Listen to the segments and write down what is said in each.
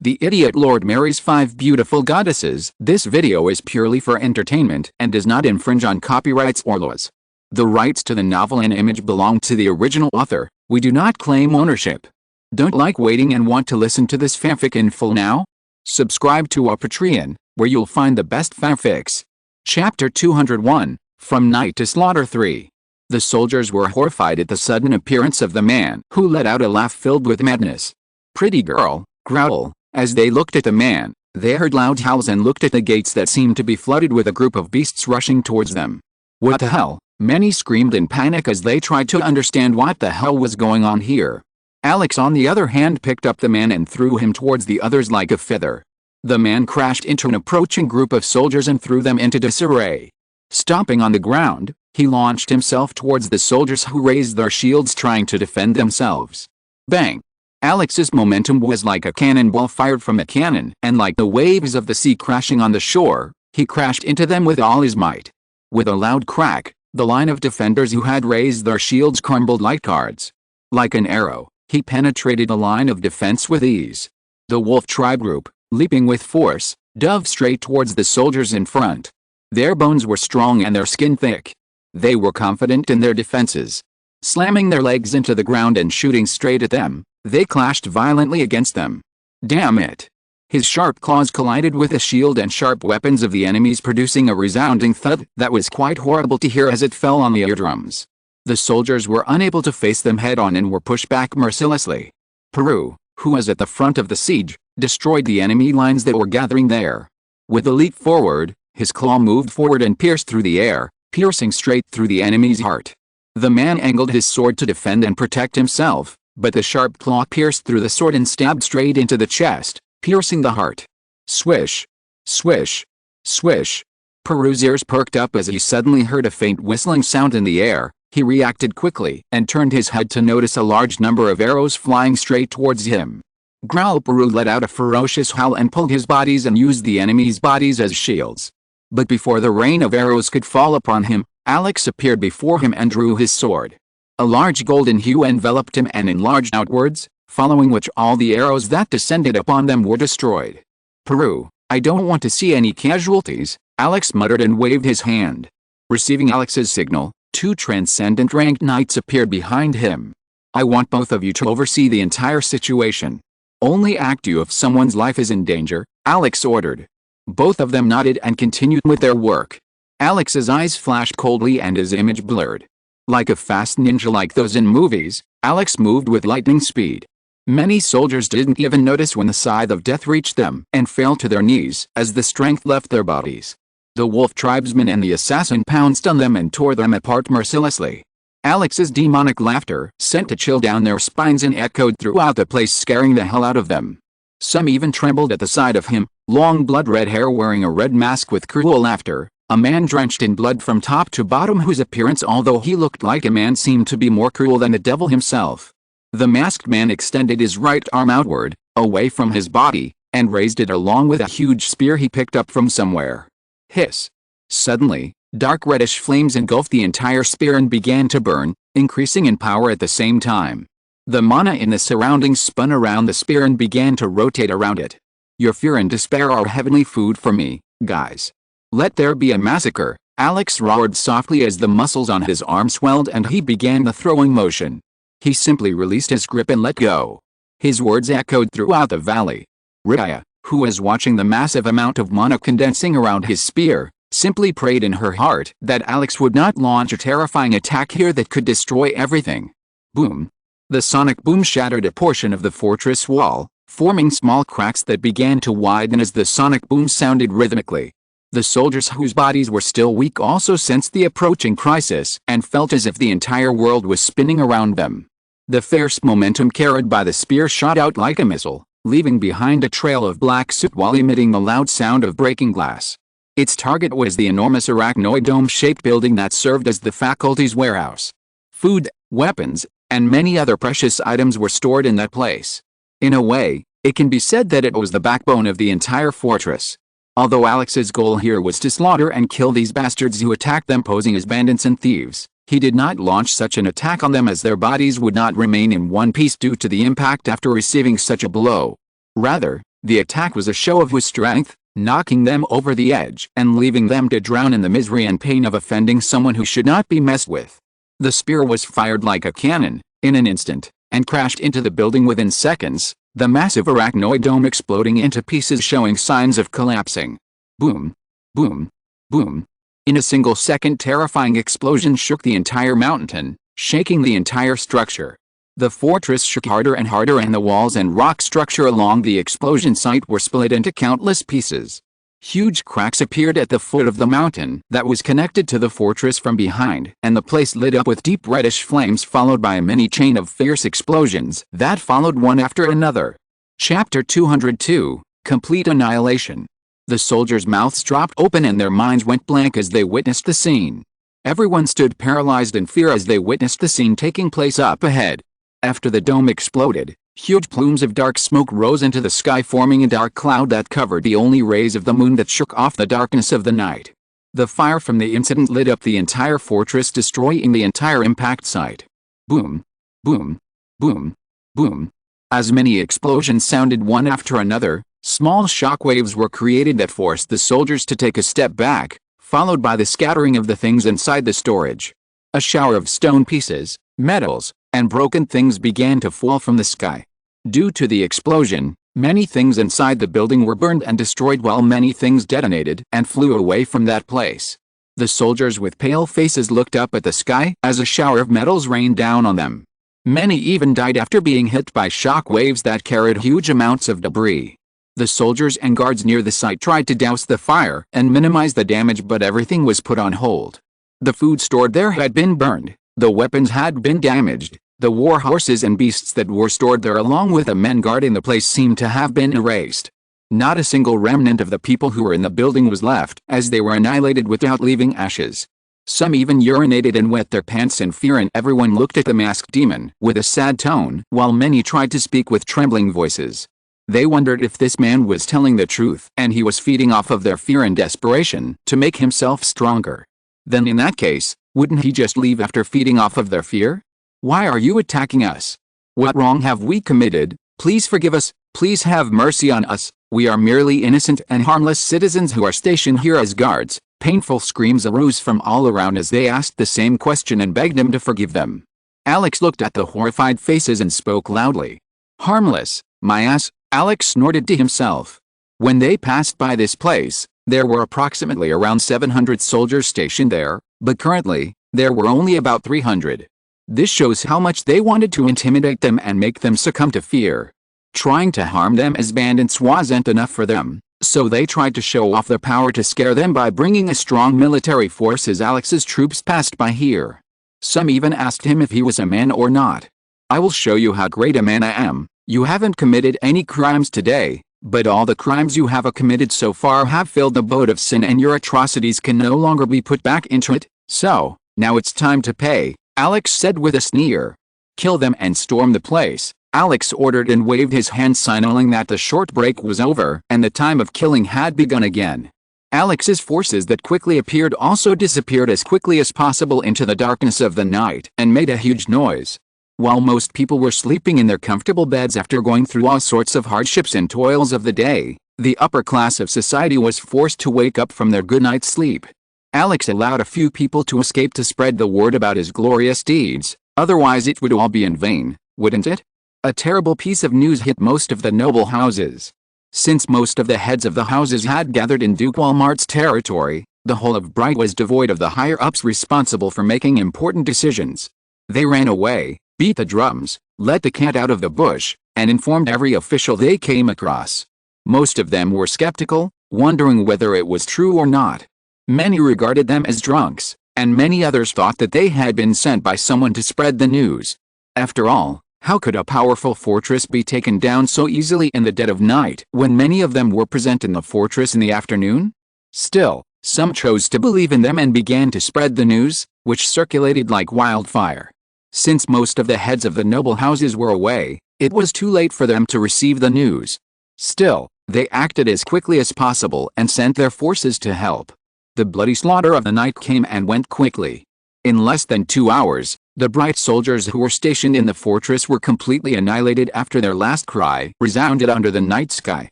The idiot Lord marries 5 beautiful goddesses. This video is purely for entertainment and does not infringe on copyrights or laws. The rights to the novel and image belong to the original author. We do not claim ownership. Don't like waiting and want to listen to this fanfic in full now? Subscribe to our Patreon, where you'll find the best fanfics. Chapter 201, From Night to Slaughter 3. The soldiers were horrified at the sudden appearance of the man, who let out a laugh filled with madness. Pretty girl, growl. As they looked at the man, they heard loud howls and looked at the gates that seemed to be flooded with a group of beasts rushing towards them. What the hell? Many screamed in panic as they tried to understand what the hell was going on here. Alex on the other hand picked up the man and threw him towards the others like a feather. The man crashed into an approaching group of soldiers and threw them into disarray. Stomping on the ground, he launched himself towards the soldiers who raised their shields trying to defend themselves. Bang! Alex's momentum was like a cannonball fired from a cannon, and like the waves of the sea crashing on the shore, he crashed into them with all his might. With a loud crack, the line of defenders who had raised their shields crumbled like cards. Like an arrow, he penetrated the line of defense with ease. The wolf tribe group, leaping with force, dove straight towards the soldiers in front. Their bones were strong and their skin thick. They were confident in their defenses. Slamming their legs into the ground and shooting straight at them, they clashed violently against them. Damn it! His sharp claws collided with the shield and sharp weapons of the enemies, producing a resounding thud that was quite horrible to hear as it fell on the eardrums. The soldiers were unable to face them head-on and were pushed back mercilessly. Peru, who was at the front of the siege, destroyed the enemy lines that were gathering there. With a leap forward, his claw moved forward and pierced through the air, piercing straight through the enemy's heart. The man angled his sword to defend and protect himself, but the sharp claw pierced through the sword and stabbed straight into the chest, piercing the heart. Swish! Swish! Swish! Peru's ears perked up as he suddenly heard a faint whistling sound in the air. He reacted quickly and turned his head to notice a large number of arrows flying straight towards him. Growl! Peru let out a ferocious howl and pulled his bodies and used the enemy's bodies as shields. But before the rain of arrows could fall upon him, Alex appeared before him and drew his sword. A large golden hue enveloped him and enlarged outwards, following which all the arrows that descended upon them were destroyed. Peru, I don't want to see any casualties, Alex muttered and waved his hand. Receiving Alex's signal, 2 transcendent ranked knights appeared behind him. I want both of you to oversee the entire situation. Only act you if someone's life is in danger, Alex ordered. Both of them nodded and continued with their work. Alex's eyes flashed coldly and his image blurred. Like a fast ninja like those in movies, Alex moved with lightning speed. Many soldiers didn't even notice when the scythe of death reached them and fell to their knees as the strength left their bodies. The wolf tribesman and the assassin pounced on them and tore them apart mercilessly. Alex's demonic laughter sent a chill down their spines and echoed throughout the place, scaring the hell out of them. Some even trembled at the sight of him, long blood-red hair wearing a red mask with cruel laughter. A man drenched in blood from top to bottom, whose appearance, although he looked like a man, seemed to be more cruel than the devil himself. The masked man extended his right arm outward, away from his body, and raised it along with a huge spear he picked up from somewhere. Hiss! Suddenly, dark reddish flames engulfed the entire spear and began to burn, increasing in power at the same time. The mana in the surroundings spun around the spear and began to rotate around it. Your fear and despair are heavenly food for me, guys. Let there be a massacre, Alex roared softly as the muscles on his arm swelled and he began the throwing motion. He simply released his grip and let go. His words echoed throughout the valley. Raya, who was watching the massive amount of mana condensing around his spear, simply prayed in her heart that Alex would not launch a terrifying attack here that could destroy everything. Boom! The sonic boom shattered a portion of the fortress wall, forming small cracks that began to widen as the sonic boom sounded rhythmically. The soldiers, whose bodies were still weak, also sensed the approaching crisis and felt as if the entire world was spinning around them. The fierce momentum carried by the spear shot out like a missile, leaving behind a trail of black soot while emitting the loud sound of breaking glass. Its target was the enormous arachnoid dome-shaped building that served as the faculty's warehouse. Food, weapons, and many other precious items were stored in that place. In a way, it can be said that it was the backbone of the entire fortress. Although Alex's goal here was to slaughter and kill these bastards who attacked them posing as bandits and thieves, he did not launch such an attack on them, as their bodies would not remain in one piece due to the impact after receiving such a blow. Rather, The attack was a show of his strength, knocking them over the edge and leaving them to drown in the misery and pain of offending someone who should not be messed with. The spear was fired like a cannon, in an instant, and crashed into the building within seconds, the massive arachnoid dome exploding into pieces showing signs of collapsing. Boom. Boom. Boom. In a single second, terrifying explosion shook the entire mountain, shaking the entire structure. The fortress shook harder and harder, and the walls and rock structure along the explosion site were split into countless pieces. Huge cracks appeared at the foot of the mountain that was connected to the fortress from behind, and the place lit up with deep reddish flames, followed by a mini chain of fierce explosions that followed one after another. Chapter 202, Complete Annihilation. The soldiers' mouths dropped open and their minds went blank as they witnessed the scene. Everyone stood paralyzed in fear as they witnessed the scene taking place up ahead. After the dome exploded, huge plumes of dark smoke rose into the sky, forming a dark cloud that covered the only rays of the moon that shook off the darkness of the night. The fire from the incident lit up the entire fortress, destroying the entire impact site. Boom. Boom. Boom. Boom. As many explosions sounded one after another, small shockwaves were created that forced the soldiers to take a step back, followed by the scattering of the things inside the storage. A shower of stone pieces, metals, and broken things began to fall from the sky. Due to the explosion, many things inside the building were burned and destroyed, while many things detonated and flew away from that place. The soldiers with pale faces looked up at the sky as a shower of metals rained down on them. Many even died after being hit by shock waves that carried huge amounts of debris. The soldiers and guards near the site tried to douse the fire and minimize the damage, but everything was put on hold. The food stored there had been burned, the weapons had been damaged, the war horses and beasts that were stored there along with the men guarding the place seemed to have been erased. Not a single remnant of the people who were in the building was left, as they were annihilated without leaving ashes. Some even urinated and wet their pants in fear, and everyone looked at the masked demon with a sad tone, while many tried to speak with trembling voices. They wondered if this man was telling the truth and he was feeding off of their fear and desperation to make himself stronger. Then in that case, wouldn't he just leave after feeding off of their fear? Why are you attacking us? What wrong have we committed? Please forgive us, please have mercy on us, we are merely innocent and harmless citizens who are stationed here as guards. Painful screams arose from all around as they asked the same question and begged him to forgive them. Alex looked at the horrified faces and spoke loudly. Harmless, my ass, Alex snorted to himself. When they passed by this place, there were approximately around 700 soldiers stationed there, but currently, there were only about 300. This shows how much they wanted to intimidate them and make them succumb to fear. Trying to harm them as bandits wasn't enough for them, so they tried to show off their power to scare them by bringing a strong military force as Alex's troops passed by here. Some even asked him if he was a man or not. I will show you how great a man I am. You haven't committed any crimes today, but all the crimes you have committed so far have filled the boat of sin, and your atrocities can no longer be put back into it. So, now it's time to pay, Alex said with a sneer. Kill them and storm the place, Alex ordered and waved his hand, signaling that the short break was over and the time of killing had begun again. Alex's forces that quickly appeared also disappeared as quickly as possible into the darkness of the night and made a huge noise. While most people were sleeping in their comfortable beds after going through all sorts of hardships and toils of the day, the upper class of society was forced to wake up from their good night's sleep. Alex allowed a few people to escape to spread the word about his glorious deeds, otherwise it would all be in vain, wouldn't it? A terrible piece of news hit most of the noble houses. Since most of the heads of the houses had gathered in Duke Walmart's territory, the whole of Bright was devoid of the higher-ups responsible for making important decisions. They ran away, beat the drums, let the cat out of the bush, and informed every official they came across. Most of them were skeptical, wondering whether it was true or not. Many regarded them as drunks, and many others thought that they had been sent by someone to spread the news. After all, how could a powerful fortress be taken down so easily in the dead of night when many of them were present in the fortress in the afternoon? Still, some chose to believe in them and began to spread the news, which circulated like wildfire. Since most of the heads of the noble houses were away, it was too late for them to receive the news. Still, they acted as quickly as possible and sent their forces to help. The bloody slaughter of the night came and went quickly. In less than 2 hours, the Bright soldiers who were stationed in the fortress were completely annihilated after their last cry resounded under the night sky.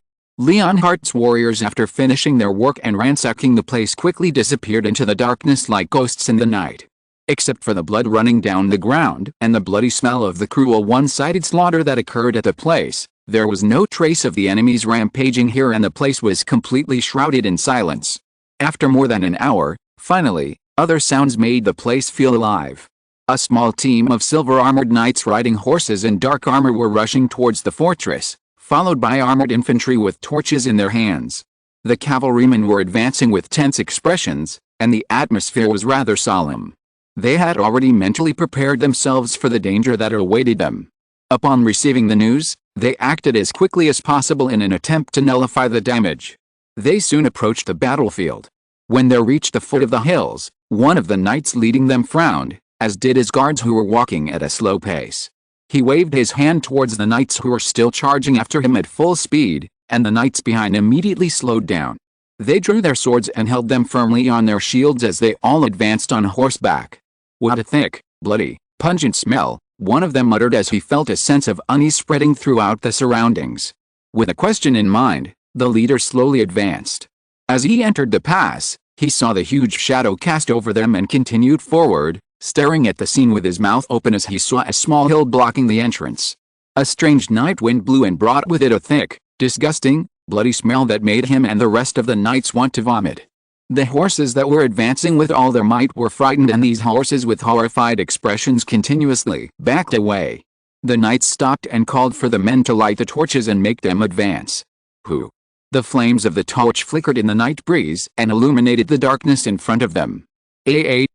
Leonhardt's warriors, after finishing their work and ransacking the place, quickly disappeared into the darkness like ghosts in the night. Except for the blood running down the ground and the bloody smell of the cruel one-sided slaughter that occurred at the place, there was no trace of the enemies rampaging here, and the place was completely shrouded in silence. After more than an hour, finally, other sounds made the place feel alive. A small team of silver-armored knights riding horses in dark armor were rushing towards the fortress, followed by armored infantry with torches in their hands. The cavalrymen were advancing with tense expressions, and the atmosphere was rather solemn. They had already mentally prepared themselves for the danger that awaited them. Upon receiving the news, they acted as quickly as possible in an attempt to nullify the damage. They soon approached the battlefield. When they reached the foot of the hills, one of the knights leading them frowned, as did his guards who were walking at a slow pace. He waved his hand towards the knights who were still charging after him at full speed, and the knights behind immediately slowed down. They drew their swords and held them firmly on their shields as they all advanced on horseback. "What a thick, bloody, pungent smell," one of them muttered as he felt a sense of unease spreading throughout the surroundings. With a question in mind, the leader slowly advanced. As he entered the pass, he saw the huge shadow cast over them and continued forward, staring at the scene with his mouth open as he saw a small hill blocking the entrance. A strange night wind blew and brought with it a thick, disgusting, bloody smell that made him and the rest of the knights want to vomit. The horses that were advancing with all their might were frightened, and these horses with horrified expressions continuously backed away. The knights stopped and called for the men to light the torches and make them advance. "Who?" The flames of the torch flickered in the night breeze and illuminated the darkness in front of them.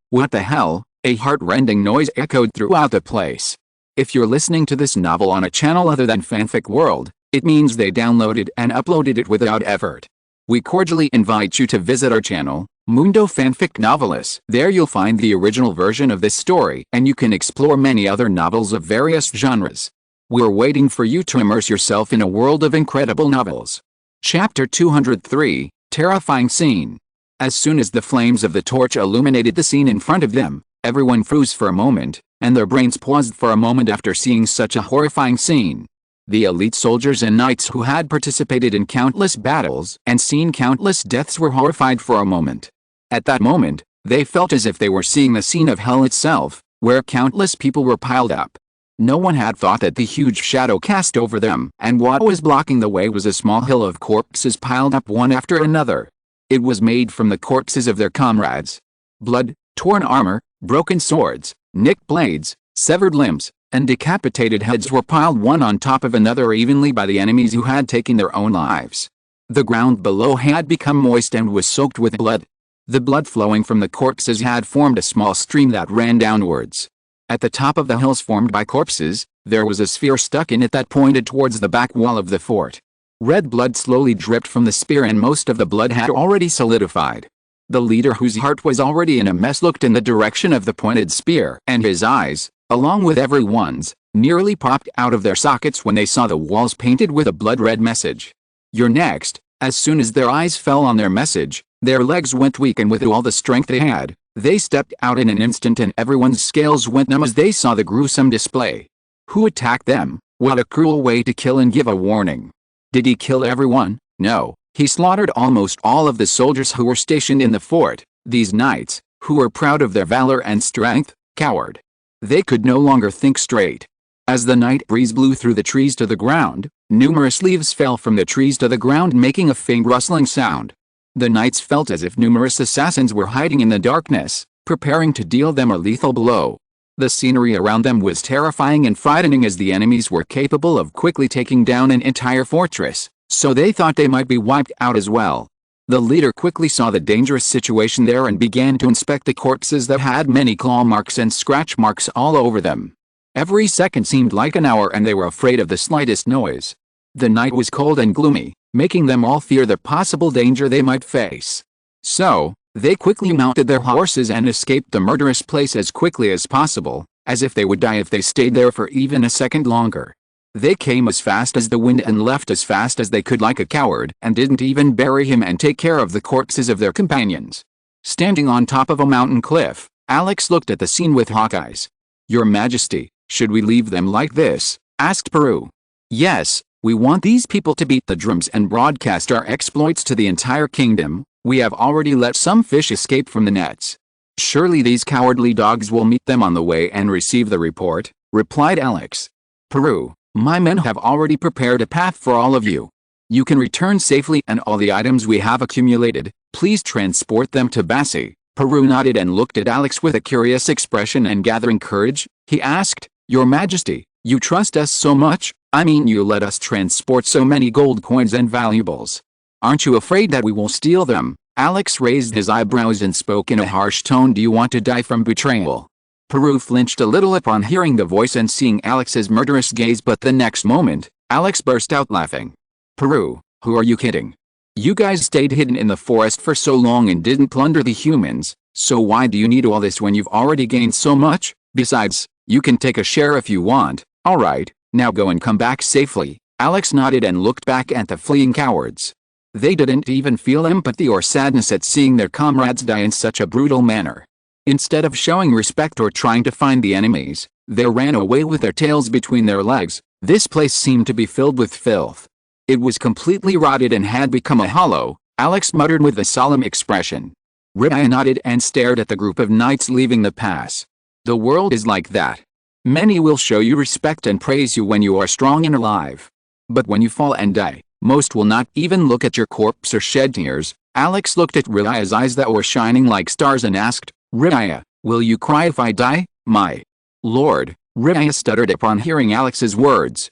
What the hell?" A heart-rending noise echoed throughout the place. If you're listening to this novel on a channel other than Fanfic World, it means they downloaded and uploaded it without effort. We cordially invite you to visit our channel, Mundo Fanfic Novelis. There you'll find the original version of this story, and you can explore many other novels of various genres. We're waiting for you to immerse yourself in a world of incredible novels. Chapter 203, Terrifying Scene. As soon as the flames of the torch illuminated the scene in front of them, everyone froze for a moment, and their brains paused for a moment after seeing such a horrifying scene. The elite soldiers and knights who had participated in countless battles and seen countless deaths were horrified for a moment. At that moment, they felt as if they were seeing the scene of hell itself, where countless people were piled up. No one had thought that the huge shadow cast over them and what was blocking the way was a small hill of corpses piled up one after another. It was made from the corpses of their comrades. Blood, torn armor, broken swords, nicked blades, severed limbs, and decapitated heads were piled one on top of another evenly by the enemies who had taken their own lives. The ground below had become moist and was soaked with blood. The blood flowing from the corpses had formed a small stream that ran downwards. At the top of the hills formed by corpses, there was a sphere stuck in it that pointed towards the back wall of the fort. Red blood slowly dripped from the spear, and most of the blood had already solidified. The leader, whose heart was already in a mess, looked in the direction of the pointed spear, and his eyes, along with everyone's, nearly popped out of their sockets when they saw the walls painted with a blood-red message. "You're next." As soon as their eyes fell on their message, their legs went weak, and with all the strength they had, they stepped out in an instant, and everyone's scales went numb as they saw the gruesome display. Who attacked them? What a cruel way to kill and give a warning. Did he kill everyone? No. He slaughtered almost all of the soldiers who were stationed in the fort. These knights, who were proud of their valor and strength, cowered. They could no longer think straight. As the night breeze blew through the trees to the ground, numerous leaves fell from the trees to the ground, making a faint rustling sound. The knights felt as if numerous assassins were hiding in the darkness, preparing to deal them a lethal blow. The scenery around them was terrifying and frightening, as the enemies were capable of quickly taking down an entire fortress, so they thought they might be wiped out as well. The leader quickly saw the dangerous situation there and began to inspect the corpses that had many claw marks and scratch marks all over them. Every second seemed like an hour, and they were afraid of the slightest noise. The night was cold and gloomy, making them all fear the possible danger they might face. So, they quickly mounted their horses and escaped the murderous place as quickly as possible, as if they would die if they stayed there for even a second longer. They came as fast as the wind and left as fast as they could like a coward, and didn't even bury him and take care of the corpses of their companions. Standing on top of a mountain cliff, Alex looked at the scene with hawk eyes. "Your Majesty, should we leave them like this?" asked Peru. "Yes, We want these people to beat the drums and broadcast our exploits to the entire kingdom. We have already let some fish escape from the nets. Surely these cowardly dogs will meet them on the way and receive the report, replied Alex. Peru, my men have already prepared a path for all of you. You can return safely, and all the items we have accumulated, please transport them to Bassi. Peru nodded and looked at Alex with a curious expression, and gathering courage, he asked, Your Majesty, you trust us so much? I mean, you let us transport so many gold coins and valuables. Aren't you afraid that we will steal them? Alex raised his eyebrows and spoke in a harsh tone. Do you want to die from betrayal? Peru flinched a little upon hearing the voice and seeing Alex's murderous gaze, but the next moment, Alex burst out laughing. Peru, who are you kidding? You guys stayed hidden in the forest for so long and didn't plunder the humans, so why do you need all this when you've already gained so much? Besides, you can take a share if you want. Alright, now go and come back safely. Alex nodded and looked back at the fleeing cowards. They didn't even feel empathy or sadness at seeing their comrades die in such a brutal manner. Instead of showing respect or trying to find the enemies, they ran away with their tails between their legs. This place seemed to be filled with filth. It was completely rotted and had become a hollow, Alex muttered with a solemn expression. Raya nodded and stared at the group of knights leaving the pass. The world is like that. Many will show you respect and praise you when you are strong and alive. But when you fall and die, most will not even look at your corpse or shed tears. Alex looked at Raya's eyes that were shining like stars and asked, Raya, will you cry if I die? My lord, Raya stuttered upon hearing Alex's words.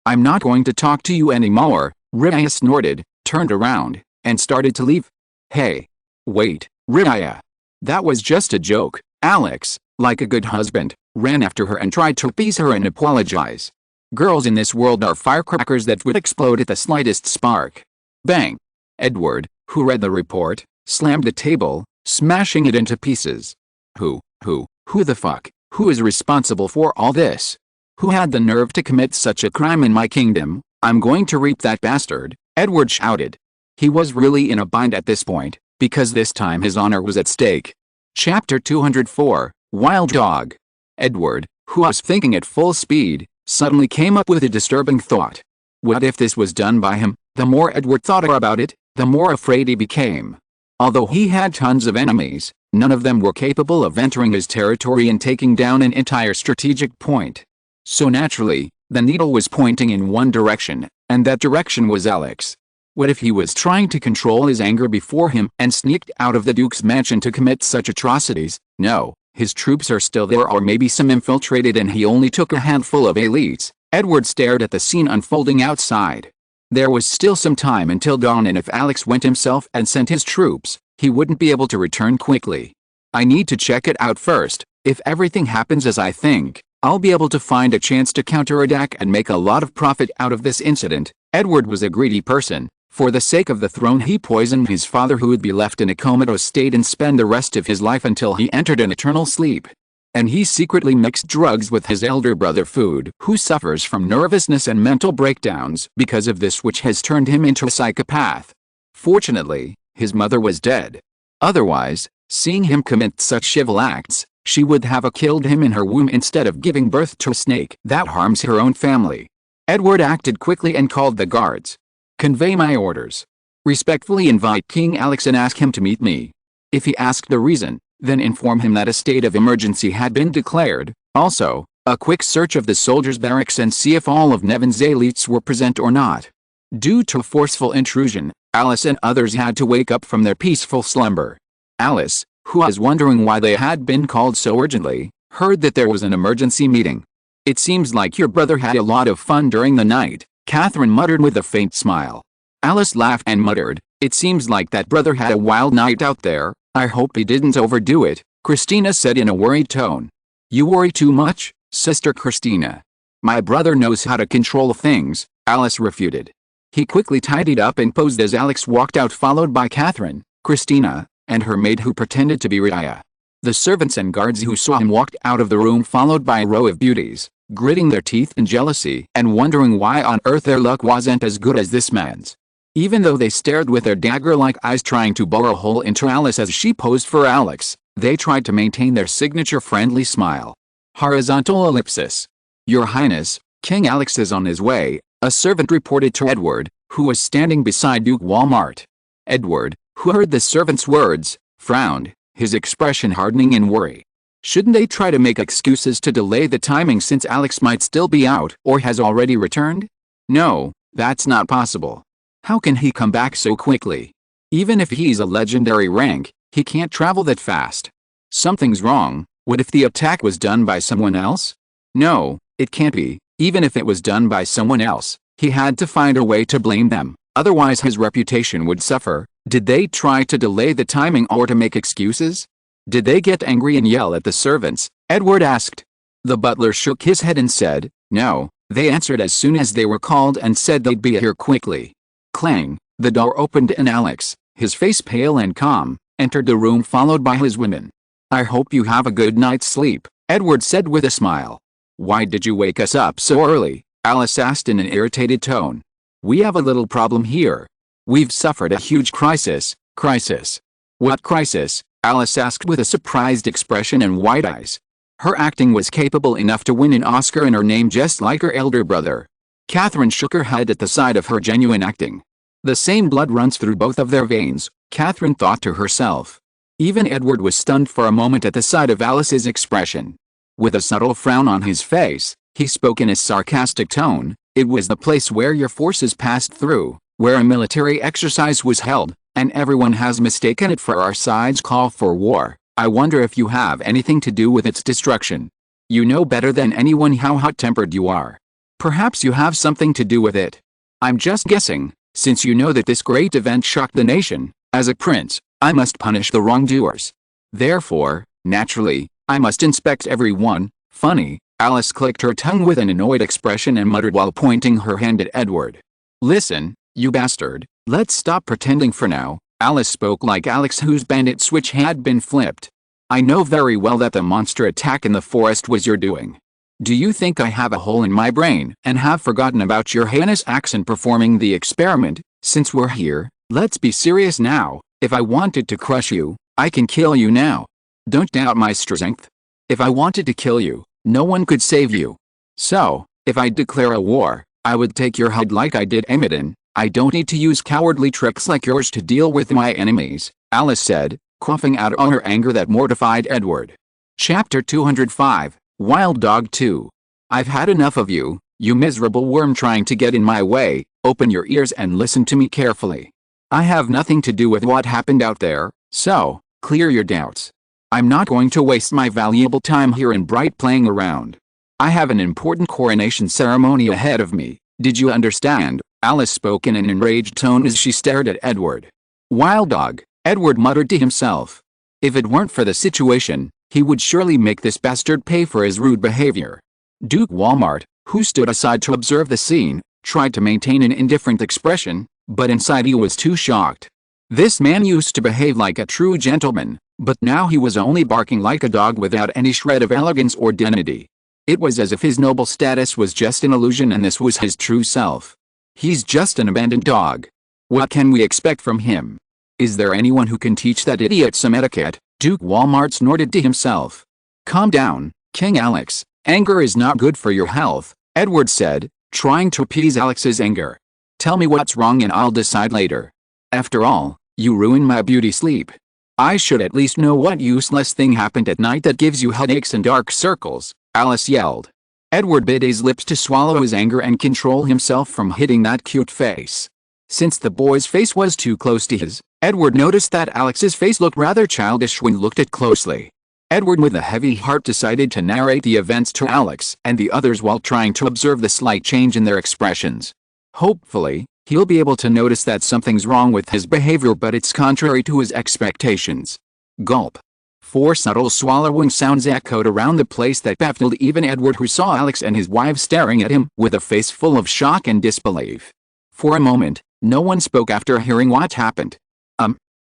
I'm not going to talk to you anymore, Raya snorted, turned around, and started to leave. Hey. Wait, Raya. That was just a joke. Alex, like a good husband, ran after her and tried to appease her and apologize. Girls in this world are firecrackers that would explode at the slightest spark. Bang! Edward, who read the report, slammed the table, smashing it into pieces. Who the fuck? Who is responsible for all this? Who had the nerve to commit such a crime in my kingdom? I'm going to reap that bastard, Edward shouted. He was really in a bind at this point, because this time his honor was at stake. Chapter 204, Wild Dog. Edward, who was thinking at full speed, suddenly came up with a disturbing thought. What if this was done by him? The more Edward thought about it, the more afraid he became. Although he had tons of enemies, none of them were capable of entering his territory and taking down an entire strategic point. So naturally, the needle was pointing in one direction, and that direction was Alex. What if he was trying to control his anger before him and sneaked out of the Duke's mansion to commit such atrocities? No, his troops are still there, or maybe some infiltrated and he only took a handful of elites. Edward stared at the scene unfolding outside. There was still some time until dawn, and if Alex went himself and sent his troops, he wouldn't be able to return quickly. I need to check it out first. If everything happens as I think, I'll be able to find a chance to counterattack and make a lot of profit out of this incident. Edward was a greedy person. For the sake of the throne, he poisoned his father, who would be left in a comatose state and spend the rest of his life until he entered an eternal sleep. And he secretly mixed drugs with his elder brother Food, who suffers from nervousness and mental breakdowns because of this, which has turned him into a psychopath. Fortunately, his mother was dead. Otherwise, seeing him commit such evil acts, she would have killed him in her womb instead of giving birth to a snake that harms her own family. Edward acted quickly and called the guards. Convey my orders. Respectfully invite King Alex and ask him to meet me. If he asked the reason, then inform him that a state of emergency had been declared. Also, a quick search of the soldiers' barracks and see if all of Nevin's elites were present or not. Due to a forceful intrusion, Alice and others had to wake up from their peaceful slumber. Alice, who was wondering why they had been called so urgently, heard that there was an emergency meeting. It seems like your brother had a lot of fun during the night, Catherine muttered with a faint smile. Alice laughed and muttered, it seems like that brother had a wild night out there. I hope he didn't overdo it, Christina said in a worried tone. You worry too much, Sister Christina. My brother knows how to control things, Alice refuted. He quickly tidied up and posed as Alex walked out, followed by Catherine, Christina, and her maid who pretended to be Raya. The servants and guards who saw him walked out of the room, followed by a row of beauties, gritting their teeth in jealousy and wondering why on earth their luck wasn't as good as this man's. Even though they stared with their dagger-like eyes trying to bore a hole into Alice as she posed for Alex, they tried to maintain their signature friendly smile. Horizontal ellipsis. Your Highness, King Alex is on his way. A servant reported to Edward, who was standing beside Duke Walmart. Edward, who heard the servant's words, frowned, his expression hardening in worry. Shouldn't they try to make excuses to delay the timing since Alex might still be out or has already returned? No, that's not possible. How can he come back so quickly? Even if he's a legendary rank, he can't travel that fast. Something's wrong. What if the attack was done by someone else? No, it can't be. Even if it was done by someone else, he had to find a way to blame them, otherwise his reputation would suffer. Did they try to delay the timing or to make excuses? Did they get angry and yell at the servants? Edward asked. The butler shook his head and said, no, they answered as soon as they were called and said they'd be here quickly. Clang, the door opened and Alex, his face pale and calm, entered the room followed by his women. I hope you have a good night's sleep, Edward said with a smile. Why did you wake us up so early? Alice asked in an irritated tone. We have a little problem here. We've suffered a huge crisis. Crisis? What crisis? Alice asked with a surprised expression and wide eyes. Her acting was capable enough to win an Oscar in her name just like her elder brother. Catherine shook her head at the sight of her genuine acting. The same blood runs through both of their veins, Catherine thought to herself. Even Edward was stunned for a moment at the sight of Alice's expression. With a subtle frown on his face, he spoke in a sarcastic tone. It was the place where your forces passed through, where a military exercise was held, and everyone has mistaken it for our side's call for war. I wonder if you have anything to do with its destruction. You know better than anyone how hot-tempered you are. Perhaps you have something to do with it. I'm just guessing, since you know that this great event shocked the nation. As a prince, I must punish the wrongdoers. Therefore, naturally, I must inspect everyone. Funny, Alice clicked her tongue with an annoyed expression and muttered while pointing her hand at Edward. Listen, you bastard, let's stop pretending for now. Alice spoke like Alex whose bandit switch had been flipped. I know very well that the monster attack in the forest was your doing. Do you think I have a hole in my brain and have forgotten about your heinous acts in performing the experiment? Since we're here, let's be serious now. If I wanted to crush you, I can kill you now. Don't doubt my strength. If I wanted to kill you, no one could save you. So, if I declare a war, I would take your head like I did Emmerdon. I don't need to use cowardly tricks like yours to deal with my enemies, Alice said, coughing out all her anger that mortified Edward. Chapter 205, Wild Dog 2. I've had enough of you, you miserable worm trying to get in my way. Open your ears and listen to me carefully. I have nothing to do with what happened out there, so, clear your doubts. I'm not going to waste my valuable time here in Bright playing around. I have an important coronation ceremony ahead of me. Did you understand? Alice spoke in an enraged tone as she stared at Edward. Wild dog, Edward muttered to himself. If it weren't for the situation, he would surely make this bastard pay for his rude behavior. Duke Walmart, who stood aside to observe the scene, tried to maintain an indifferent expression, but inside he was too shocked. This man used to behave like a true gentleman, but now he was only barking like a dog without any shred of elegance or dignity. It was as if his noble status was just an illusion and this was his true self. He's just an abandoned dog. What can we expect from him? Is there anyone who can teach that idiot some etiquette? Duke Walmart snorted to himself. Calm down, King Alex. Anger is not good for your health, Edward said, trying to appease Alex's anger. Tell me what's wrong and I'll decide later. After all, you ruined my beauty sleep. I should at least know what useless thing happened at night that gives you headaches and dark circles, Alice yelled. Edward bit his lips to swallow his anger and control himself from hitting that cute face. Since the boy's face was too close to his, Edward noticed that Alex's face looked rather childish when looked at closely. Edward with a heavy heart decided to narrate the events to Alex and the others while trying to observe the slight change in their expressions. Hopefully, he'll be able to notice that something's wrong with his behavior but it's contrary to his expectations. Gulp. 4 subtle swallowing sounds echoed around the place that baffled even Edward, who saw Alex and his wife staring at him with a face full of shock and disbelief. For a moment, no one spoke after hearing what happened.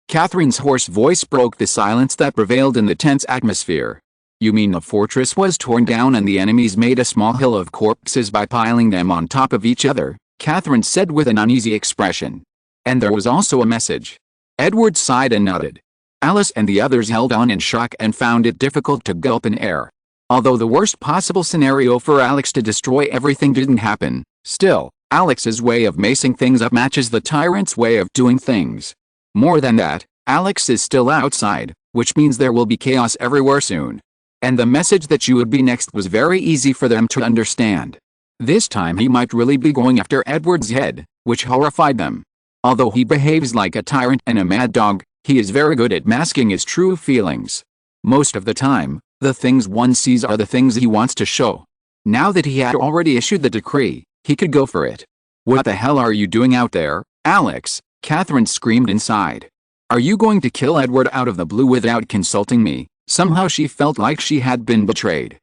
Catherine's hoarse voice broke the silence that prevailed in the tense atmosphere. You mean the fortress was torn down and the enemies made a small hill of corpses by piling them on top of each other? Catherine said with an uneasy expression. And there was also a message. Edward sighed and nodded. Alice and the others held on in shock and found it difficult to gulp in air. Although the worst possible scenario for Alex to destroy everything didn't happen, still, Alex's way of macing things up matches the tyrant's way of doing things. More than that, Alex is still outside, which means there will be chaos everywhere soon. And the message that you would be next was very easy for them to understand. This time he might really be going after Edward's head, which horrified them. Although he behaves like a tyrant and a mad dog, he is very good at masking his true feelings. Most of the time, the things one sees are the things he wants to show. Now that he had already issued the decree, he could go for it. "What the hell are you doing out there, Alex?" Catherine screamed inside. "Are you going to kill Edward out of the blue without consulting me?" Somehow she felt like she had been betrayed.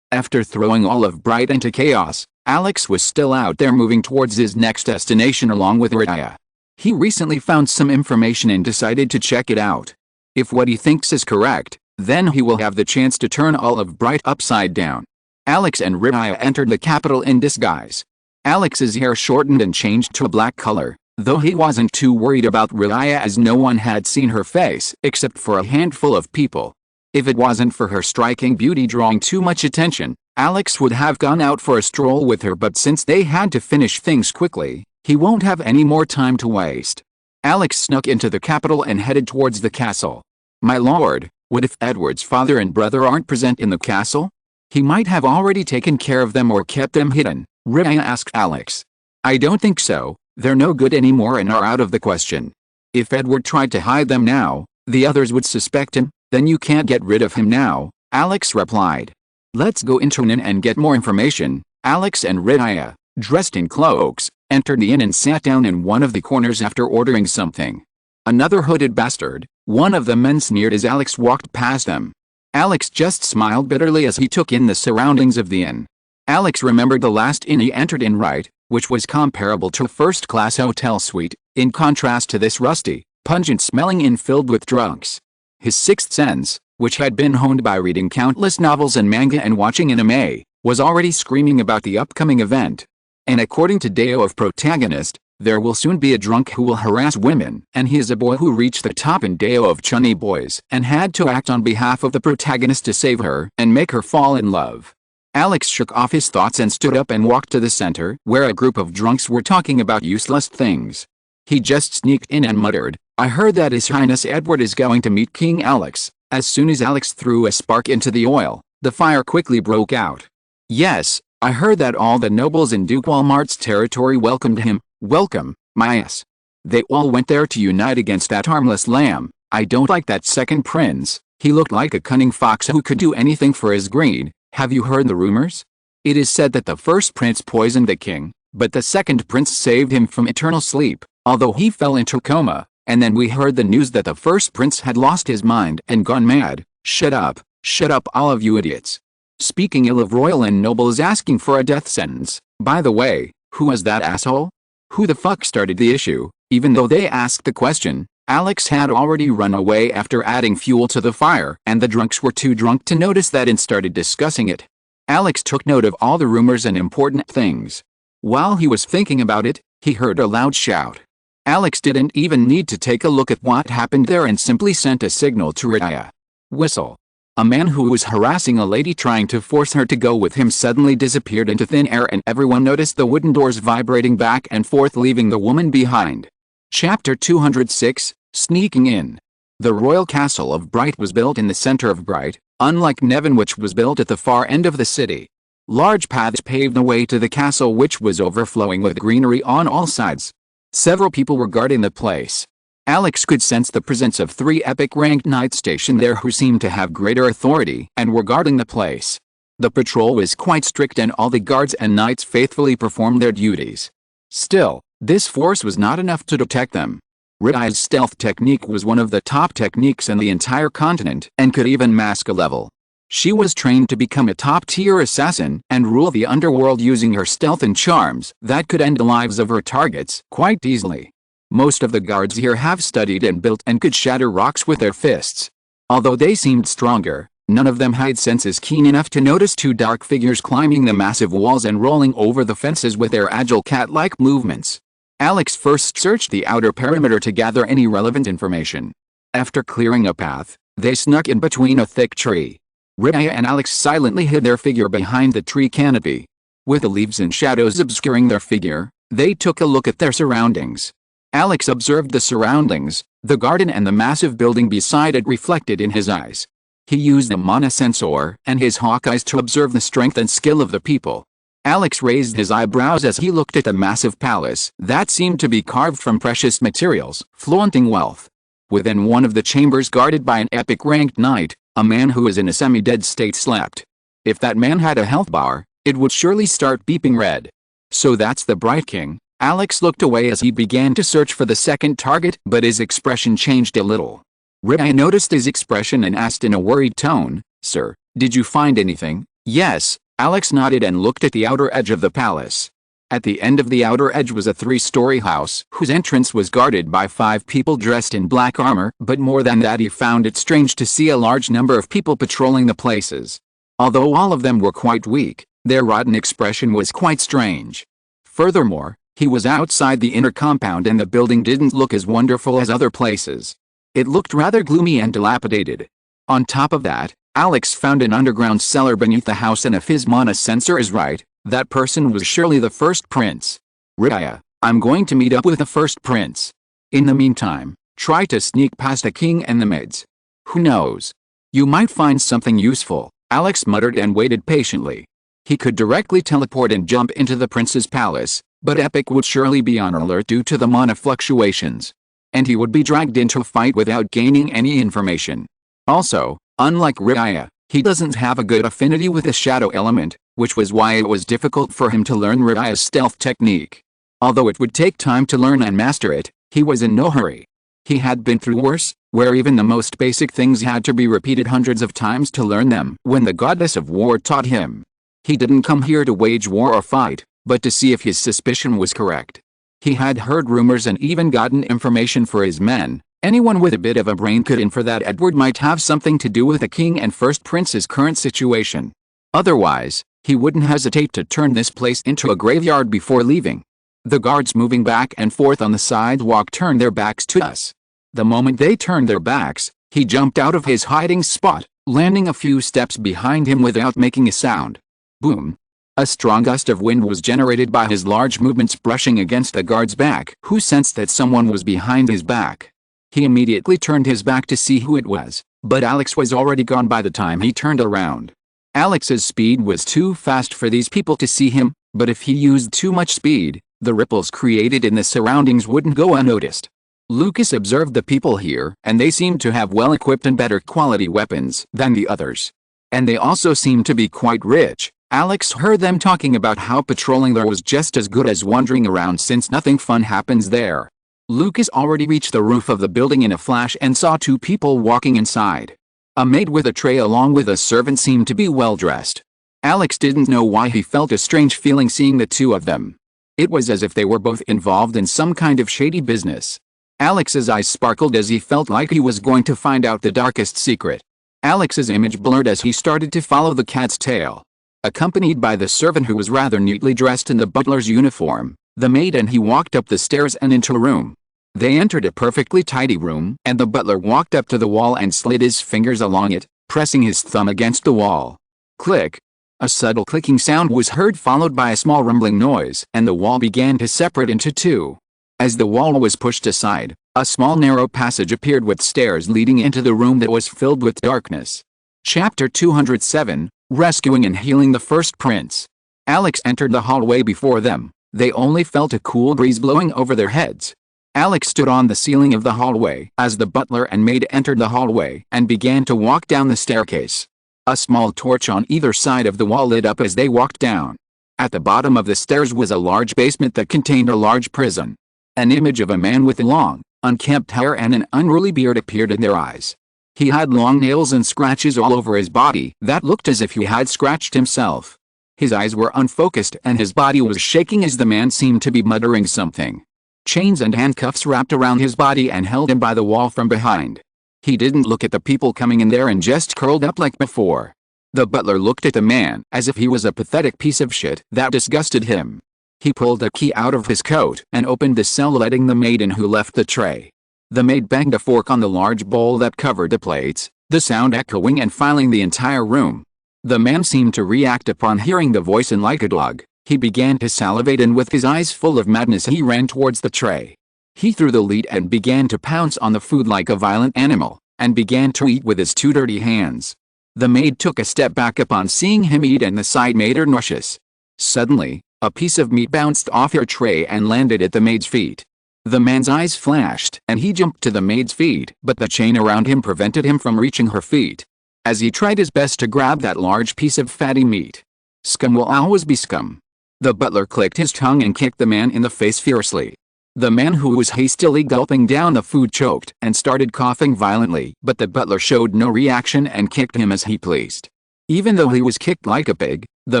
After throwing all of Bright into chaos, Alex was still out there moving towards his next destination along with Raya. He recently found some information and decided to check it out. If what he thinks is correct, then he will have the chance to turn all of Bright upside down. Alex and Raya entered the capital in disguise. Alex's hair shortened and changed to a black color, though he wasn't too worried about Raya as no one had seen her face except for a handful of people. If it wasn't for her striking beauty drawing too much attention, Alex would have gone out for a stroll with her, but since they had to finish things quickly, he won't have any more time to waste. Alex snuck into the capital and headed towards the castle. "My lord, what if Edward's father and brother aren't present in the castle? He might have already taken care of them or kept them hidden," Raya asked Alex. "I don't think so, they're no good anymore and are out of the question. If Edward tried to hide them now, the others would suspect him, then you can't get rid of him now," Alex replied. "Let's go into an inn and get more information." Alex and Raya, dressed in cloaks, entered the inn and sat down in one of the corners after ordering something. "Another hooded bastard," one of the men sneered as Alex walked past them. Alex just smiled bitterly as he took in the surroundings of the inn. Alex remembered the last inn he entered in, right, which was comparable to a first-class hotel suite, in contrast to this rusty, pungent-smelling inn filled with drunks. His sixth sense, which had been honed by reading countless novels and manga and watching anime, was already screaming about the upcoming event. And according to Deo of Protagonist, there will soon be a drunk who will harass women, and he is a boy who reached the top in Deo of Chunny Boys and had to act on behalf of the protagonist to save her and make her fall in love. Alex shook off his thoughts and stood up and walked to the center, where a group of drunks were talking about useless things. He just sneaked in and muttered, "I heard that His Highness Edward is going to meet King Alex." As soon as Alex threw a spark into the oil, the fire quickly broke out. "Yes, I heard that all the nobles in Duke Walmart's territory welcomed him." "Welcome, my ass. They all went there to unite against that harmless lamb. I don't like that second prince. He looked like a cunning fox who could do anything for his greed. Have you heard the rumors? It is said that the first prince poisoned the king, but the second prince saved him from eternal sleep, although he fell into coma, and then we heard the news that the first prince had lost his mind and gone mad." Shut up, all of you idiots. Speaking ill of royal and nobles asking for a death sentence. By the way, who was that asshole? Who the fuck started the issue?" Even though they asked the question, Alex had already run away after adding fuel to the fire, and the drunks were too drunk to notice that and started discussing it. Alex took note of all the rumors and important things. While he was thinking about it, he heard a loud shout. Alex didn't even need to take a look at what happened there and simply sent a signal to Raya. Whistle. A man who was harassing a lady trying to force her to go with him suddenly disappeared into thin air, and everyone noticed the wooden doors vibrating back and forth, leaving the woman behind. Chapter 206, Sneaking In. The royal castle of Bright was built in the center of Bright, unlike Nevin, which was built at the far end of the city. Large paths paved the way to the castle, which was overflowing with greenery on all sides. Several people were guarding the place. Alex could sense the presence of 3 epic-ranked knights stationed there who seemed to have greater authority and were guarding the place. The patrol was quite strict and all the guards and knights faithfully performed their duties. Still, this force was not enough to detect them. Raya's stealth technique was one of the top techniques in the entire continent and could even mask a level. She was trained to become a top-tier assassin and rule the underworld using her stealth and charms that could end the lives of her targets quite easily. Most of the guards here have studied and built and could shatter rocks with their fists. Although they seemed stronger, none of them had senses keen enough to notice 2 dark figures climbing the massive walls and rolling over the fences with their agile cat-like movements. Alex first searched the outer perimeter to gather any relevant information. After clearing a path, they snuck in between a thick tree. Raya and Alex silently hid their figure behind the tree canopy. With the leaves and shadows obscuring their figure, they took a look at their surroundings. Alex observed the surroundings, the garden and the massive building beside it reflected in his eyes. He used the mana sensor and his hawk eyes to observe the strength and skill of the people. Alex raised his eyebrows as he looked at the massive palace that seemed to be carved from precious materials, flaunting wealth. Within one of the chambers guarded by an epic ranked knight, a man who was in a semi-dead state slept. If that man had a health bar, it would surely start beeping red. So that's the Bright King. Alex looked away as he began to search for the second target, but his expression changed a little. Rai noticed his expression and asked in a worried tone, "Sir, did you find anything?" "Yes," Alex nodded and looked at the outer edge of the palace. At the end of the outer edge was a 3-story house whose entrance was guarded by 5 people dressed in black armor, but more than that he found it strange to see a large number of people patrolling the places. Although all of them were quite weak, their rotten expression was quite strange. Furthermore, he was outside the inner compound and the building didn't look as wonderful as other places. It looked rather gloomy and dilapidated. On top of that, Alex found an underground cellar beneath the house, and if his mana sensor is right, that person was surely the first prince. "Raya, I'm going to meet up with the first prince. In the meantime, try to sneak past the king and the maids. Who knows? You might find something useful," Alex muttered and waited patiently. He could directly teleport and jump into the prince's palace, but Epic would surely be on alert due to the mana fluctuations. And he would be dragged into a fight without gaining any information. Also, unlike Raya, he doesn't have a good affinity with the shadow element, which was why it was difficult for him to learn Raya's stealth technique. Although it would take time to learn and master it, he was in no hurry. He had been through worse, where even the most basic things had to be repeated hundreds of times to learn them when the goddess of war taught him. He didn't come here to wage war or fight, but to see if his suspicion was correct. He had heard rumors and even gotten information for his men. Anyone with a bit of a brain could infer that Edward might have something to do with the king and first prince's current situation. Otherwise, he wouldn't hesitate to turn this place into a graveyard before leaving. The guards moving back and forth on the sidewalk turned their backs to us. The moment they turned their backs, he jumped out of his hiding spot, landing a few steps behind him without making a sound. Boom. A strong gust of wind was generated by his large movements brushing against the guard's back, who sensed that someone was behind his back. He immediately turned his back to see who it was, but Alex was already gone by the time he turned around. Alex's speed was too fast for these people to see him, but if he used too much speed, the ripples created in the surroundings wouldn't go unnoticed. Lucas observed the people here, and they seemed to have well-equipped and better quality weapons than the others. And they also seemed to be quite rich. Alex heard them talking about how patrolling there was just as good as wandering around since nothing fun happens there. Lucas already reached the roof of the building in a flash and saw 2 people walking inside. A maid with a tray along with a servant seemed to be well dressed. Alex didn't know why he felt a strange feeling seeing the 2 of them. It was as if they were both involved in some kind of shady business. Alex's eyes sparkled as he felt like he was going to find out the darkest secret. Alex's image blurred as he started to follow the cat's tail. Accompanied by the servant who was rather neatly dressed in the butler's uniform, the maid and he walked up the stairs and into a room. They entered a perfectly tidy room, and the butler walked up to the wall and slid his fingers along it, pressing his thumb against the wall. Click. A subtle clicking sound was heard followed by a small rumbling noise, and the wall began to separate into 2. As the wall was pushed aside, a small narrow passage appeared with stairs leading into the room that was filled with darkness. Chapter 207, Rescuing and Healing the First Prince. Alex entered the hallway before them. They only felt a cool breeze blowing over their heads. Alex stood on the ceiling of the hallway as the butler and maid entered the hallway and began to walk down the staircase. A small torch on either side of the wall lit up as they walked down. At the bottom of the stairs was a large basement that contained a large prison. An image of a man with long, unkempt hair and an unruly beard appeared in their eyes. He had long nails and scratches all over his body that looked as if he had scratched himself. His eyes were unfocused and his body was shaking as the man seemed to be muttering something. Chains and handcuffs wrapped around his body and held him by the wall from behind. He didn't look at the people coming in there and just curled up like before. The butler looked at the man as if he was a pathetic piece of shit that disgusted him. He pulled a key out of his coat and opened the cell, letting the maid in, who left the tray. The maid banged a fork on the large bowl that covered the plates, the sound echoing and filling the entire room. The man seemed to react upon hearing the voice, and like a dog, He began to salivate, and with his eyes full of madness he ran towards the tray. He threw the lid and began to pounce on the food like a violent animal, and began to eat with his two dirty hands. The maid took a step back upon seeing him eat, and the sight made her nauseous. Suddenly, a piece of meat bounced off her tray and landed at the maid's feet. The man's eyes flashed, and he jumped to the maid's feet, but the chain around him prevented him from reaching her feet. As he tried his best to grab that large piece of fatty meat. Scum will always be scum. The butler clicked his tongue and kicked the man in the face fiercely. The man, who was hastily gulping down the food, choked and started coughing violently, but the butler showed no reaction and kicked him as he pleased. Even though he was kicked like a pig, the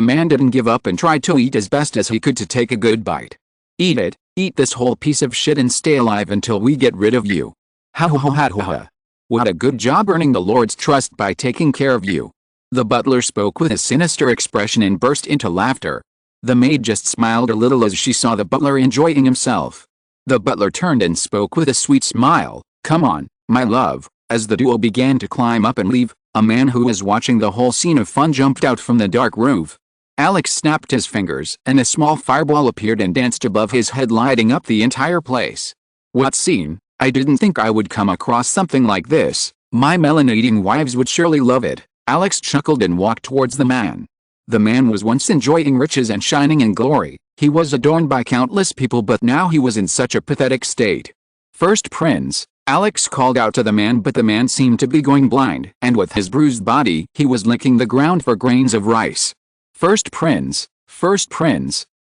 man didn't give up and tried to eat as best as he could to take a good bite. "Eat it, eat this whole piece of shit and stay alive until we get rid of you. Ha ha ha ha ha. What a good job earning the Lord's trust by taking care of you." The butler spoke with a sinister expression and burst into laughter. The maid just smiled a little as she saw the butler enjoying himself. The butler turned and spoke with a sweet smile. "Come on, my love." As the duo began to climb up and leave, a man who was watching the whole scene of fun jumped out from the dark roof. Alex snapped his fingers, and a small fireball appeared and danced above his head, lighting up the entire place. "What scene? I didn't think I would come across something like this. My melon-eating wives would surely love it." Alex chuckled and walked towards the man. The man was once enjoying riches and shining in glory. He was adorned by countless people, but now he was in such a pathetic state. "First prince," Alex called out to the man, but the man seemed to be going blind, and with his bruised body, he was licking the ground for grains of rice. First prince,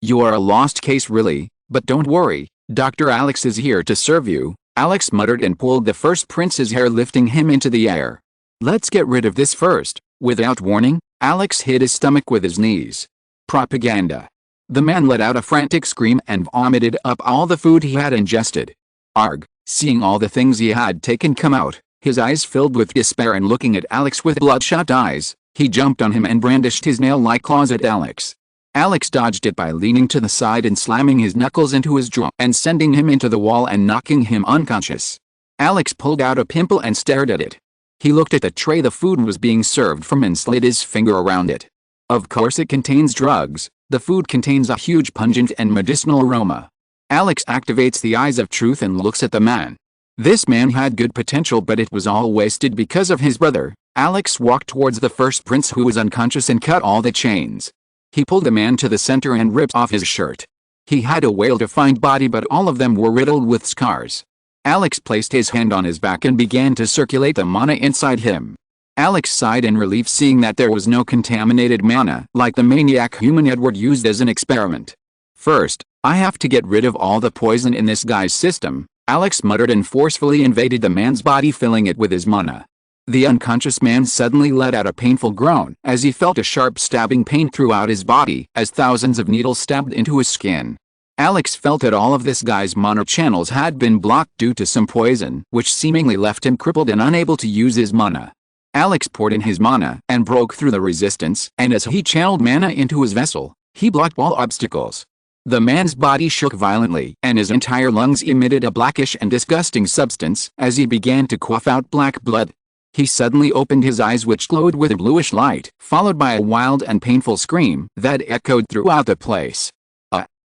you are a lost case really, but don't worry, Dr. Alex is here to serve you," Alex muttered and pulled the first prince's hair, lifting him into the air. "Let's get rid of this first." Without warning, Alex hit his stomach with his knees. Propaganda. The man let out a frantic scream and vomited up all the food he had ingested. Arg, seeing all the things he had taken come out, his eyes filled with despair, and looking at Alex with bloodshot eyes, he jumped on him and brandished his nail-like claws at Alex. Alex dodged it by leaning to the side and slamming his knuckles into his jaw and sending him into the wall and knocking him unconscious. Alex pulled out a pimple and stared at it. He looked at the tray the food was being served from and slid his finger around it. Of course it contains drugs. The food contains a huge pungent and medicinal aroma. Alex activates the eyes of truth and looks at the man. This man had good potential, but it was all wasted because of his brother. Alex walked towards the first prince, who was unconscious, and cut all the chains. He pulled the man to the center and ripped off his shirt. He had a well-defined body, but all of them were riddled with scars. Alex placed his hand on his back and began to circulate the mana inside him. Alex sighed in relief, seeing that there was no contaminated mana like the maniac human Edward used as an experiment. "First, I have to get rid of all the poison in this guy's system," Alex muttered and forcefully invaded the man's body, filling it with his mana. The unconscious man suddenly let out a painful groan as he felt a sharp stabbing pain throughout his body as thousands of needles stabbed into his skin. Alex felt that all of this guy's mana channels had been blocked due to some poison, which seemingly left him crippled and unable to use his mana. Alex poured in his mana and broke through the resistance, and as he channeled mana into his vessel, he blocked all obstacles. The man's body shook violently, and his entire lungs emitted a blackish and disgusting substance as he began to cough out black blood. He suddenly opened his eyes, which glowed with a bluish light, followed by a wild and painful scream that echoed throughout the place.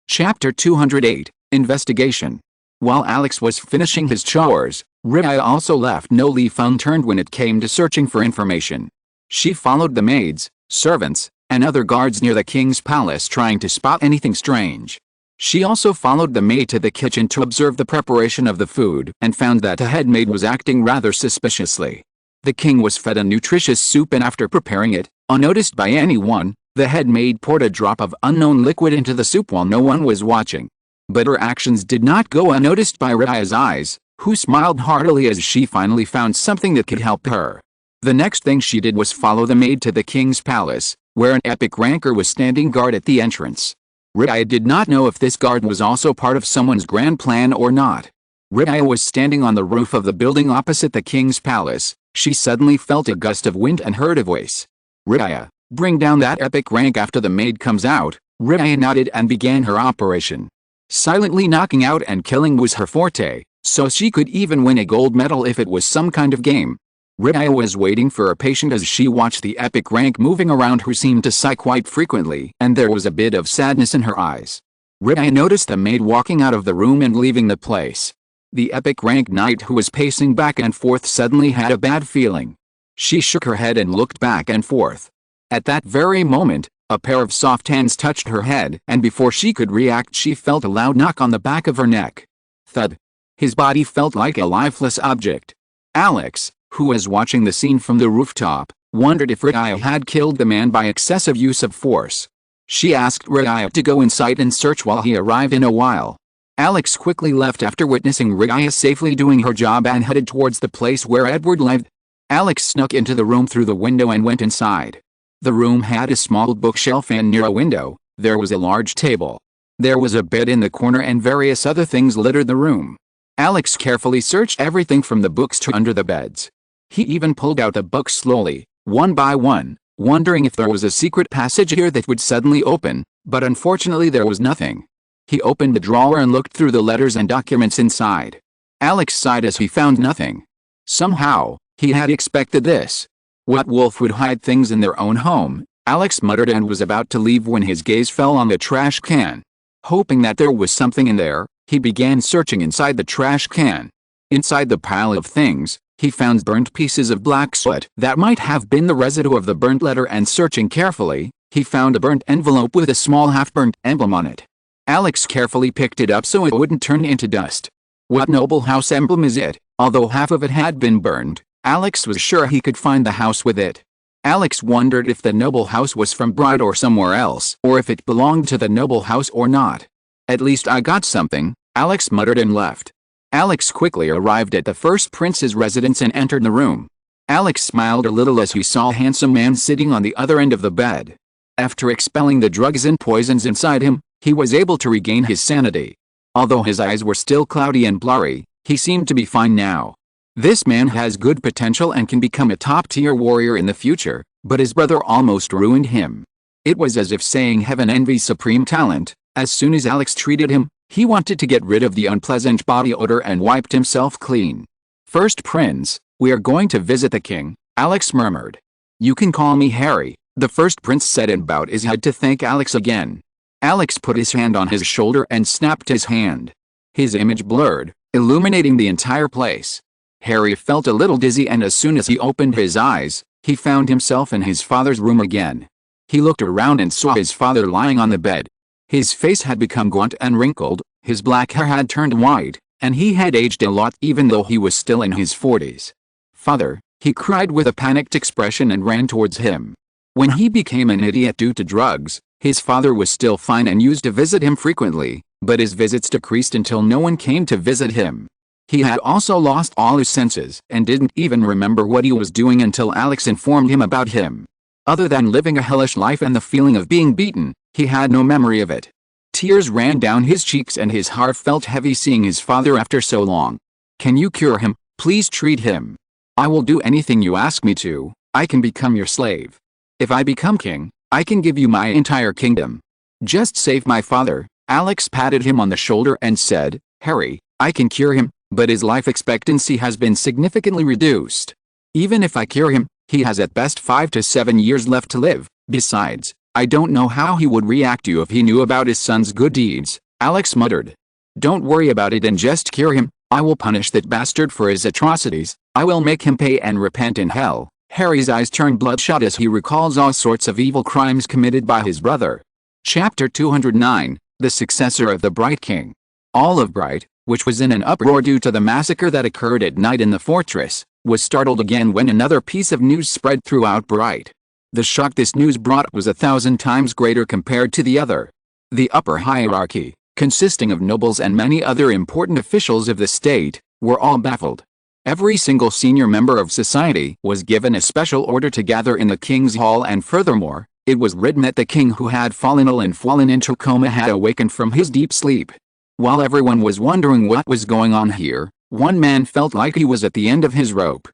Chapter 208, Investigation. While Alex was finishing his chores, Rhea also left no leaf unturned when it came to searching for information. She followed the maids, servants, and other guards near the king's palace, trying to spot anything strange. She also followed the maid to the kitchen to observe the preparation of the food, and found that the head maid was acting rather suspiciously. The king was fed a nutritious soup, and after preparing it, unnoticed by anyone, the head maid poured a drop of unknown liquid into the soup while no one was watching. But her actions did not go unnoticed by Rhea's eyes, who smiled heartily as she finally found something that could help her. The next thing she did was follow the maid to the king's palace, where an epic ranker was standing guard at the entrance. Rhea did not know if this guard was also part of someone's grand plan or not. Rhea was standing on the roof of the building opposite the king's palace. She suddenly felt a gust of wind and heard a voice. "Rhea, bring down that epic rank after the maid comes out." Rhea nodded and began her operation. Silently knocking out and killing was her forte, so she could even win a gold medal if it was some kind of game. Rhea was waiting for a patient as she watched the epic rank moving around who seemed to sigh quite frequently, and there was a bit of sadness in her eyes. Rhea noticed the maid walking out of the room and leaving the place. The epic rank knight who was pacing back and forth suddenly had a bad feeling. She shook her head and looked back and forth. At that very moment, a pair of soft hands touched her head, and before she could react she felt a loud knock on the back of her neck. Thud. His body felt like a lifeless object. Alex, who was watching the scene from the rooftop, wondered if Rhea had killed the man by excessive use of force. She asked Rhea to go inside and search while he arrived in a while. Alex quickly left after witnessing Rhea safely doing her job and headed towards the place where Edward lived. Alex snuck into the room through the window and went inside. The room had a small bookshelf and near a window, there was a large table. There was a bed in the corner and various other things littered the room. Alex carefully searched everything from the books to under the beds. He even pulled out the books slowly, one by one, wondering if there was a secret passage here that would suddenly open, but unfortunately there was nothing. He opened the drawer and looked through the letters and documents inside. Alex sighed as he found nothing. Somehow, he had expected this. What wolf would hide things in their own home? Alex muttered and was about to leave when his gaze fell on the trash can. Hoping that there was something in there, he began searching inside the trash can. Inside the pile of things, he found burnt pieces of black soot that might have been the residue of the burnt letter, and searching carefully, he found a burnt envelope with a small half-burnt emblem on it. Alex carefully picked it up so it wouldn't turn into dust. What noble house emblem is it? Although half of it had been burned, Alex was sure he could find the house with it. Alex wondered if the noble house was from Bride or somewhere else, or if it belonged to the noble house or not. At least I got something, Alex muttered and left. Alex quickly arrived at the first prince's residence and entered the room. Alex smiled a little as he saw a handsome man sitting on the other end of the bed. After expelling the drugs and poisons inside him, he was able to regain his sanity. Although his eyes were still cloudy and blurry, he seemed to be fine now. This man has good potential and can become a top-tier warrior in the future, but his brother almost ruined him. It was as if saying heaven envies supreme talent. As soon as Alex treated him, he wanted to get rid of the unpleasant body odor and wiped himself clean. First prince, we are going to visit the king, Alex murmured. You can call me Harry, the first prince said and bowed his head to thank Alex again. Alex put his hand on his shoulder and snapped his hand. His image blurred, illuminating the entire place. Harry felt a little dizzy, and as soon as he opened his eyes, he found himself in his father's room again. He looked around and saw his father lying on the bed. His face had become gaunt and wrinkled, his black hair had turned white, and he had aged a lot even though he was still in his 40s. Father, he cried with a panicked expression and ran towards him. When he became an idiot due to drugs, his father was still fine and used to visit him frequently, but his visits decreased until no one came to visit him. He had also lost all his senses and didn't even remember what he was doing until Alex informed him about him. Other than living a hellish life and the feeling of being beaten, he had no memory of it. Tears ran down his cheeks and his heart felt heavy seeing his father after so long. Can you cure him? Please treat him. I will do anything you ask me to. I can become your slave. If I become king, I can give you my entire kingdom. Just save my father. Alex patted him on the shoulder and said, Harry, I can cure him, but his life expectancy has been significantly reduced. Even if I cure him, he has at best 5 to 7 years left to live. Besides, I don't know how he would react to you if he knew about his son's good deeds, Alex muttered. Don't worry about it and just cure him. I will punish that bastard for his atrocities. I will make him pay and repent in hell. Harry's eyes turn bloodshot as he recalls all sorts of evil crimes committed by his brother. Chapter 209, The Successor of the Bright King. All of Bright, which was in an uproar due to the massacre that occurred at night in the fortress, was startled again when another piece of news spread throughout Bright. The shock this news brought was 1,000 times greater compared to the other. The upper hierarchy, consisting of nobles and many other important officials of the state, were all baffled. Every single senior member of society was given a special order to gather in the king's hall, and furthermore, it was written that the king who had fallen ill and fallen into coma had awakened from his deep sleep. While everyone was wondering what was going on here, one man felt like he was at the end of his rope.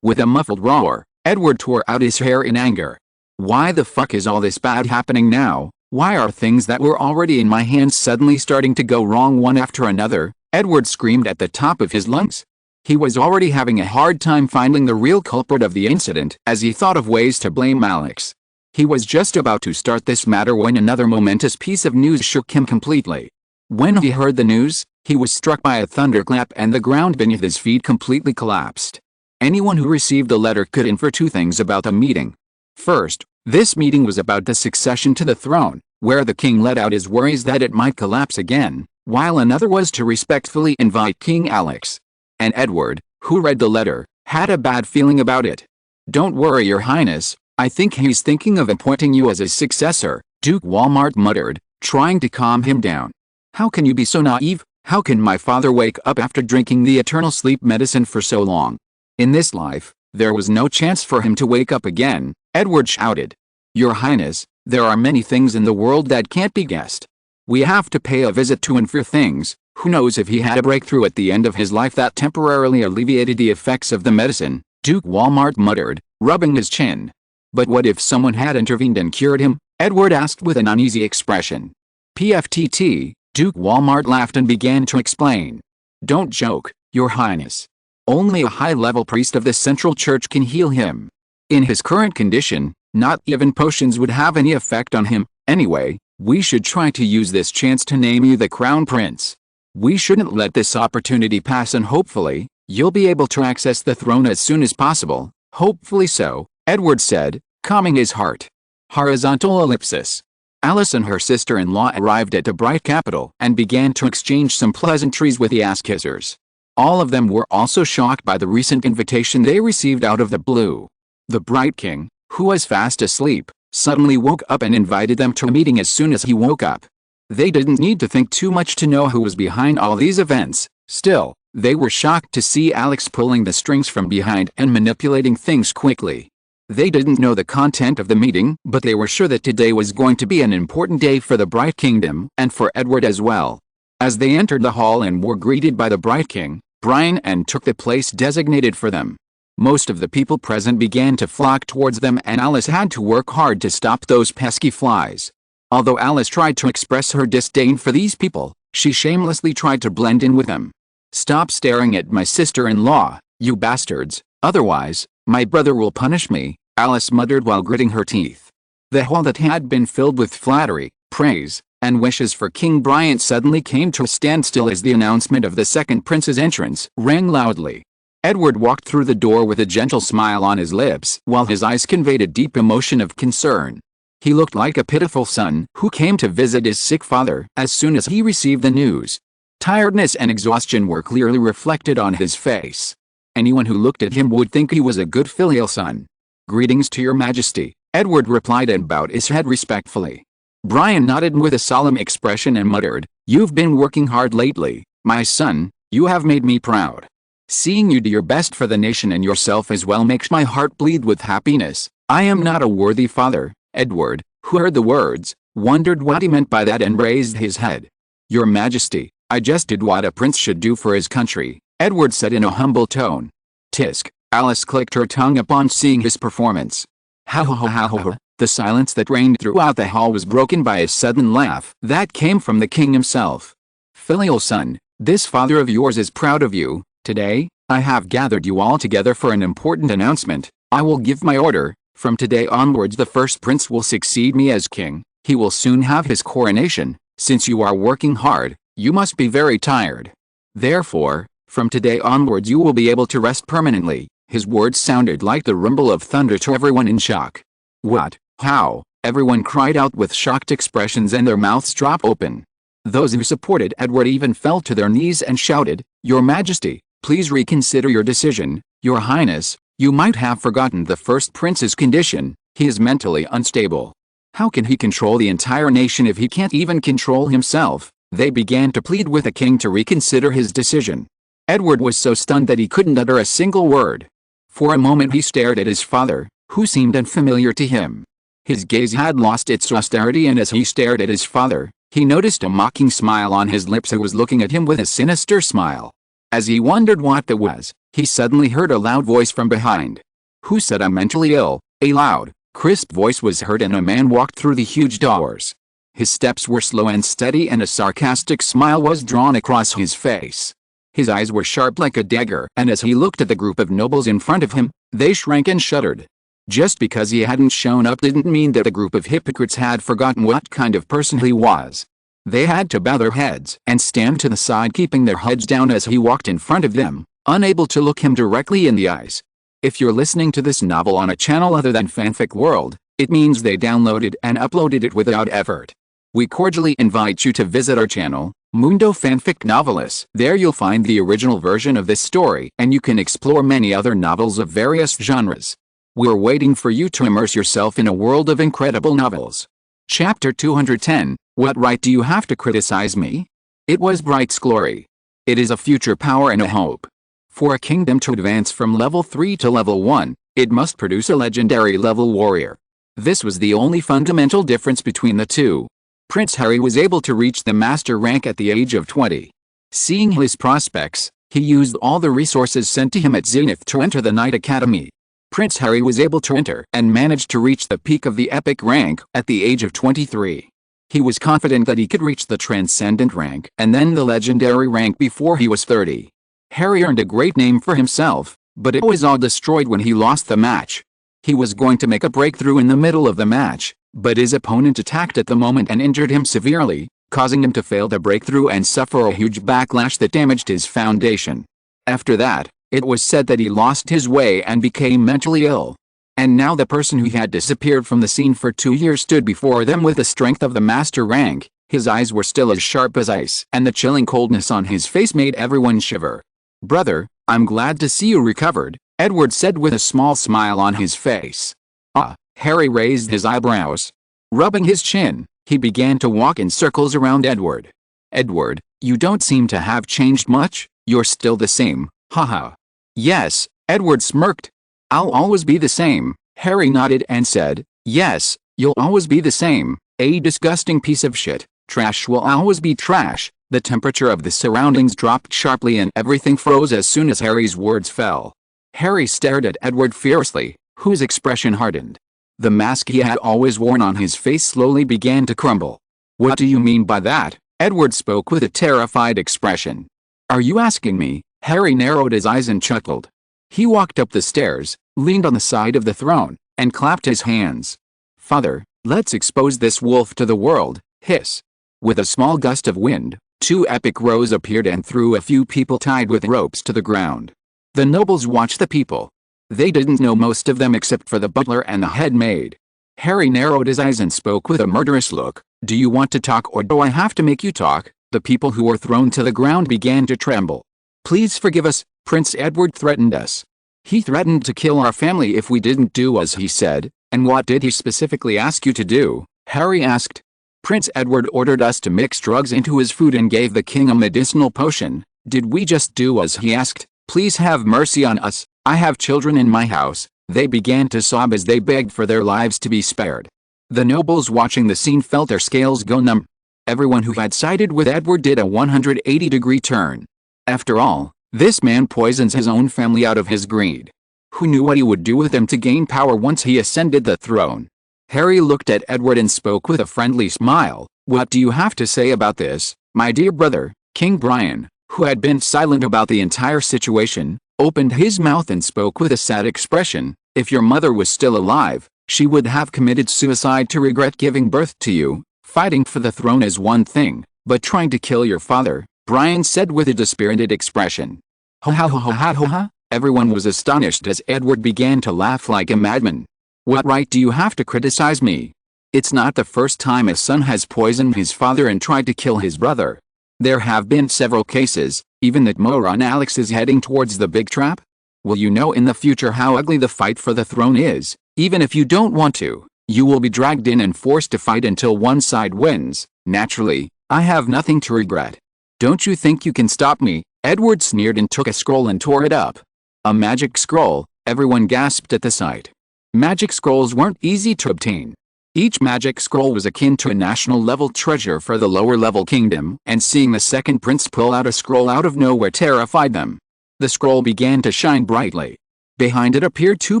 With a muffled roar, Edward tore out his hair in anger. Why the fuck is all this bad happening now? Why are things that were already in my hands suddenly starting to go wrong one after another? Edward screamed at the top of his lungs. He was already having a hard time finding the real culprit of the incident as he thought of ways to blame Alex. He was just about to start this matter when another momentous piece of news shook him completely. When he heard the news, he was struck by a thunderclap and the ground beneath his feet completely collapsed. Anyone who received the letter could infer two things about the meeting. First, this meeting was about the succession to the throne, where the king let out his worries that it might collapse again, while another was to respectfully invite King Alex. And Edward, who read the letter, had a bad feeling about it. "Don't worry, Your Highness, I think he's thinking of appointing you as his successor," Duke Walmart muttered, trying to calm him down. "How can you be so naive? How can my father wake up after drinking the eternal sleep medicine for so long? In this life, there was no chance for him to wake up again," Edward shouted. "Your Highness, there are many things in the world that can't be guessed. We have to pay a visit to infer things. Who knows if he had a breakthrough at the end of his life that temporarily alleviated the effects of the medicine," Duke Walmart muttered, rubbing his chin. "But what if someone had intervened and cured him?" Edward asked with an uneasy expression. "PFTT," Duke Walmart laughed and began to explain. "Don't joke, Your Highness. Only a high-level priest of the Central Church can heal him. In his current condition, not even potions would have any effect on him. Anyway, we should try to use this chance to name you the Crown Prince. We shouldn't let this opportunity pass and hopefully, you'll be able to access the throne as soon as possible." "Hopefully so," Edward said, calming his heart. Horizontal ellipsis. Alice and her sister-in-law arrived at the bright capital and began to exchange some pleasantries with the ass-kissers. All of them were also shocked by the recent invitation they received out of the blue. The bright king, who was fast asleep, suddenly woke up and invited them to a meeting as soon as he woke up. They didn't need to think too much to know who was behind all these events. Still, they were shocked to see Alex pulling the strings from behind and manipulating things quickly. They didn't know the content of the meeting, but they were sure that today was going to be an important day for the Bright Kingdom and for Edward as well. As they entered the hall and were greeted by the Bright King, Brian and took the place designated for them. Most of the people present began to flock towards them and Alice had to work hard to stop those pesky flies. Although Alice tried to express her disdain for these people, she shamelessly tried to blend in with them. "Stop staring at my sister-in-law, you bastards, otherwise, my brother will punish me," Alice muttered while gritting her teeth. The hall that had been filled with flattery, praise, and wishes for King Brian suddenly came to a standstill as the announcement of the second prince's entrance rang loudly. Edward walked through the door with a gentle smile on his lips while his eyes conveyed a deep emotion of concern. He looked like a pitiful son who came to visit his sick father as soon as he received the news. Tiredness and exhaustion were clearly reflected on his face. Anyone who looked at him would think he was a good filial son. "Greetings to your majesty," Edward replied and bowed his head respectfully. Brian nodded with a solemn expression and muttered, "You've been working hard lately, my son, you have made me proud. Seeing you do your best for the nation and yourself as well makes my heart bleed with happiness. I am not a worthy father." Edward, who heard the words, wondered what he meant by that and raised his head. "Your Majesty, I just did what a prince should do for his country," Edward said in a humble tone. "Tisk," Alice clicked her tongue upon seeing his performance. "Ha ha ha ha ha." The silence that reigned throughout the hall was broken by a sudden laugh that came from the king himself. "Filial son, this father of yours is proud of you. Today, I have gathered you all together for an important announcement. I will give my order. From today onwards the first prince will succeed me as king. He will soon have his coronation. Since you are working hard, you must be very tired. Therefore, from today onwards you will be able to rest permanently." His words sounded like the rumble of thunder to everyone in shock. "What? How?" everyone cried out with shocked expressions and their mouths dropped open. Those who supported Edward even fell to their knees and shouted, "Your Majesty, please reconsider your decision. Your Highness, you might have forgotten the first prince's condition. He is mentally unstable. How can he control the entire nation if he can't even control himself?" They began to plead with the king to reconsider his decision. Edward was so stunned that he couldn't utter a single word. For a moment he stared at his father, who seemed unfamiliar to him. His gaze had lost its austerity and as he stared at his father, he noticed a mocking smile on his lips who was looking at him with a sinister smile. As he wondered what that was, he suddenly heard a loud voice from behind. "Who said I'm mentally ill?" A loud, crisp voice was heard and a man walked through the huge doors. His steps were slow and steady and a sarcastic smile was drawn across his face. His eyes were sharp like a dagger, and as he looked at the group of nobles in front of him, they shrank and shuddered. Just because he hadn't shown up didn't mean that the group of hypocrites had forgotten what kind of person he was. They had to bow their heads and stand to the side, keeping their heads down as he walked in front of them, unable to look him directly in the eyes. If you're listening to this novel on a channel other than Fanfic World, it means they downloaded and uploaded it without effort. We cordially invite you to visit our channel, Mundo Fanfic Novelis. There you'll find the original version of this story, and you can explore many other novels of various genres. We're waiting for you to immerse yourself in a world of incredible novels. Chapter 210, What Right Do You Have to Criticize Me? It was Bright's glory. It is a future power and a hope. For a kingdom to advance from level 3 to level 1, it must produce a legendary level warrior. This was the only fundamental difference between the two. Prince Harry was able to reach the master rank at the age of 20. Seeing his prospects, he used all the resources sent to him at Zenith to enter the Knight Academy. Prince Harry was able to enter and managed to reach the peak of the epic rank at the age of 23. He was confident that he could reach the transcendent rank and then the legendary rank before he was 30. Harry earned a great name for himself, but it was all destroyed when he lost the match. He was going to make a breakthrough in the middle of the match, but his opponent attacked at the moment and injured him severely, causing him to fail the breakthrough and suffer a huge backlash that damaged his foundation. After that, it was said that he lost his way and became mentally ill. And now the person who had disappeared from the scene for 2 years stood before them with the strength of the master rank. His eyes were still as sharp as ice, and the chilling coldness on his face made everyone shiver. "Brother, I'm glad to see you recovered," Edward said with a small smile on his face. "Ah," Harry raised his eyebrows. Rubbing his chin, he began to walk in circles around Edward. "Edward, you don't seem to have changed much, you're still the same, haha." "Yes," Edward smirked. "I'll always be the same," Harry nodded and said. "Yes, you'll always be the same, a disgusting piece of shit. Trash will always be trash." The temperature of the surroundings dropped sharply and everything froze as soon as Harry's words fell. Harry stared at Edward fiercely, whose expression hardened. The mask he had always worn on his face slowly began to crumble. "What do you mean by that?" Edward spoke with a terrified expression. "Are you asking me?" Harry narrowed his eyes and chuckled. He walked up the stairs, leaned on the side of the throne, and clapped his hands. "Father, let's expose this wolf to the world." Hiss. With a small gust of wind, 2 epic rows appeared and threw a few people tied with ropes to the ground. The nobles watched the people. They didn't know most of them except for the butler and the head maid. Harry narrowed his eyes and spoke with a murderous look. "Do you want to talk or do I have to make you talk?" The people who were thrown to the ground began to tremble. "Please forgive us," Prince Edward threatened us. "He threatened to kill our family if we didn't do as he said." "And what did he specifically ask you to do?" Harry asked. "Prince Edward ordered us to mix drugs into his food and gave the king a medicinal potion." "Did we just do as he asked?" "Please have mercy on us. I have children in my house." They began to sob as they begged for their lives to be spared. The nobles watching the scene felt their scales go numb. Everyone who had sided with Edward did a 180-degree turn. After all, this man poisons his own family out of his greed. Who knew what he would do with them to gain power once he ascended the throne? Harry looked at Edward and spoke with a friendly smile. "What do you have to say about this, my dear brother?" King Brian, who had been silent about the entire situation, opened his mouth and spoke with a sad expression. "If your mother was still alive, she would have committed suicide to regret giving birth to you. Fighting for the throne is one thing, but trying to kill your father," Brian said with a dispirited expression. "Ha ha ha ha ha ha." Everyone was astonished as Edward began to laugh like a madman. "What right do you have to criticize me? It's not the first time a son has poisoned his father and tried to kill his brother. There have been several cases, even that moron Alex is heading towards the big trap. Will you know in the future how ugly the fight for the throne is? Even if you don't want to, you will be dragged in and forced to fight until one side wins. Naturally, I have nothing to regret. Don't you think you can stop me?" Edward sneered and took a scroll and tore it up. A magic scroll. Everyone gasped at the sight. Magic scrolls weren't easy to obtain. Each magic scroll was akin to a national-level treasure for the lower-level kingdom, and seeing the second prince pull out a scroll out of nowhere terrified them. The scroll began to shine brightly. Behind it appeared 2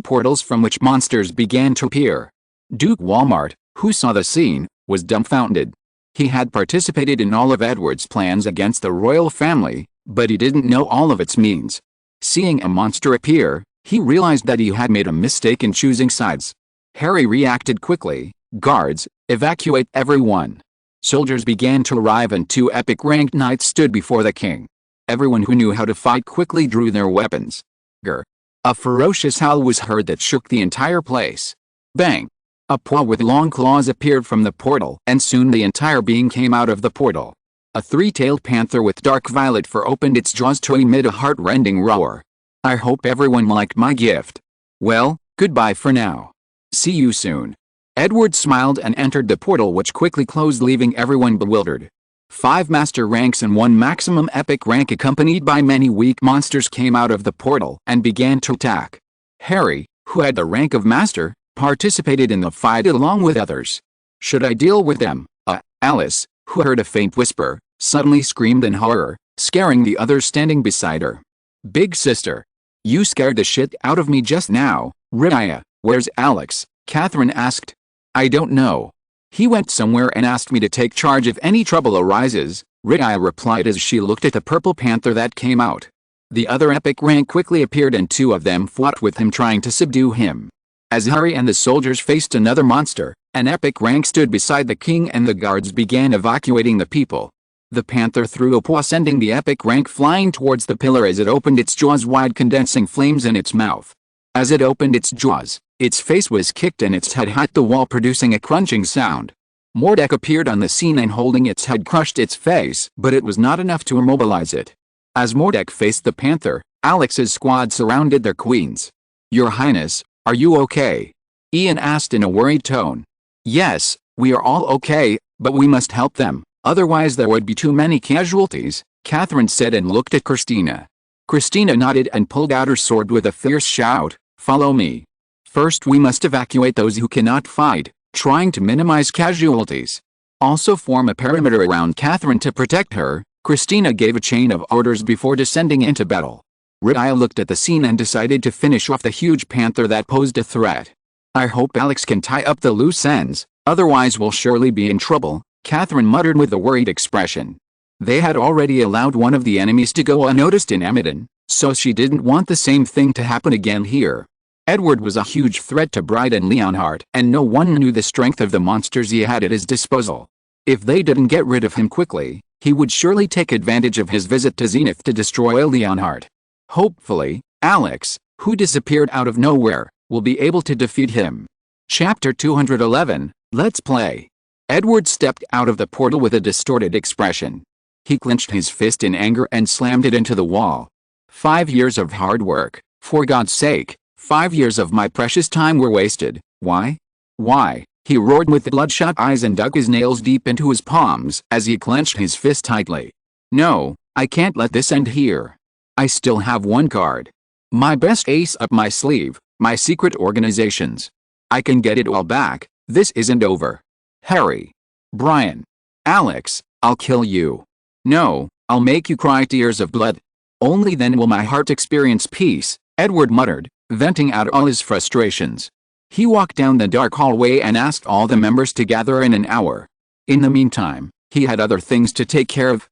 portals from which monsters began to appear. Duke Walmart, who saw the scene, was dumbfounded. He had participated in all of Edward's plans against the royal family, but he didn't know all of its means. Seeing a monster appear, he realized that he had made a mistake in choosing sides. Harry reacted quickly. Guards, evacuate everyone. Soldiers began to arrive and 2 epic ranked knights stood before the king. Everyone who knew how to fight quickly drew their weapons. Grr. A ferocious howl was heard that shook the entire place. Bang! A paw with long claws appeared from the portal, and soon the entire being came out of the portal. A 3-tailed panther with dark violet fur opened its jaws to emit a heart-rending roar. I hope everyone liked my gift. Well, goodbye for now. See you soon. Edward smiled and entered the portal, which quickly closed, leaving everyone bewildered. 5 master ranks and 1 maximum epic rank accompanied by many weak monsters came out of the portal and began to attack. Harry, who had the rank of master, participated in the fight along with others. Should I deal with them? Alice, who heard a faint whisper, suddenly screamed in horror, scaring the others standing beside her. Big sister. You scared the shit out of me just now. Riya, where's Alex? Catherine asked. I don't know. He went somewhere and asked me to take charge if any trouble arises, Riya replied as she looked at the purple panther that came out. The other epic rank quickly appeared and 2 of them fought with him, trying to subdue him. As Harry and the soldiers faced another monster, an epic rank stood beside the king and the guards began evacuating the people. The panther threw a paw, sending the epic rank flying towards the pillar as it opened its jaws wide, condensing flames in its mouth. As it opened its jaws, its face was kicked and its head hit the wall, producing a crunching sound. Mordek appeared on the scene and holding its head crushed its face, but it was not enough to immobilize it. As Mordek faced the panther, Alex's squad surrounded their queens. Your Highness, are you okay? Ian asked in a worried tone. Yes, we are all okay, but we must help them, otherwise there would be too many casualties, Catherine said and looked at Christina. Christina nodded and pulled out her sword with a fierce shout, follow me. First we must evacuate those who cannot fight, trying to minimize casualties. Also form a perimeter around Catherine to protect her. Christina gave a chain of orders before descending into battle. Riya looked at the scene and decided to finish off the huge panther that posed a threat. I hope Alex can tie up the loose ends, otherwise we'll surely be in trouble, Catherine muttered with a worried expression. They had already allowed one of the enemies to go unnoticed in Amidon, so she didn't want the same thing to happen again here. Edward was a huge threat to Bride and Leonhardt, and no one knew the strength of the monsters he had at his disposal. If they didn't get rid of him quickly, he would surely take advantage of his visit to Zenith to destroy Leonhardt. Hopefully, Alex, who disappeared out of nowhere, will be able to defeat him. Chapter 211, Let's Play. Edward stepped out of the portal with a distorted expression. He clenched his fist in anger and slammed it into the wall. 5 years of hard work, for God's sake, 5 years of my precious time were wasted. Why? Why? He roared with bloodshot eyes and dug his nails deep into his palms as he clenched his fist tightly. No, I can't let this end here. I still have one card. My best ace up my sleeve, my secret organizations. I can get it all back. This isn't over. Harry. Brian. Alex, I'll kill you. No, I'll make you cry tears of blood. Only then will my heart experience peace, Edward muttered, venting out all his frustrations. He walked down the dark hallway and asked all the members to gather in an hour. In the meantime, he had other things to take care of.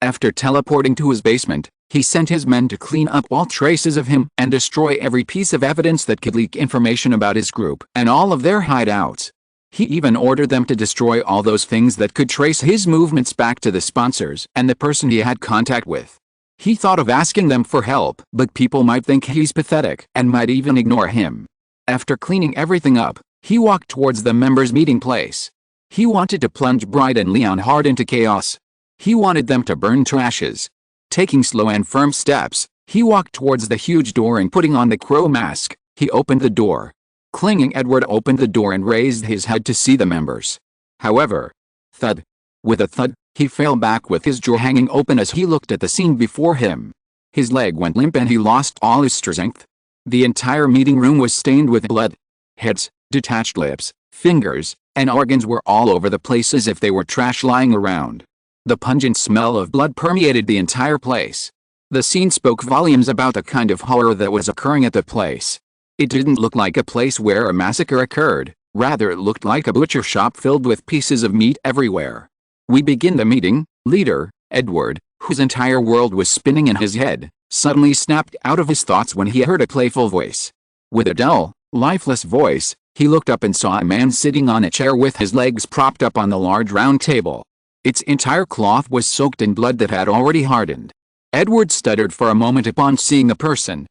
After teleporting to his basement, he sent his men to clean up all traces of him and destroy every piece of evidence that could leak information about his group and all of their hideouts. He even ordered them to destroy all those things that could trace his movements back to the sponsors and the person he had contact with. He thought of asking them for help, but people might think he's pathetic and might even ignore him. After cleaning everything up, he walked towards the members' meeting place. He wanted to plunge Bride and Leonhardt into chaos. He wanted them to burn to ashes. Taking slow and firm steps, he walked towards the huge door and putting on the crow mask, he opened the door. Clinging, Edward opened the door and raised his head to see the members. However, thud. With a thud, he fell back with his jaw hanging open as he looked at the scene before him. His leg went limp and he lost all his strength. The entire meeting room was stained with blood. Heads, detached lips, fingers, and organs were all over the place as if they were trash lying around. The pungent smell of blood permeated the entire place. The scene spoke volumes about the kind of horror that was occurring at the place. It didn't look like a place where a massacre occurred, rather it looked like a butcher shop filled with pieces of meat everywhere. We begin the meeting, leader, Edward, whose entire world was spinning in his head, suddenly snapped out of his thoughts when he heard a playful voice. With a dull, lifeless voice, he looked up and saw a man sitting on a chair with his legs propped up on the large round table. Its entire cloth was soaked in blood that had already hardened. Edward stuttered for a moment upon seeing the person.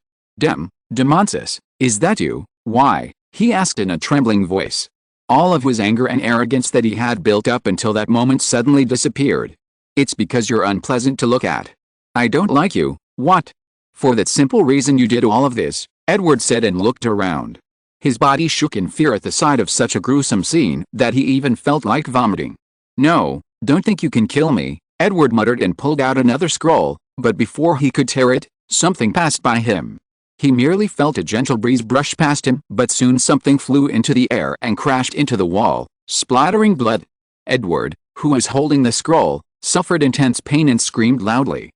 Demonsis, is that you? Why?" he asked in a trembling voice. All of his anger and arrogance that he had built up until that moment suddenly disappeared. "It's because you're unpleasant to look at. I don't like you." "What?" "For that simple reason you did all of this," Edward said and looked around. His body shook in fear at the sight of such a gruesome scene that he even felt like vomiting. "No, don't think you can kill me," Edward muttered and pulled out another scroll, but before he could tear it, something passed by him. He merely felt a gentle breeze brush past him, but soon something flew into the air and crashed into the wall, splattering blood. Edward, who was holding the scroll, suffered intense pain and screamed loudly.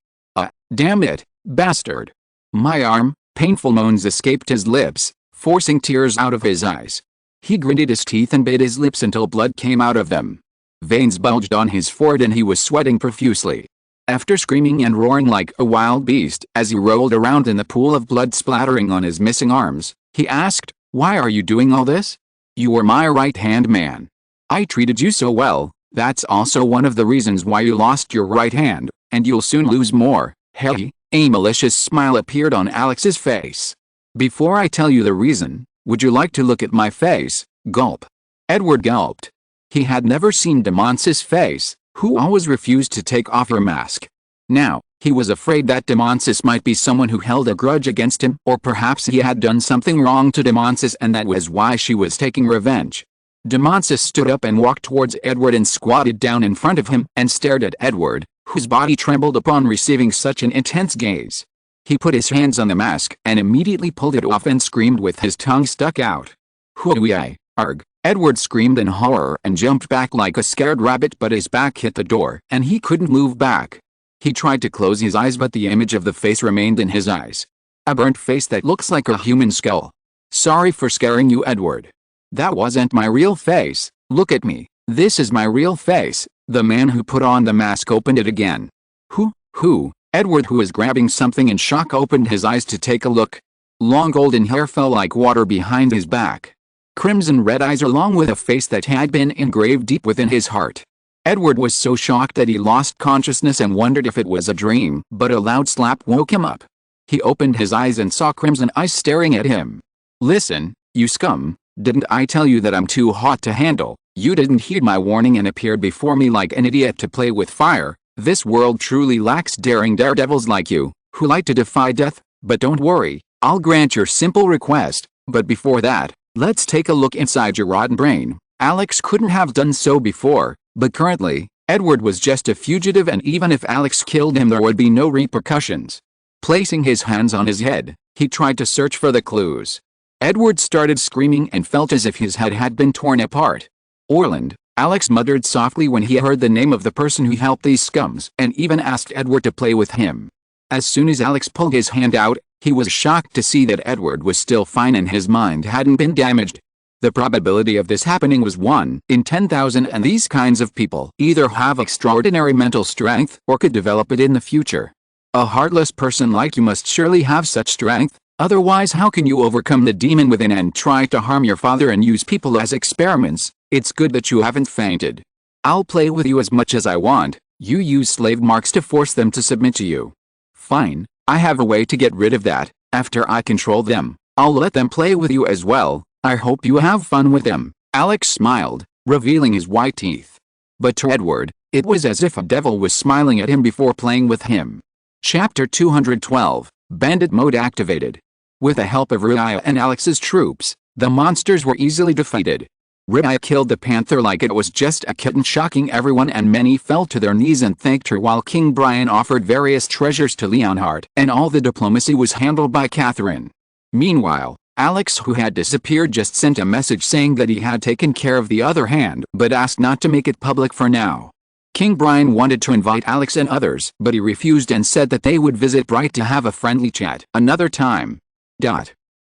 Damn it, bastard! My arm!" Painful moans escaped his lips, forcing tears out of his eyes. He gritted his teeth and bit his lips until blood came out of them. Veins bulged on his forehead and he was sweating profusely. After screaming and roaring like a wild beast as he rolled around in the pool of blood splattering on his missing arms, he asked, "Why are you doing all this? You were my right-hand man. I treated you so well. That's also one of the reasons why you lost your right hand, and you'll soon lose more." Hey, a malicious smile appeared on Alex's face. "Before I tell you the reason, would you like to look at my face?" Gulp. Edward gulped. He had never seen Demonsis' face, who always refused to take off her mask. Now, he was afraid that Demonsis might be someone who held a grudge against him, or perhaps he had done something wrong to Demonsis and that was why she was taking revenge. Demonsis stood up and walked towards Edward and squatted down in front of him and stared at Edward, whose body trembled upon receiving such an intense gaze. He put his hands on the mask and immediately pulled it off and screamed with his tongue stuck out. "Hooey! Arg!" Edward screamed in horror and jumped back like a scared rabbit, but his back hit the door and he couldn't move back. He tried to close his eyes, but the image of the face remained in his eyes. A burnt face that looks like a human skull. "Sorry for scaring you, Edward. That wasn't my real face. Look at me. This is my real face." The man who put on the mask opened it again. Who? Edward, who was grabbing something in shock, opened his eyes to take a look. Long golden hair fell like water behind his back. Crimson red eyes along with a face that had been engraved deep within his heart. Edward was so shocked that he lost consciousness and wondered if it was a dream, but a loud slap woke him up. He opened his eyes and saw crimson eyes staring at him. "Listen, you scum, didn't I tell you that I'm too hot to handle? You didn't heed my warning and appeared before me like an idiot to play with fire. This world truly lacks daring daredevils like you, who like to defy death, but don't worry, I'll grant your simple request, but before that, let's take a look inside your rotten brain." Alex couldn't have done so before, but currently, Edward was just a fugitive, and even if Alex killed him there would be no repercussions. Placing his hands on his head, he tried to search for the clues. Edward started screaming and felt as if his head had been torn apart. "Orland," Alex muttered softly when he heard the name of the person who helped these scums, and even asked Edward to play with him. As soon as Alex pulled his hand out, he was shocked to see that Edward was still fine and his mind hadn't been damaged. The probability of this happening was 1 in 10,000, and these kinds of people either have extraordinary mental strength or could develop it in the future. A heartless person like you must surely have such strength, otherwise how can you overcome the demon within and try to harm your father and use people as experiments? It's good that you haven't fainted. I'll play with you as much as I want. You use slave marks to force them to submit to you. Fine, I have a way to get rid of that. After I control them, I'll let them play with you as well. I hope you have fun with them." Alex smiled, revealing his white teeth. But to Edward, it was as if a devil was smiling at him before playing with him. Chapter 212, Bandit Mode activated. With the help of Raya and Alex's troops, the monsters were easily defeated. Raya killed the panther like it was just a kitten, shocking everyone, and many fell to their knees and thanked her, while King Brian offered various treasures to Leonhardt, and all the diplomacy was handled by Catherine. Meanwhile, Alex, who had disappeared, just sent a message saying that he had taken care of the other hand, but asked not to make it public for now. King Brian wanted to invite Alex and others, but he refused and said that they would visit Bright to have a friendly chat another time.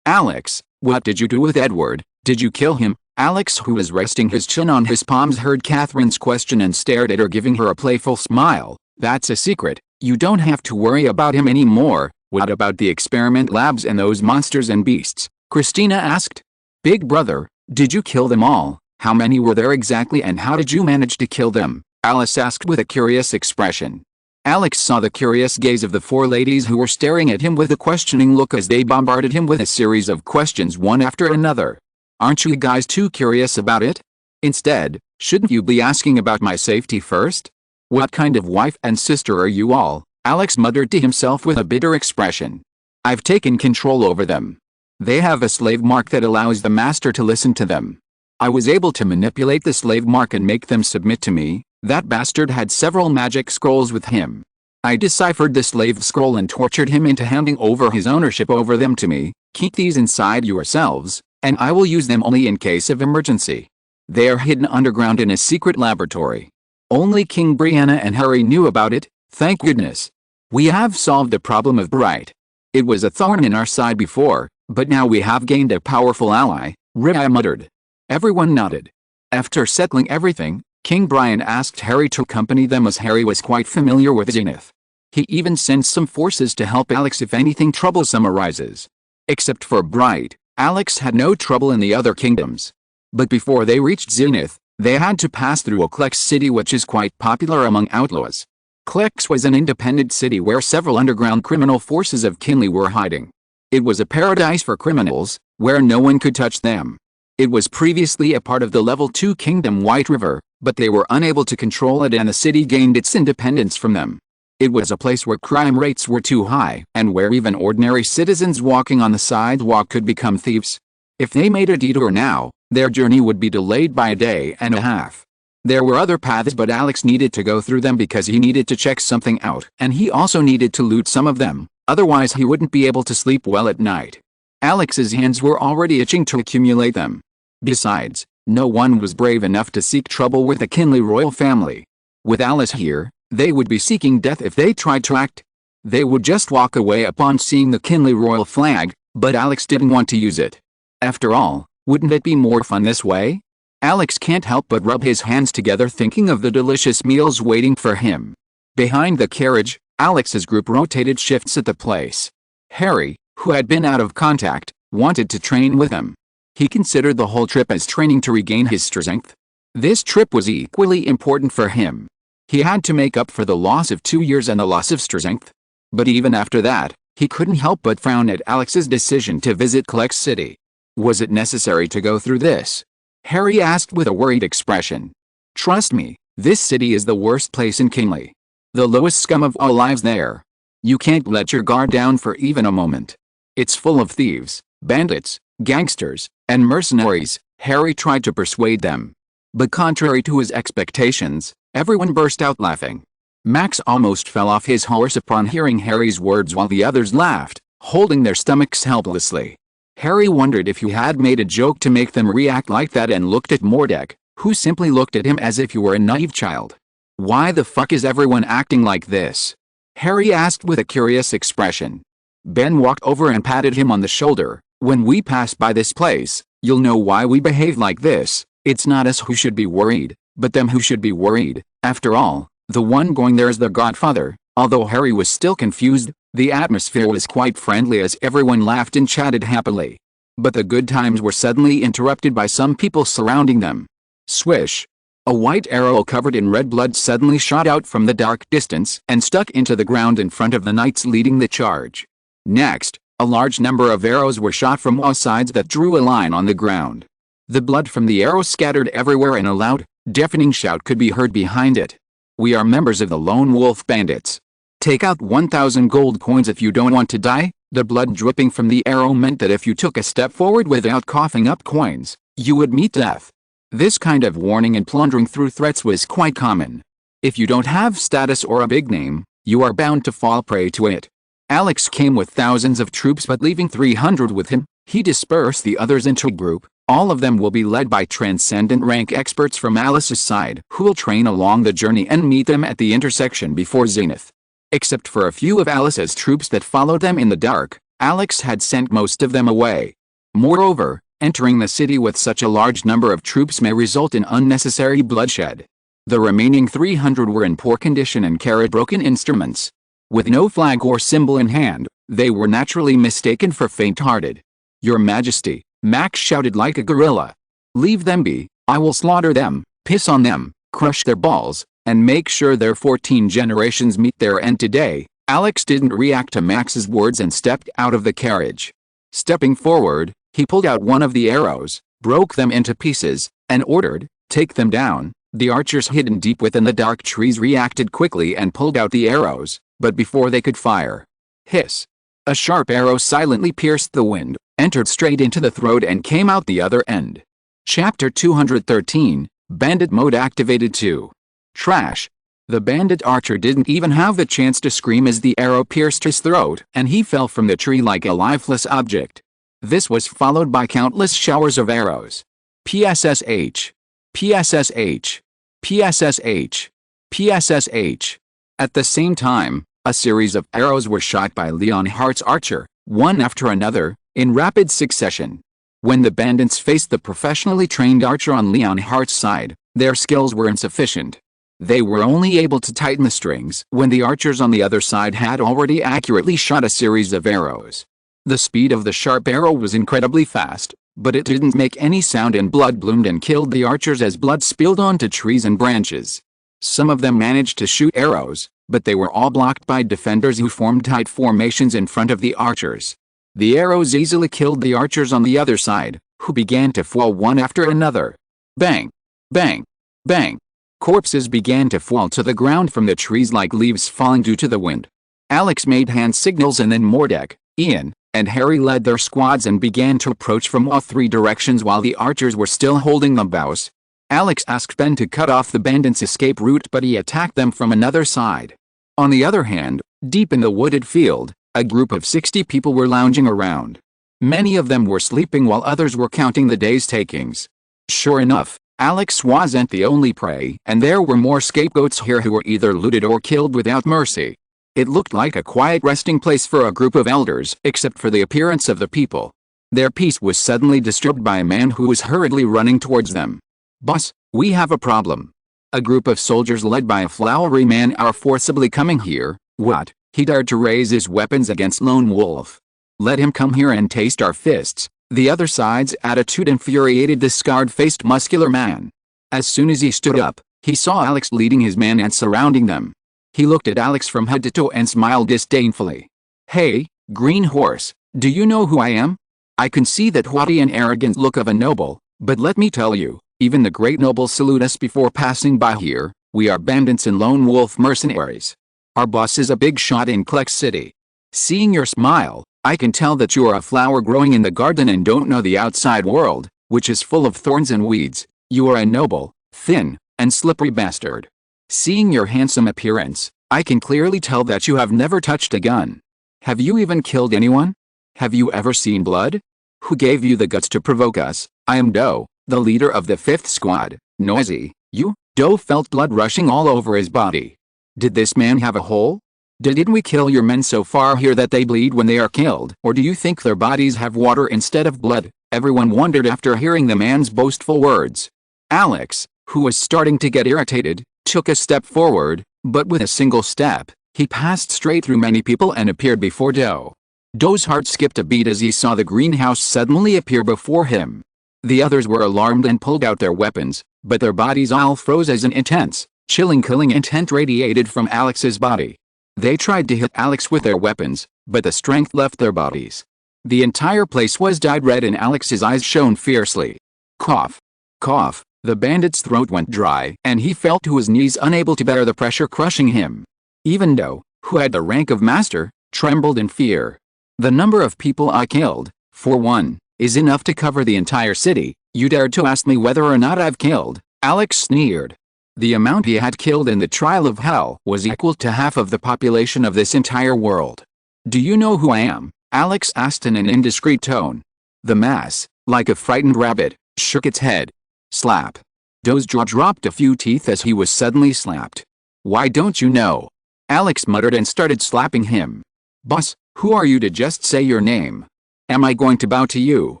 Alex, what did you do with Edward? Did you kill him? Alex, who was resting his chin on his palms, heard Catherine's question and stared at her, giving her a playful smile. "That's a secret, You don't have to worry about him anymore. What about the experiment labs and those monsters and beasts? Christina asked. Big brother, did you kill them all? How many were there exactly and how did you manage to kill them? Alice asked with a curious expression. Alex saw the curious gaze of the four ladies who were staring at him with a questioning look as they bombarded him with a series of questions one after another. Aren't you guys too curious about it? Instead, shouldn't you be asking about my safety first? What kind of wife and sister are you all? Alex muttered to himself with a bitter expression. I've taken control over them. They have a slave mark that allows the master to listen to them. I was able to manipulate the slave mark and make them submit to me. That bastard had several magic scrolls with him. I deciphered the slave scroll and tortured him into handing over his ownership over them to me. Keep these inside yourselves, and I will use them only in case of emergency. They are hidden underground in a secret laboratory. Only King Brianna and Harry knew about it, thank goodness. We have solved the problem of Bright. It was a thorn in our side before, but now we have gained a powerful ally, Rhea muttered. Everyone nodded. After settling everything, King Brian asked Harry to accompany them as Harry was quite familiar with Zenith. He even sent some forces to help Alex if anything troublesome arises. Except for Bright, Alex had no trouble in the other kingdoms. But before they reached Zenith, they had to pass through Awakens city, which is quite popular among outlaws. Awakens was an independent city where several underground criminal forces of Kinley were hiding. It was a paradise for criminals, where no one could touch them. It was previously a part of the level 2 kingdom White River, but they were unable to control it and the city gained its independence from them. It was a place where crime rates were too high and where even ordinary citizens walking on the sidewalk could become thieves. If they made a detour now, their journey would be delayed by a day and a half. There were other paths, but Alex needed to go through them because he needed to check something out, and he also needed to loot some of them, otherwise he wouldn't be able to sleep well at night. Alex's hands were already itching to accumulate them. Besides, no one was brave enough to seek trouble with the Kinley royal family. With Alice here, they would be seeking death if they tried to act. They would just walk away upon seeing the Kinley royal flag, but Alex didn't want to use it. After all, wouldn't it be more fun this way? Alex can't help but rub his hands together thinking of the delicious meals waiting for him. Behind the carriage, Alex's group rotated shifts at the place. Harry, who had been out of contact, wanted to train with him. He considered the whole trip as training to regain his strength. This trip was equally important for him. He had to make up for the loss of 2 years and the loss of strength. But even after that, he couldn't help but frown at Alex's decision to visit Awakens City. Was it necessary to go through this? Harry asked with a worried expression. Trust me, this city is the worst place in Kinley. The lowest scum of all lives there. You can't let your guard down for even a moment. It's full of thieves, bandits, gangsters, and mercenaries. Harry tried to persuade them. But contrary to his expectations, everyone burst out laughing. Max almost fell off his horse upon hearing Harry's words while the others laughed, holding their stomachs helplessly. Harry wondered if he had made a joke to make them react like that and looked at Mordek, who simply looked at him as if he were a naive child. Why the fuck is everyone acting like this? Harry asked with a curious expression. Ben walked over and patted him on the shoulder. When we pass by this place, you'll know why we behave like this. It's not us who should be worried, but them who should be worried. After all, the one going there is the Godfather. Although Harry was still confused, the atmosphere was quite friendly as everyone laughed and chatted happily. But the good times were suddenly interrupted by some people surrounding them. Swish! A white arrow covered in red blood suddenly shot out from the dark distance and stuck into the ground in front of the knights leading the charge. Next, a large number of arrows were shot from all sides that drew a line on the ground. The blood from the arrows scattered everywhere and a loud, deafening shout could be heard behind it. We are members of the Lone Wolf Bandits. Take out 1,000 gold coins if you don't want to die. The blood dripping from the arrow meant that if you took a step forward without coughing up coins, you would meet death. This kind of warning and plundering through threats was quite common. If you don't have status or a big name, you are bound to fall prey to it. Alex came with thousands of troops, but leaving 300 with him, he dispersed the others into a group. All of them will be led by transcendent rank experts from Alice's side, who will train along the journey and meet them at the intersection before Zenith. Except for a few of Alice's troops that followed them in the dark, Alex had sent most of them away. Moreover, entering the city with such a large number of troops may result in unnecessary bloodshed. The remaining 300 were in poor condition and carried broken instruments. With no flag or symbol in hand, they were naturally mistaken for faint-hearted. "Your Majesty," Max shouted like a gorilla. "Leave them be, I will slaughter them, piss on them, crush their balls, and make sure their 14 generations meet their end today." Alex didn't react to Max's words and stepped out of the carriage. Stepping forward, he pulled out one of the arrows, broke them into pieces, and ordered, "Take them down." The archers hidden deep within the dark trees reacted quickly and pulled out the arrows, but before they could fire, hiss! A sharp arrow silently pierced the wind, entered straight into the throat and came out the other end. Chapter 213, Bandit Mode activated 2. Trash. The bandit archer didn't even have the chance to scream as the arrow pierced his throat and he fell from the tree like a lifeless object. This was followed by countless showers of arrows. PSSH. PSSH. PSSH. PSSH. At the same time, a series of arrows were shot by Leonhardt's archer, one after another, in rapid succession. When the bandits faced the professionally trained archer on Leonhardt's side, their skills were insufficient. They were only able to tighten the strings when the archers on the other side had already accurately shot a series of arrows. The speed of the sharp arrow was incredibly fast, but it didn't make any sound and blood bloomed and killed the archers as blood spilled onto trees and branches. Some of them managed to shoot arrows, but they were all blocked by defenders who formed tight formations in front of the archers. The arrows easily killed the archers on the other side, who began to fall one after another. Bang! Bang! Bang! Corpses began to fall to the ground from the trees like leaves falling due to the wind. Alex made hand signals and then Mordek, Ian, and Harry led their squads and began to approach from all three directions while the archers were still holding the bows. Alex asked Ben to cut off the bandits' escape route, but he attacked them from another side. On the other hand, deep in the wooded field, a group of 60 people were lounging around. Many of them were sleeping while others were counting the day's takings. Sure enough, Alex wasn't the only prey, and there were more scapegoats here who were either looted or killed without mercy. It looked like a quiet resting place for a group of elders, except for the appearance of the people. Their peace was suddenly disturbed by a man who was hurriedly running towards them. "Boss, we have a problem. A group of soldiers led by a flowery man are forcibly coming here." "What?" He dared to raise his weapons against Lone Wolf. "Let him come here and taste our fists." The other side's attitude infuriated the scarred-faced muscular man. As soon as he stood up, he saw Alex leading his men and surrounding them. He looked at Alex from head to toe and smiled disdainfully. "Hey, green horse, do you know who I am? I can see that haughty and arrogant look of a noble, but let me tell you, even the great nobles salute us before passing by here. We are bandits and lone wolf mercenaries. Our boss is a big shot in Klex City. Seeing your smile, I can tell that you are a flower growing in the garden and don't know the outside world, which is full of thorns and weeds. You are a noble, thin, and slippery bastard. Seeing your handsome appearance, I can clearly tell that you have never touched a gun. Have you even killed anyone? Have you ever seen blood? Who gave you the guts to provoke us? I am Doe, the leader of the 5th Squad. Noisy, you?" Doe felt blood rushing all over his body. Did this man have a hole? Didn't we kill your men so far here that they bleed when they are killed? Or do you think their bodies have water instead of blood? Everyone wondered after hearing the man's boastful words. Alex, who was starting to get irritated, took a step forward, but with a single step, he passed straight through many people and appeared before Doe. Doe's heart skipped a beat as he saw the greenhouse suddenly appear before him. The others were alarmed and pulled out their weapons, but their bodies all froze as an intense, chilling killing intent radiated from Alex's body. They tried to hit Alex with their weapons, but the strength left their bodies. The entire place was dyed red and Alex's eyes shone fiercely. Cough. Cough. The bandit's throat went dry and he fell to his knees, unable to bear the pressure crushing him. Even Doe, who had the rank of master, trembled in fear. "The number of people I killed, for one, is enough to cover the entire city. You dared to ask me whether or not I've killed?" Alex sneered. The amount he had killed in the trial of hell was equal to half of the population of this entire world. "Do you know who I am?" Alex asked in an indiscreet tone. The mass, like a frightened rabbit, shook its head. Slap. Doe's jaw dropped a few teeth as he was suddenly slapped. "Why don't you know?" Alex muttered and started slapping him. "Boss, who are you to just say your name? Am I going to bow to you?"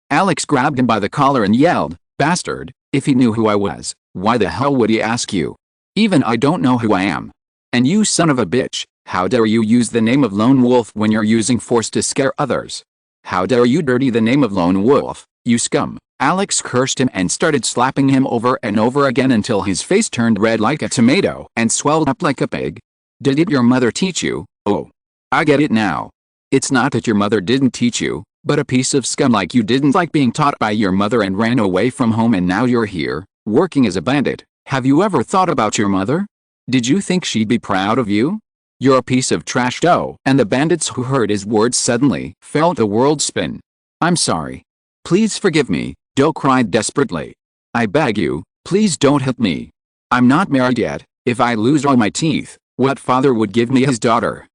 Alex grabbed him by the collar and yelled, "Bastard, if he knew who I was, why the hell would he ask you? Even I don't know who I am. And you son of a bitch, How dare you use the name of Lone Wolf when you're using force to scare others? How dare you dirty the name of Lone Wolf, you scum? Alex cursed him and started slapping him over and over again until his face turned red like a tomato and swelled up like a pig. Did your mother teach you? Oh, I get it now. It's not that your mother didn't teach you, but a piece of scum like you didn't like being taught by your mother and ran away from home, and now you're here, working as a bandit. Have you ever thought about your mother? Did you think she'd be proud of you? You're a piece of trash dough. And the bandits who heard his words suddenly felt the world spin. I'm sorry. Please forgive me, Doe cried desperately. I beg you, please don't hit me. I'm not married yet. If I lose all my teeth, what father would give me his daughter?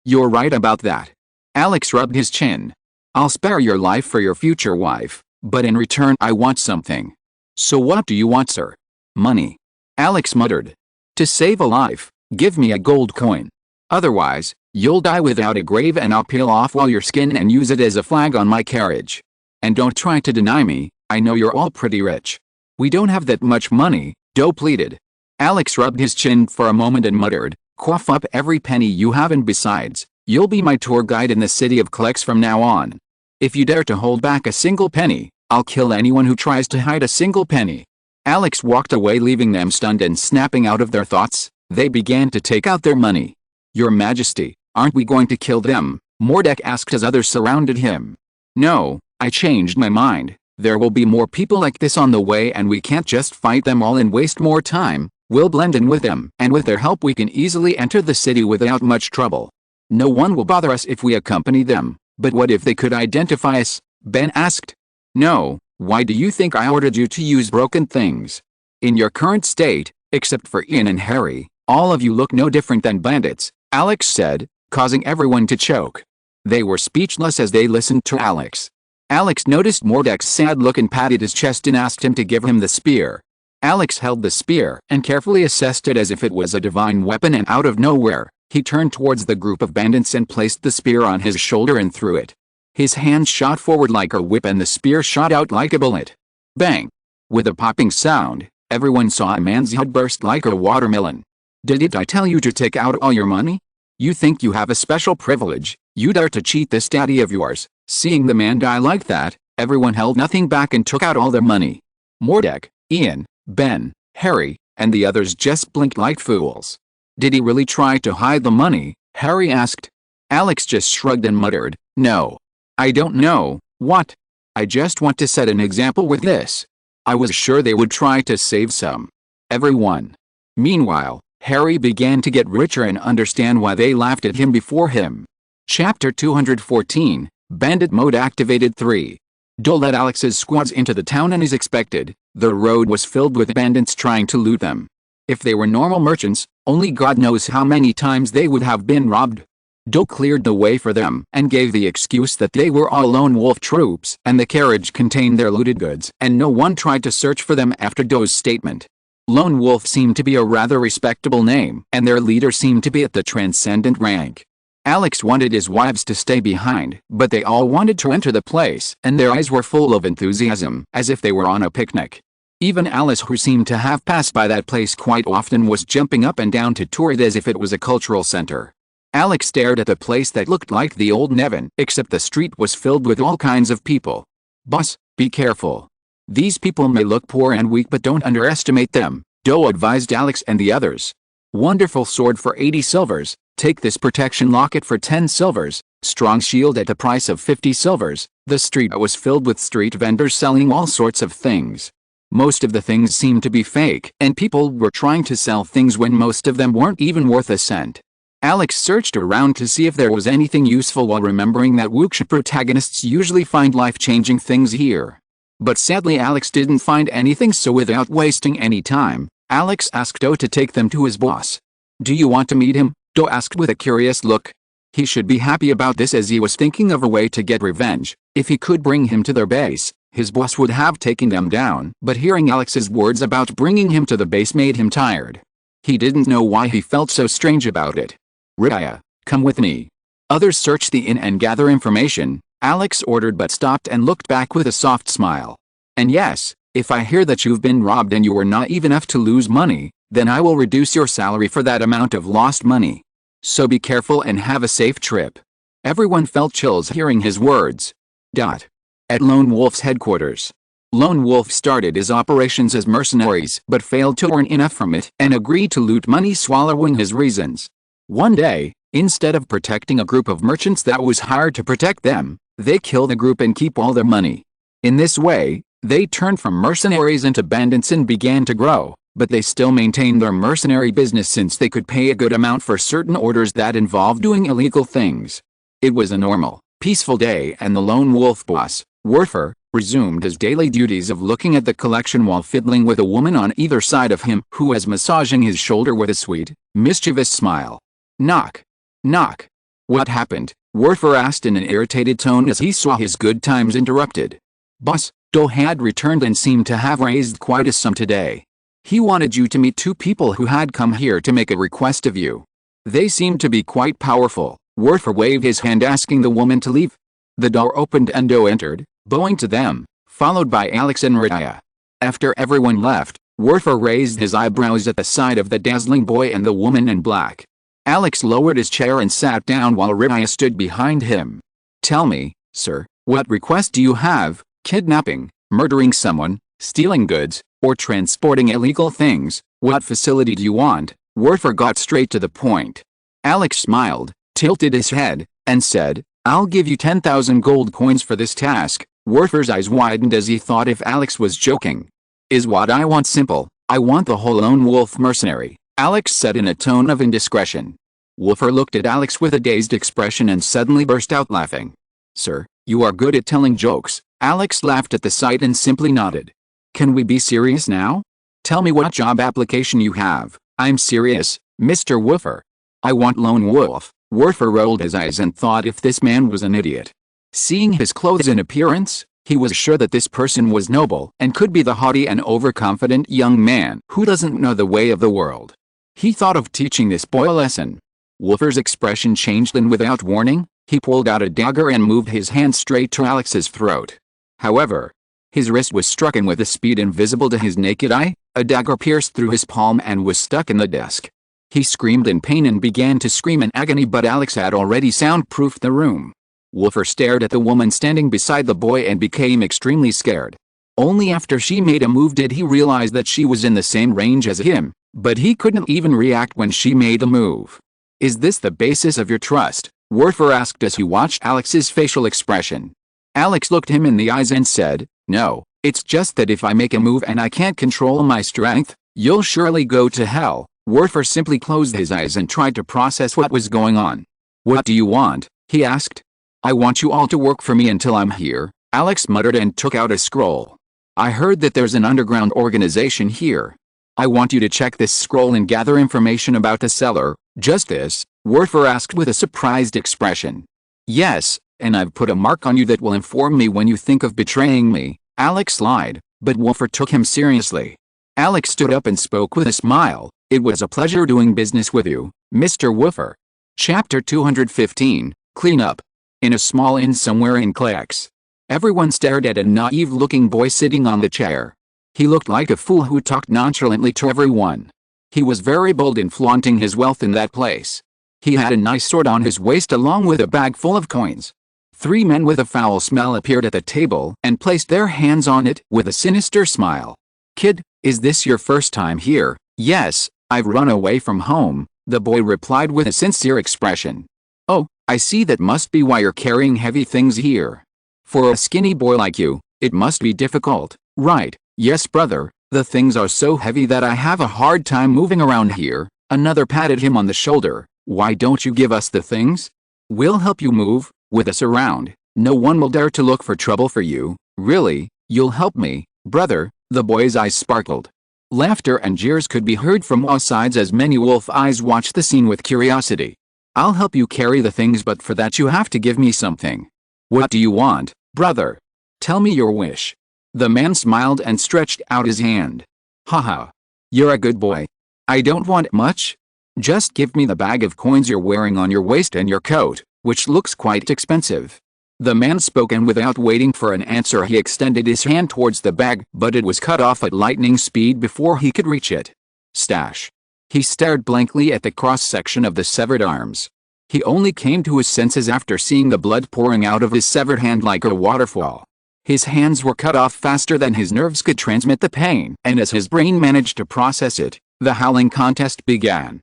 You're right about that. Alex rubbed his chin. I'll spare your life for your future wife, but in return I want something. So what do you want, sir? Money. Alex muttered. To save a life, give me a gold coin. Otherwise, you'll die without a grave, and I'll peel off all your skin and use it as a flag on my carriage. And don't try to deny me, I know you're all pretty rich. We don't have that much money, Doe pleaded. Alex rubbed his chin for a moment and muttered, cough up every penny you have, and besides, you'll be my tour guide in the city of Klex from now on. If you dare to hold back a single penny, I'll kill anyone who tries to hide a single penny. Alex walked away, leaving them stunned and snapping out of their thoughts. They began to take out their money. Your Majesty, aren't we going to kill them? Mordek asked as others surrounded him. No, I changed my mind. There will be more people like this on the way, and we can't just fight them all and waste more time. We'll blend in with them, and with their help we can easily enter the city without much trouble. No one will bother us if we accompany them. But what if they could identify us? Ben asked. No, why do you think I ordered you to use broken things? In your current state, except for Ian and Harry, all of you look no different than bandits, Alex said, causing everyone to choke. They were speechless as they listened to Alex. Alex noticed Mordek's sad look and patted his chest and asked him to give him the spear. Alex held the spear and carefully assessed it as if it was a divine weapon, and out of nowhere, he turned towards the group of bandits and placed the spear on his shoulder and threw it. His hand shot forward like a whip and the spear shot out like a bullet. Bang! With a popping sound, everyone saw a man's head burst like a watermelon. Didn't I tell you to take out all your money? You think you have a special privilege? You dare to cheat this daddy of yours? Seeing the man die like that, everyone held nothing back and took out all their money. Mordek, Ian, Ben, Harry, and the others just blinked like fools. Did he really try to hide the money? Harry asked. Alex just shrugged and muttered, no. I don't know, what? I just want to set an example with this. I was sure they would try to save some. Everyone. Meanwhile, Harry began to get richer and understand why they laughed at him before him. Chapter 214, Bandit Mode activated 3. Doe led Alex's squads into the town, and as expected, the road was filled with bandits trying to loot them. If they were normal merchants, only God knows how many times they would have been robbed. Doe cleared the way for them and gave the excuse that they were all Lone Wolf troops and the carriage contained their looted goods, and no one tried to search for them after Doe's statement. Lone Wolf seemed to be a rather respectable name, and their leader seemed to be at the transcendent rank. Alex wanted his wives to stay behind, but they all wanted to enter the place, and their eyes were full of enthusiasm, as if they were on a picnic. Even Alice, who seemed to have passed by that place quite often, was jumping up and down to tour it as if it was a cultural center. Alex stared at the place that looked like the old Nevin, except the street was filled with all kinds of people. Boss, be careful. These people may look poor and weak, but don't underestimate them, Doe advised Alex and the others. Wonderful sword for 80 silvers, take this protection locket for 10 silvers, strong shield at the price of 50 silvers. The street was filled with street vendors selling all sorts of things. Most of the things seemed to be fake, and people were trying to sell things when most of them weren't even worth a cent. Alex searched around to see if there was anything useful, while remembering that wuxia protagonists usually find life-changing things here. But sadly Alex didn't find anything, so without wasting any time, Alex asked Doe to take them to his boss. Do you want to meet him? Doe asked with a curious look. He should be happy about this, as he was thinking of a way to get revenge. If he could bring him to their base, his boss would have taken them down, but hearing Alex's words about bringing him to the base made him tired. He didn't know why he felt so strange about it. Raya, come with me. Others searched the inn and gather information, Alex ordered, but stopped and looked back with a soft smile. And yes, if I hear that you've been robbed and you were naive enough to lose money, then I will reduce your salary for that amount of lost money. So be careful and have a safe trip. Everyone felt chills hearing his words. At Lone Wolf's headquarters. Lone Wolf started his operations as mercenaries but failed to earn enough from it and agreed to loot money, swallowing his reasons. One day, instead of protecting a group of merchants that was hired to protect them, they kill the group and keep all their money. In this way, they turned from mercenaries into bandits and began to grow, but they still maintained their mercenary business since they could pay a good amount for certain orders that involved doing illegal things. It was a normal, peaceful day and the Lone Wolf boss, Werfer, resumed his daily duties of looking at the collection while fiddling with a woman on either side of him who was massaging his shoulder with a sweet, mischievous smile. Knock. Knock. What happened? Werfer asked in an irritated tone as he saw his good times interrupted. Boss, Do had returned and seemed to have raised quite a sum today. He wanted you to meet two people who had come here to make a request of you. They seemed to be quite powerful. Werfer waved his hand asking the woman to leave. The door opened and Do entered, bowing to them, followed by Alex and Raya. After everyone left, Werfer raised his eyebrows at the sight of the dazzling boy and the woman in black. Alex lowered his chair and sat down while Raya stood behind him. Tell me, sir, what request do you have? Kidnapping, murdering someone, stealing goods, or transporting illegal things? What facility do you want? Werfer got straight to the point. Alex smiled, tilted his head, and said, I'll give you 10,000 gold coins for this task. Werfer's eyes widened as he thought if Alex was joking. Is what I want simple. I want the whole Lone Wolf mercenary, Alex said in a tone of indiscretion. Werfer looked at Alex with a dazed expression and suddenly burst out laughing. Sir, you are good at telling jokes. Alex laughed at the sight and simply nodded. Can we be serious now? Tell me what job application you have. I'm serious, Mr. Werfer. I want Lone Wolf. Werfer rolled his eyes and thought if this man was an idiot. Seeing his clothes and appearance, he was sure that this person was noble and could be the haughty and overconfident young man who doesn't know the way of the world. He thought of teaching this boy a lesson. Werfer's expression changed and without warning, he pulled out a dagger and moved his hand straight to Alex's throat. However, his wrist was struck and with a speed invisible to his naked eye, a dagger pierced through his palm and was stuck in the desk. He screamed in pain and began to scream in agony, but Alex had already soundproofed the room. Werfer stared at the woman standing beside the boy and became extremely scared. Only after she made a move did he realize that she was in the same range as him, but he couldn't even react when she made the move. Is this the basis of your trust? Werfer asked as he watched Alex's facial expression. Alex looked him in the eyes and said, No, it's just that if I make a move and I can't control my strength, you'll surely go to hell. Werfer simply closed his eyes and tried to process what was going on. What do you want? He asked. I want you all to work for me until I'm here, Alex muttered and took out a scroll. I heard that there's an underground organization here. I want you to check this scroll and gather information about the seller. Just this? Werfer asked with a surprised expression. Yes, and I've put a mark on you that will inform me when you think of betraying me, Alex lied, but Werfer took him seriously. Alex stood up and spoke with a smile. It was a pleasure doing business with you, Mr. Werfer. Chapter 215, Clean Up. In a small inn somewhere in Klex. Everyone stared at a naive-looking boy sitting on the chair. He looked like a fool who talked nonchalantly to everyone. He was very bold in flaunting his wealth in that place. He had a nice sword on his waist along with a bag full of coins. 3 men with a foul smell appeared at the table and placed their hands on it with a sinister smile. Kid, is this your first time here? Yes, I've run away from home, the boy replied with a sincere expression. Oh, I see, that must be why you're carrying heavy things here. For a skinny boy like you, it must be difficult, right? Yes, brother, the things are so heavy that I have a hard time moving around here. Another patted him on the shoulder. Why don't you give us the things? We'll help you move. With us around, no one will dare to look for trouble for you. Really, you'll help me, brother? The boy's eyes sparkled. Laughter and jeers could be heard from all sides as many wolf eyes watched the scene with curiosity. I'll help you carry the things, but for that you have to give me something. What do you want, brother? Tell me your wish. The man smiled and stretched out his hand. Haha. You're a good boy. I don't want much. Just give me the bag of coins you're wearing on your waist and your coat, which looks quite expensive. The man spoke, and without waiting for an answer he extended his hand towards the bag, but it was cut off at lightning speed before he could reach it. Stash. He stared blankly at the cross-section of the severed arms. He only came to his senses after seeing the blood pouring out of his severed hand like a waterfall. His hands were cut off faster than his nerves could transmit the pain, and as his brain managed to process it, the howling contest began.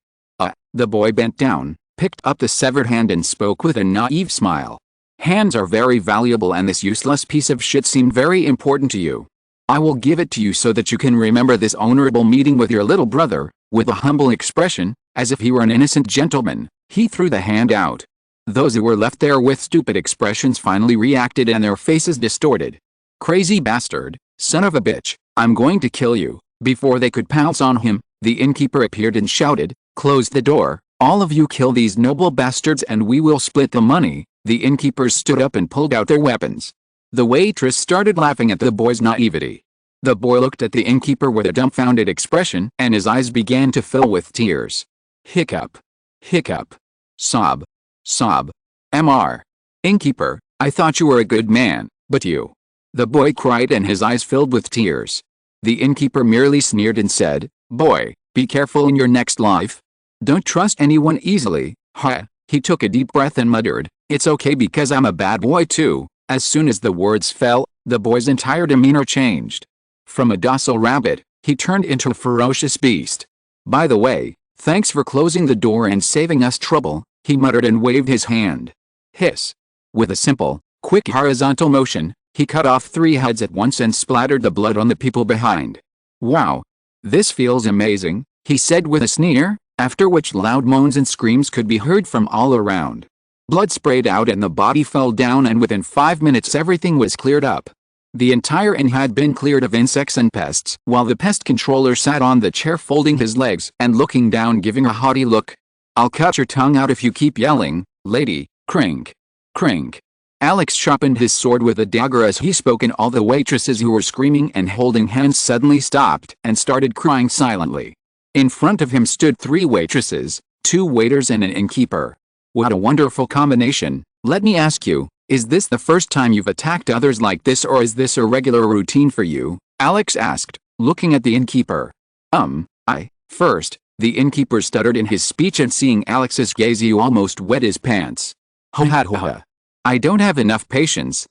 The boy bent down, picked up the severed hand and spoke with a naive smile. Hands are very valuable and this useless piece of shit seemed very important to you. I will give it to you so that you can remember this honorable meeting with your little brother. With a humble expression, as if he were an innocent gentleman, he threw the hand out. Those who were left there with stupid expressions finally reacted and their faces distorted. Crazy bastard, son of a bitch, I'm going to kill you. Before they could pounce on him, the innkeeper appeared and shouted, close the door, all of you kill these noble bastards and we will split the money. The innkeepers stood up and pulled out their weapons. The waitress started laughing at the boy's naivety. The boy looked at the innkeeper with a dumbfounded expression and his eyes began to fill with tears. Hiccup. Hiccup. Sob. Sob. Mr. Innkeeper, I thought you were a good man, but you. The boy cried and his eyes filled with tears. The innkeeper merely sneered and said, boy, be careful in your next life. Don't trust anyone easily. He took a deep breath and muttered, it's okay because I'm a bad boy too. As soon as the words fell, the boy's entire demeanor changed. From a docile rabbit, he turned into a ferocious beast. By the way, thanks for closing the door and saving us trouble, he muttered and waved his hand. Hiss. With a simple, quick horizontal motion, he cut off 3 heads at once and splattered the blood on the people behind. Wow. This feels amazing, he said with a sneer, after which loud moans and screams could be heard from all around. Blood sprayed out and the body fell down and within 5 minutes everything was cleared up. The entire inn had been cleared of insects and pests, while the pest controller sat on the chair folding his legs and looking down giving a haughty look. I'll cut your tongue out if you keep yelling, lady, crink. Crink. Alex sharpened his sword with a dagger as he spoke and all the waitresses who were screaming and holding hands suddenly stopped and started crying silently. In front of him stood 3 waitresses, 2 waiters and an innkeeper. What a wonderful combination, let me ask you. Is this the first time you've attacked others like this or is this a regular routine for you? Alex asked, looking at the innkeeper. First, the innkeeper stuttered in his speech and seeing Alex's gaze he almost wet his pants. I don't have enough patience,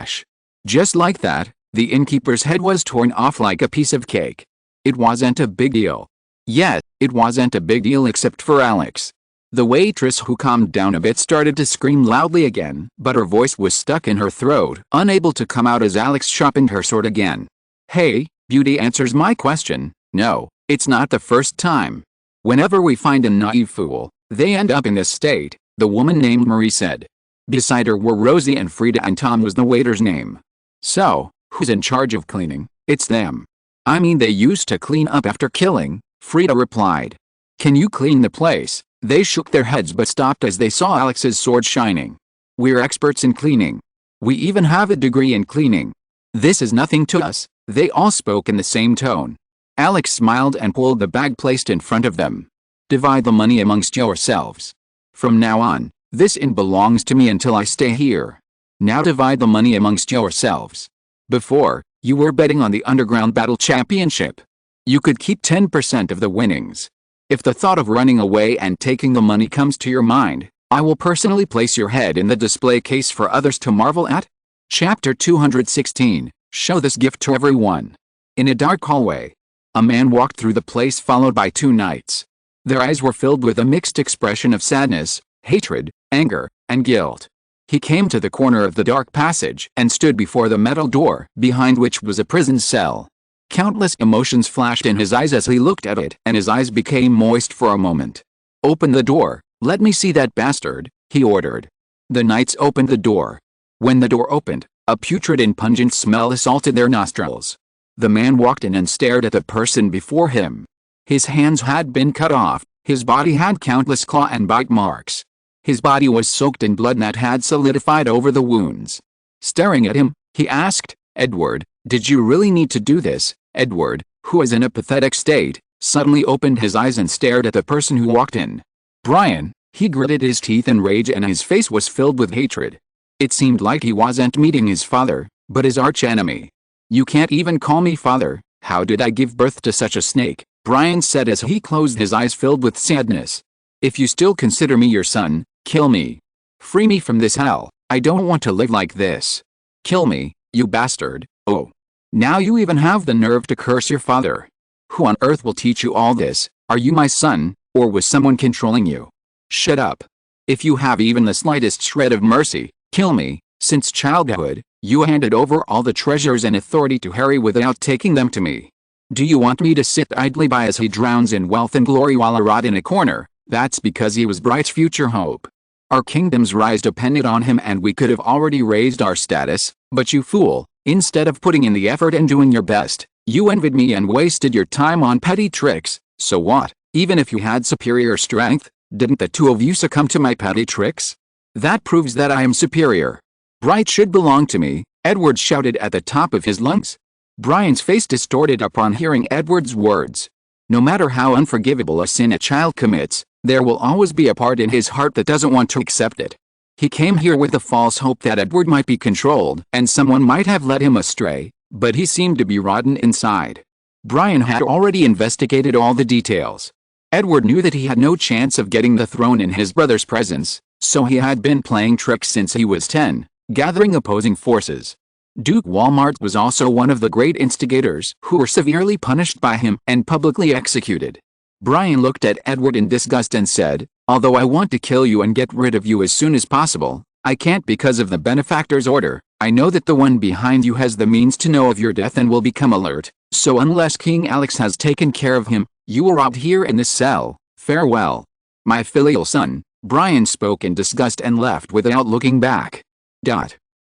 / Just like that, the innkeeper's head was torn off like a piece of cake. It wasn't a big deal. Yet, it wasn't a big deal except for Alex. The waitress who calmed down a bit started to scream loudly again, but her voice was stuck in her throat, unable to come out as Alex sharpened her sword again. Hey, beauty answers my question. No, it's not the first time. Whenever we find a naive fool, they end up in this state, the woman named Marie said. Beside her were Rosie and Frida and Tom was the waiter's name. So, who's in charge of cleaning? It's them. I mean they used to clean up after killing, Frida replied. Can you clean the place? They shook their heads but stopped as they saw Alex's sword shining. We're experts in cleaning. We even have a degree in cleaning. This is nothing to us, they all spoke in the same tone. Alex smiled and pulled the bag placed in front of them. Divide the money amongst yourselves. From now on, this inn belongs to me until I stay here. Now divide the money amongst yourselves. Before, you were betting on the Underground Battle Championship. You could keep 10% of the winnings. If the thought of running away and taking the money comes to your mind, I will personally place your head in the display case for others to marvel at. Chapter 216, Show this gift to everyone. In a dark hallway, a man walked through the place followed by 2 knights. Their eyes were filled with a mixed expression of sadness, hatred, anger, and guilt. He came to the corner of the dark passage and stood before the metal door, behind which was a prison cell. Countless emotions flashed in his eyes as he looked at it, and his eyes became moist for a moment. Open the door, let me see that bastard, he ordered. The knights opened the door. When the door opened, a putrid and pungent smell assaulted their nostrils. The man walked in and stared at the person before him. His hands had been cut off, his body had countless claw and bite marks. His body was soaked in blood that had solidified over the wounds. Staring at him, he asked, Edward, did you really need to do this? Edward, who was in a pathetic state, suddenly opened his eyes and stared at the person who walked in. Brian, he gritted his teeth in rage and his face was filled with hatred. It seemed like he wasn't meeting his father, but his archenemy. You can't even call me father, how did I give birth to such a snake? Brian said as he closed his eyes filled with sadness. If you still consider me your son, kill me. Free me from this hell. I don't want to live like this. Kill me, you bastard. Oh. Now you even have the nerve to curse your father. Who on earth will teach you all this? Are you my son, or was someone controlling you? Shut up. If you have even the slightest shred of mercy, kill me. Since childhood, you handed over all the treasures and authority to Harry without taking them to me. Do you want me to sit idly by as he drowns in wealth and glory while I rot in a corner? That's because he was Bright's future hope. Our kingdom's rise depended on him and we could have already raised our status, but you fool, instead of putting in the effort and doing your best, you envied me and wasted your time on petty tricks. So what? Even if you had superior strength, didn't the two of you succumb to my petty tricks? That proves that I am superior. Bright should belong to me, Edward shouted at the top of his lungs. Brian's face distorted upon hearing Edward's words. No matter how unforgivable a sin a child commits, there will always be a part in his heart that doesn't want to accept it. He came here with the false hope that Edward might be controlled and someone might have led him astray, but he seemed to be rotten inside. Brian had already investigated all the details. Edward knew that he had no chance of getting the throne in his brother's presence, so he had been playing tricks since he was 10, gathering opposing forces. Duke Walmart was also one of the great instigators who were severely punished by him and publicly executed. Brian looked at Edward in disgust and said, although I want to kill you and get rid of you as soon as possible, I can't because of the benefactor's order. I know that the one behind you has the means to know of your death and will become alert, so unless King Alex has taken care of him, you will rot here in this cell. Farewell. My filial son. Brian spoke in disgust and left without looking back.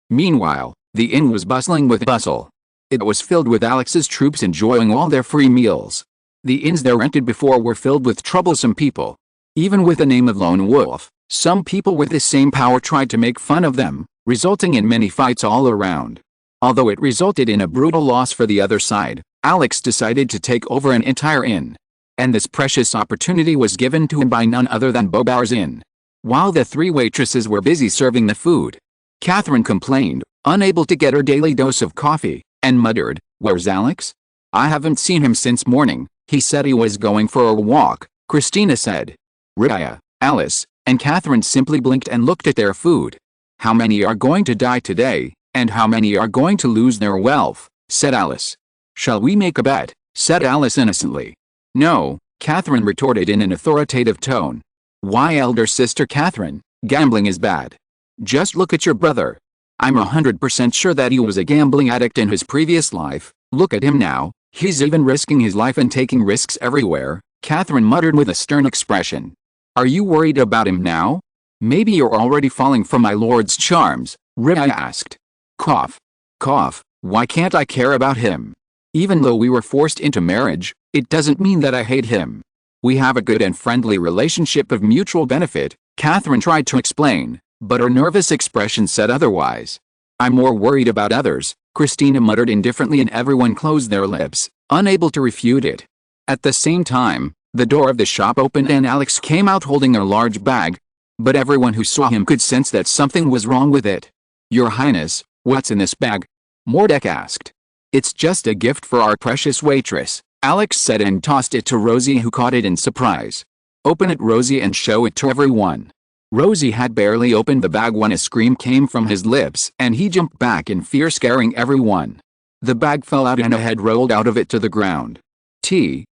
Meanwhile, the inn was bustling with bustle. It was filled with Alex's troops enjoying all their free meals. The inns they rented before were filled with troublesome people. Even with the name of Lone Wolf, some people with the same power tried to make fun of them, resulting in many fights all around. Although it resulted in a brutal loss for the other side, Alex decided to take over an entire inn. And this precious opportunity was given to him by none other than Beaubour's Inn. While the three waitresses were busy serving the food, Catherine complained, unable to get her daily dose of coffee, and muttered, "Where's Alex? I haven't seen him since morning. He said he was going for a walk." Christina said. "Ria, Alice," and Catherine simply blinked and looked at their food. "How many are going to die today, and how many are going to lose their wealth?" said Alice. "Shall we make a bet?" said Alice innocently. "No," Catherine retorted in an authoritative tone. "Why, elder sister Catherine, gambling is bad. Just look at your brother. I'm 100% sure that he was a gambling addict in his previous life. Look at him now, he's even risking his life and taking risks everywhere," Catherine muttered with a stern expression. "Are you worried about him now? Maybe you're already falling for my lord's charms," Ria asked. Cough. Cough. "Why can't I care about him? Even though we were forced into marriage, it doesn't mean that I hate him. We have a good and friendly relationship of mutual benefit," Catherine tried to explain, but her nervous expression said otherwise. "I'm more worried about others," Christina muttered indifferently, and everyone closed their lips, unable to refute it. At the same time, the door of the shop opened and Alex came out holding a large bag, but everyone who saw him could sense that something was wrong with it. "Your Highness, what's in this bag?" Mordek asked. "It's just a gift for our precious waitress," Alex said and tossed it to Rosie, who caught it in surprise. "Open it, Rosie, and show it to everyone." Rosie had barely opened the bag when a scream came from his lips and he jumped back in fear, scaring everyone. The bag fell out and a head rolled out of it to the ground.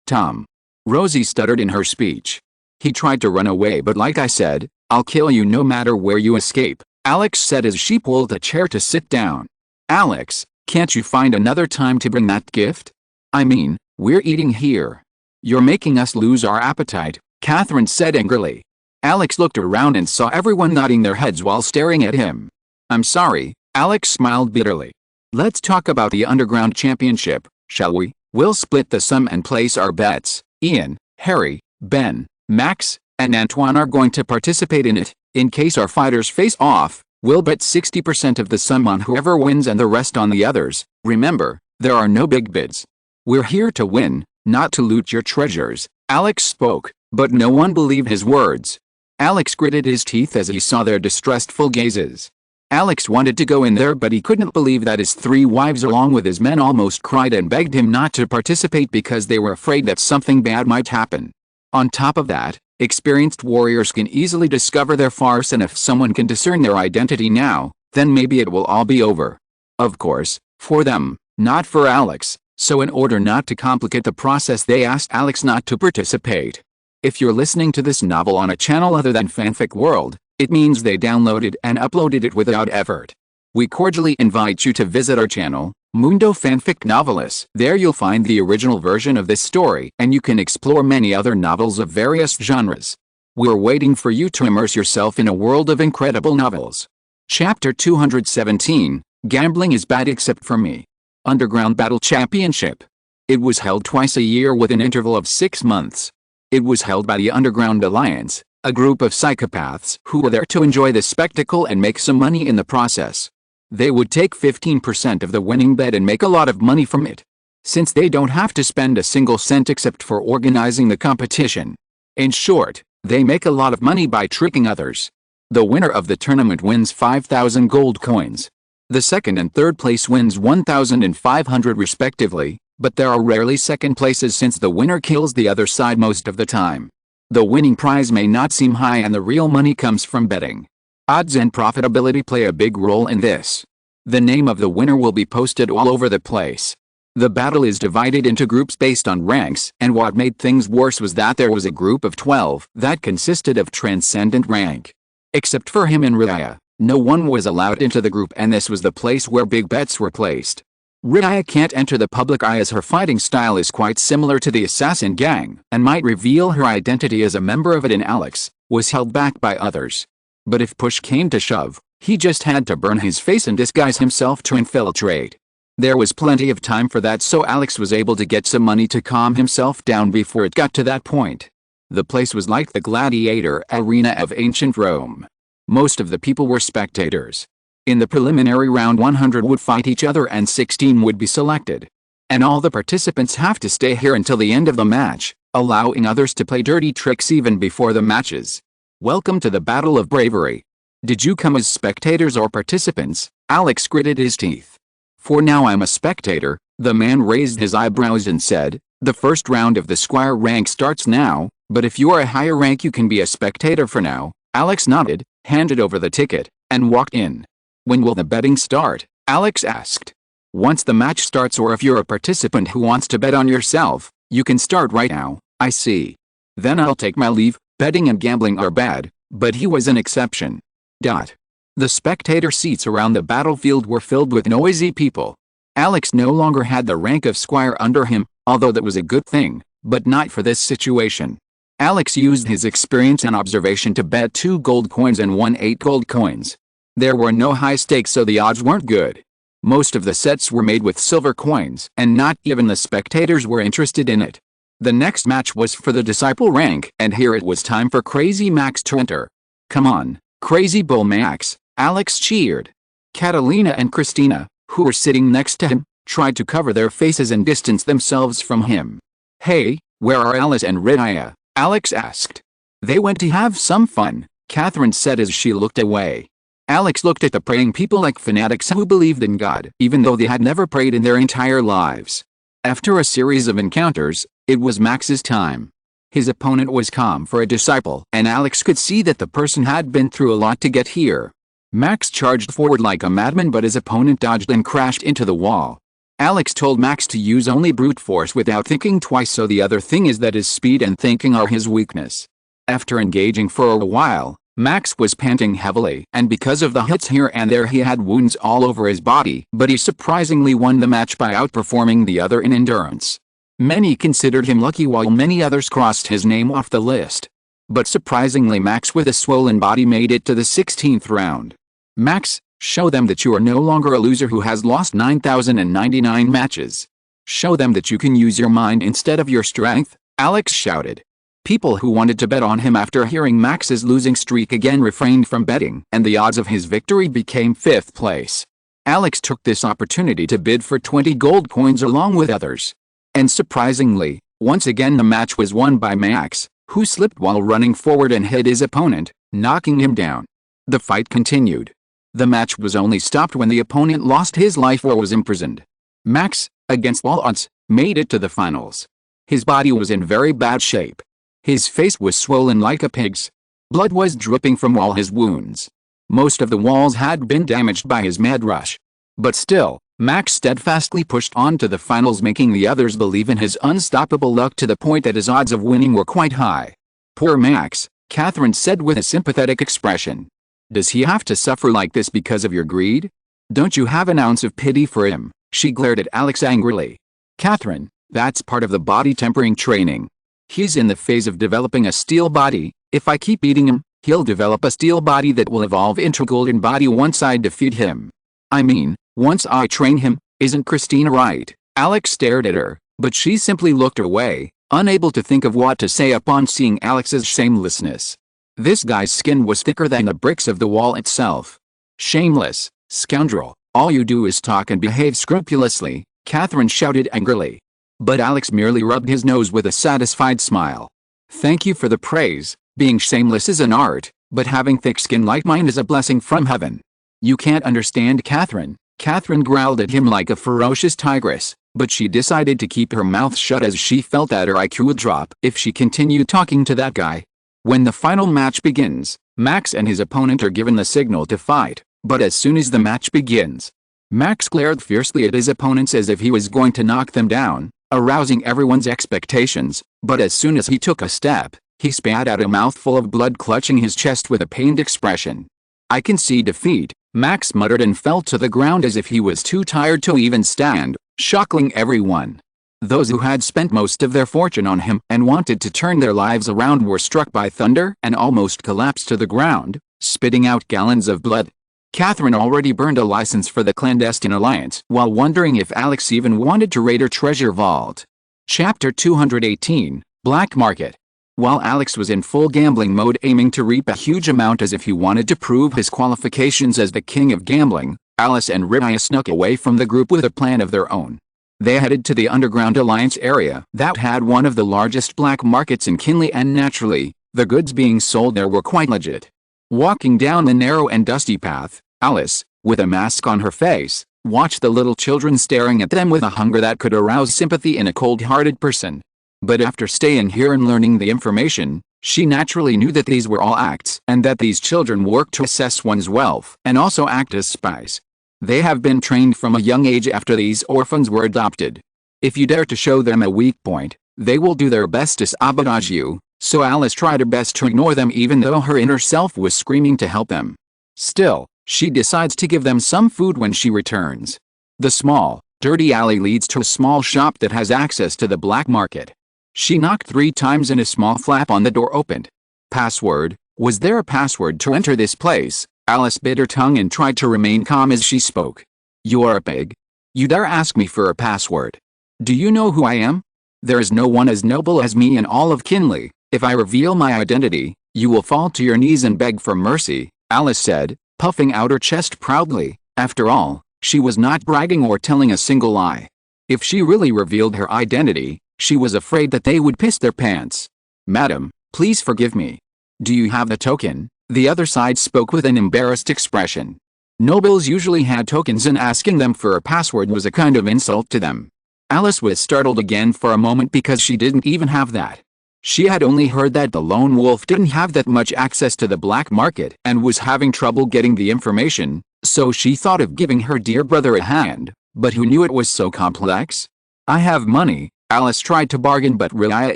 Tom. Rosie stuttered in her speech. "He tried to run away, but like I said, I'll kill you no matter where you escape," Alex said as she pulled a chair to sit down. "Alex, can't you find another time to bring that gift? I mean, we're eating here. You're making us lose our appetite," Catherine said angrily. Alex looked around and saw everyone nodding their heads while staring at him. "I'm sorry," Alex smiled bitterly. "Let's talk about the Underground Championship, shall we? We'll split the sum and place our bets. Ian, Harry, Ben, Max, and Antoine are going to participate in it. In case our fighters face off, we'll bet 60% of the sum on whoever wins and the rest on the others. Remember, there are no big bids. We're here to win, not to loot your treasures." Alex spoke, but no one believed his words. Alex gritted his teeth as he saw their distrustful gazes. Alex wanted to go in there, but he couldn't believe that his 3 wives along with his men almost cried and begged him not to participate because they were afraid that something bad might happen. On top of that, experienced warriors can easily discover their farce, and if someone can discern their identity now, then maybe it will all be over. Of course, for them, not for Alex, so in order not to complicate the process they asked Alex not to participate. If you're listening to this novel on a channel other than Fanfic World, it means they downloaded and uploaded it without effort. We cordially invite you to visit our channel, Mundo Fanfic Novelis. There you'll find the original version of this story, and you can explore many other novels of various genres. We're waiting for you to immerse yourself in a world of incredible novels. Chapter 217, Gambling is Bad Except for Me. Underground Battle Championship. It was held twice a year with an interval of 6 months. It was held by the Underground Alliance, a group of psychopaths who were there to enjoy the spectacle and make some money in the process. They would take 15% of the winning bet and make a lot of money from it, since they don't have to spend a single cent except for organizing the competition. In short, they make a lot of money by tricking others. The winner of the tournament wins 5,000 gold coins. The second and third place wins 1,500 respectively, but there are rarely second places since the winner kills the other side most of the time. The winning prize may not seem high, and the real money comes from betting. Odds and profitability play a big role in this. The name of the winner will be posted all over the place. The battle is divided into groups based on ranks, and what made things worse was that there was a group of 12 that consisted of transcendent rank. Except for him and Raya, no one was allowed into the group, and this was the place where big bets were placed. Raya can't enter the public eye as her fighting style is quite similar to the assassin gang, and might reveal her identity as a member of it, and Alex was held back by others. But if push came to shove, he just had to burn his face and disguise himself to infiltrate. There was plenty of time for that, so Alex was able to get some money to calm himself down before it got to that point. The place was like the gladiator arena of ancient Rome. Most of the people were spectators. In the preliminary round, 100 would fight each other and 16 would be selected. And all the participants have to stay here until the end of the match, allowing others to play dirty tricks even before the matches. Welcome to the Battle of Bravery. Did you come as spectators or participants? Alex gritted his teeth. For now I'm a spectator, the man raised his eyebrows and said. The first round of the squire rank starts now, but if you are a higher rank you can be a spectator for now. Alex nodded, handed over the ticket, and walked in. When will the betting start? Alex asked. Once the match starts, or if you're a participant who wants to bet on yourself, you can start right now. I see. Then I'll take my leave. Betting and gambling are bad, but he was an exception. The spectator seats around the battlefield were filled with noisy people. Alex no longer had the rank of squire under him, although that was a good thing, but not for this situation. Alex used his experience and observation to bet 2 gold coins and won 8 gold coins. There were no high stakes, so the odds weren't good. Most of the sets were made with silver coins, and not even the spectators were interested in it. The next match was for the disciple rank, and here it was time for Crazy Max to enter. Come on, Crazy Bull Max, Alex cheered. Catalina and Christina, who were sitting next to him, tried to cover their faces and distance themselves from him. Hey, where are Alice and Raya? Alex asked. They went to have some fun, Catherine said as she looked away. Alex looked at the praying people like fanatics who believed in God, even though they had never prayed in their entire lives. After a series of encounters, it was Max's time. His opponent was calm for a disciple, and Alex could see that the person had been through a lot to get here. Max charged forward like a madman, but his opponent dodged and crashed into the wall. Alex told Max to use only brute force without thinking twice, so the other thing is that his speed and thinking are his weakness. After engaging for a while, Max was panting heavily, and because of the hits here and there he had wounds all over his body, but he surprisingly won the match by outperforming the other in endurance. Many considered him lucky while many others crossed his name off the list. But surprisingly, Max with a swollen body made it to the 16th round. Max, show them that you are no longer a loser who has lost 9,099 matches. Show them that you can use your mind instead of your strength, Alex shouted. People who wanted to bet on him after hearing Max's losing streak again refrained from betting, and the odds of his victory became 5th place. Alex took this opportunity to bid for 20 gold coins along with others. And surprisingly, once again the match was won by Max, who slipped while running forward and hit his opponent, knocking him down. The fight continued. The match was only stopped when the opponent lost his life or was imprisoned. Max, against all odds, made it to the finals. His body was in very bad shape. His face was swollen like a pig's. Blood was dripping from all his wounds. Most of the walls had been damaged by his mad rush. But still, Max steadfastly pushed on to the finals, making the others believe in his unstoppable luck to the point that his odds of winning were quite high. "Poor Max," Catherine said with a sympathetic expression. "Does he have to suffer like this because of your greed? Don't you have an ounce of pity for him?" She glared at Alex angrily. "Catherine, that's part of the body tempering training. He's in the phase of developing a steel body. If I keep eating him, he'll develop a steel body that will evolve into a golden body once I defeat him. I mean, once I train him, isn't Christina right?" Alex stared at her, but she simply looked away, unable to think of what to say upon seeing Alex's shamelessness. This guy's skin was thicker than the bricks of the wall itself. "Shameless, scoundrel, all you do is talk and behave scrupulously," Catherine shouted angrily. But Alex merely rubbed his nose with a satisfied smile. "Thank you for the praise. Being shameless is an art, but having thick skin like mine is a blessing from heaven." "You can't understand, Catherine." Catherine growled at him like a ferocious tigress, but she decided to keep her mouth shut as she felt that her IQ would drop if she continued talking to that guy. When the final match begins, Max and his opponent are given the signal to fight, but as soon as the match begins, Max glared fiercely at his opponents as if he was going to knock them down, arousing everyone's expectations, but as soon as he took a step, he spat out a mouthful of blood, clutching his chest with a pained expression. "I can see defeat," Max muttered and fell to the ground as if he was too tired to even stand, shocking everyone. Those who had spent most of their fortune on him and wanted to turn their lives around were struck by thunder and almost collapsed to the ground, spitting out gallons of blood. Catherine already burned a license for the clandestine alliance while wondering if Alex even wanted to raid her treasure vault. Chapter 218, Black Market. While Alex was in full gambling mode, aiming to reap a huge amount as if he wanted to prove his qualifications as the king of gambling, Alice and Ribaya snuck away from the group with a plan of their own. They headed to the Underground Alliance area that had one of the largest black markets in Kinley, and naturally, the goods being sold there were quite legit. Walking down the narrow and dusty path, Alice, with a mask on her face, watched the little children staring at them with a hunger that could arouse sympathy in a cold-hearted person. But after staying here and learning the information, she naturally knew that these were all acts and that these children worked to assess one's wealth and also act as spies. They have been trained from a young age after these orphans were adopted. If you dare to show them a weak point, they will do their best to sabotage you, so Alice tried her best to ignore them even though her inner self was screaming to help them. Still, she decides to give them some food when she returns. The small, dirty alley leads to a small shop that has access to the black market. She knocked 3 times and a small flap on the door opened. Password? Was there a password to enter this place? Alice bit her tongue and tried to remain calm as she spoke. "You are a pig? You dare ask me for a password? Do you know who I am? There is no one as noble as me in all of Kinley. If I reveal my identity, you will fall to your knees and beg for mercy," Alice said, puffing out her chest proudly. After all, she was not bragging or telling a single lie. If she really revealed her identity, she was afraid that they would piss their pants. "Madam, please forgive me. Do you have the token?" The other side spoke with an embarrassed expression. Nobles usually had tokens, and asking them for a password was a kind of insult to them. Alice was startled again for a moment because she didn't even have that. She had only heard that the lone wolf didn't have that much access to the black market and was having trouble getting the information, so she thought of giving her dear brother a hand, but who knew it was so complex? "I have money," Alice tried to bargain, but Ribaya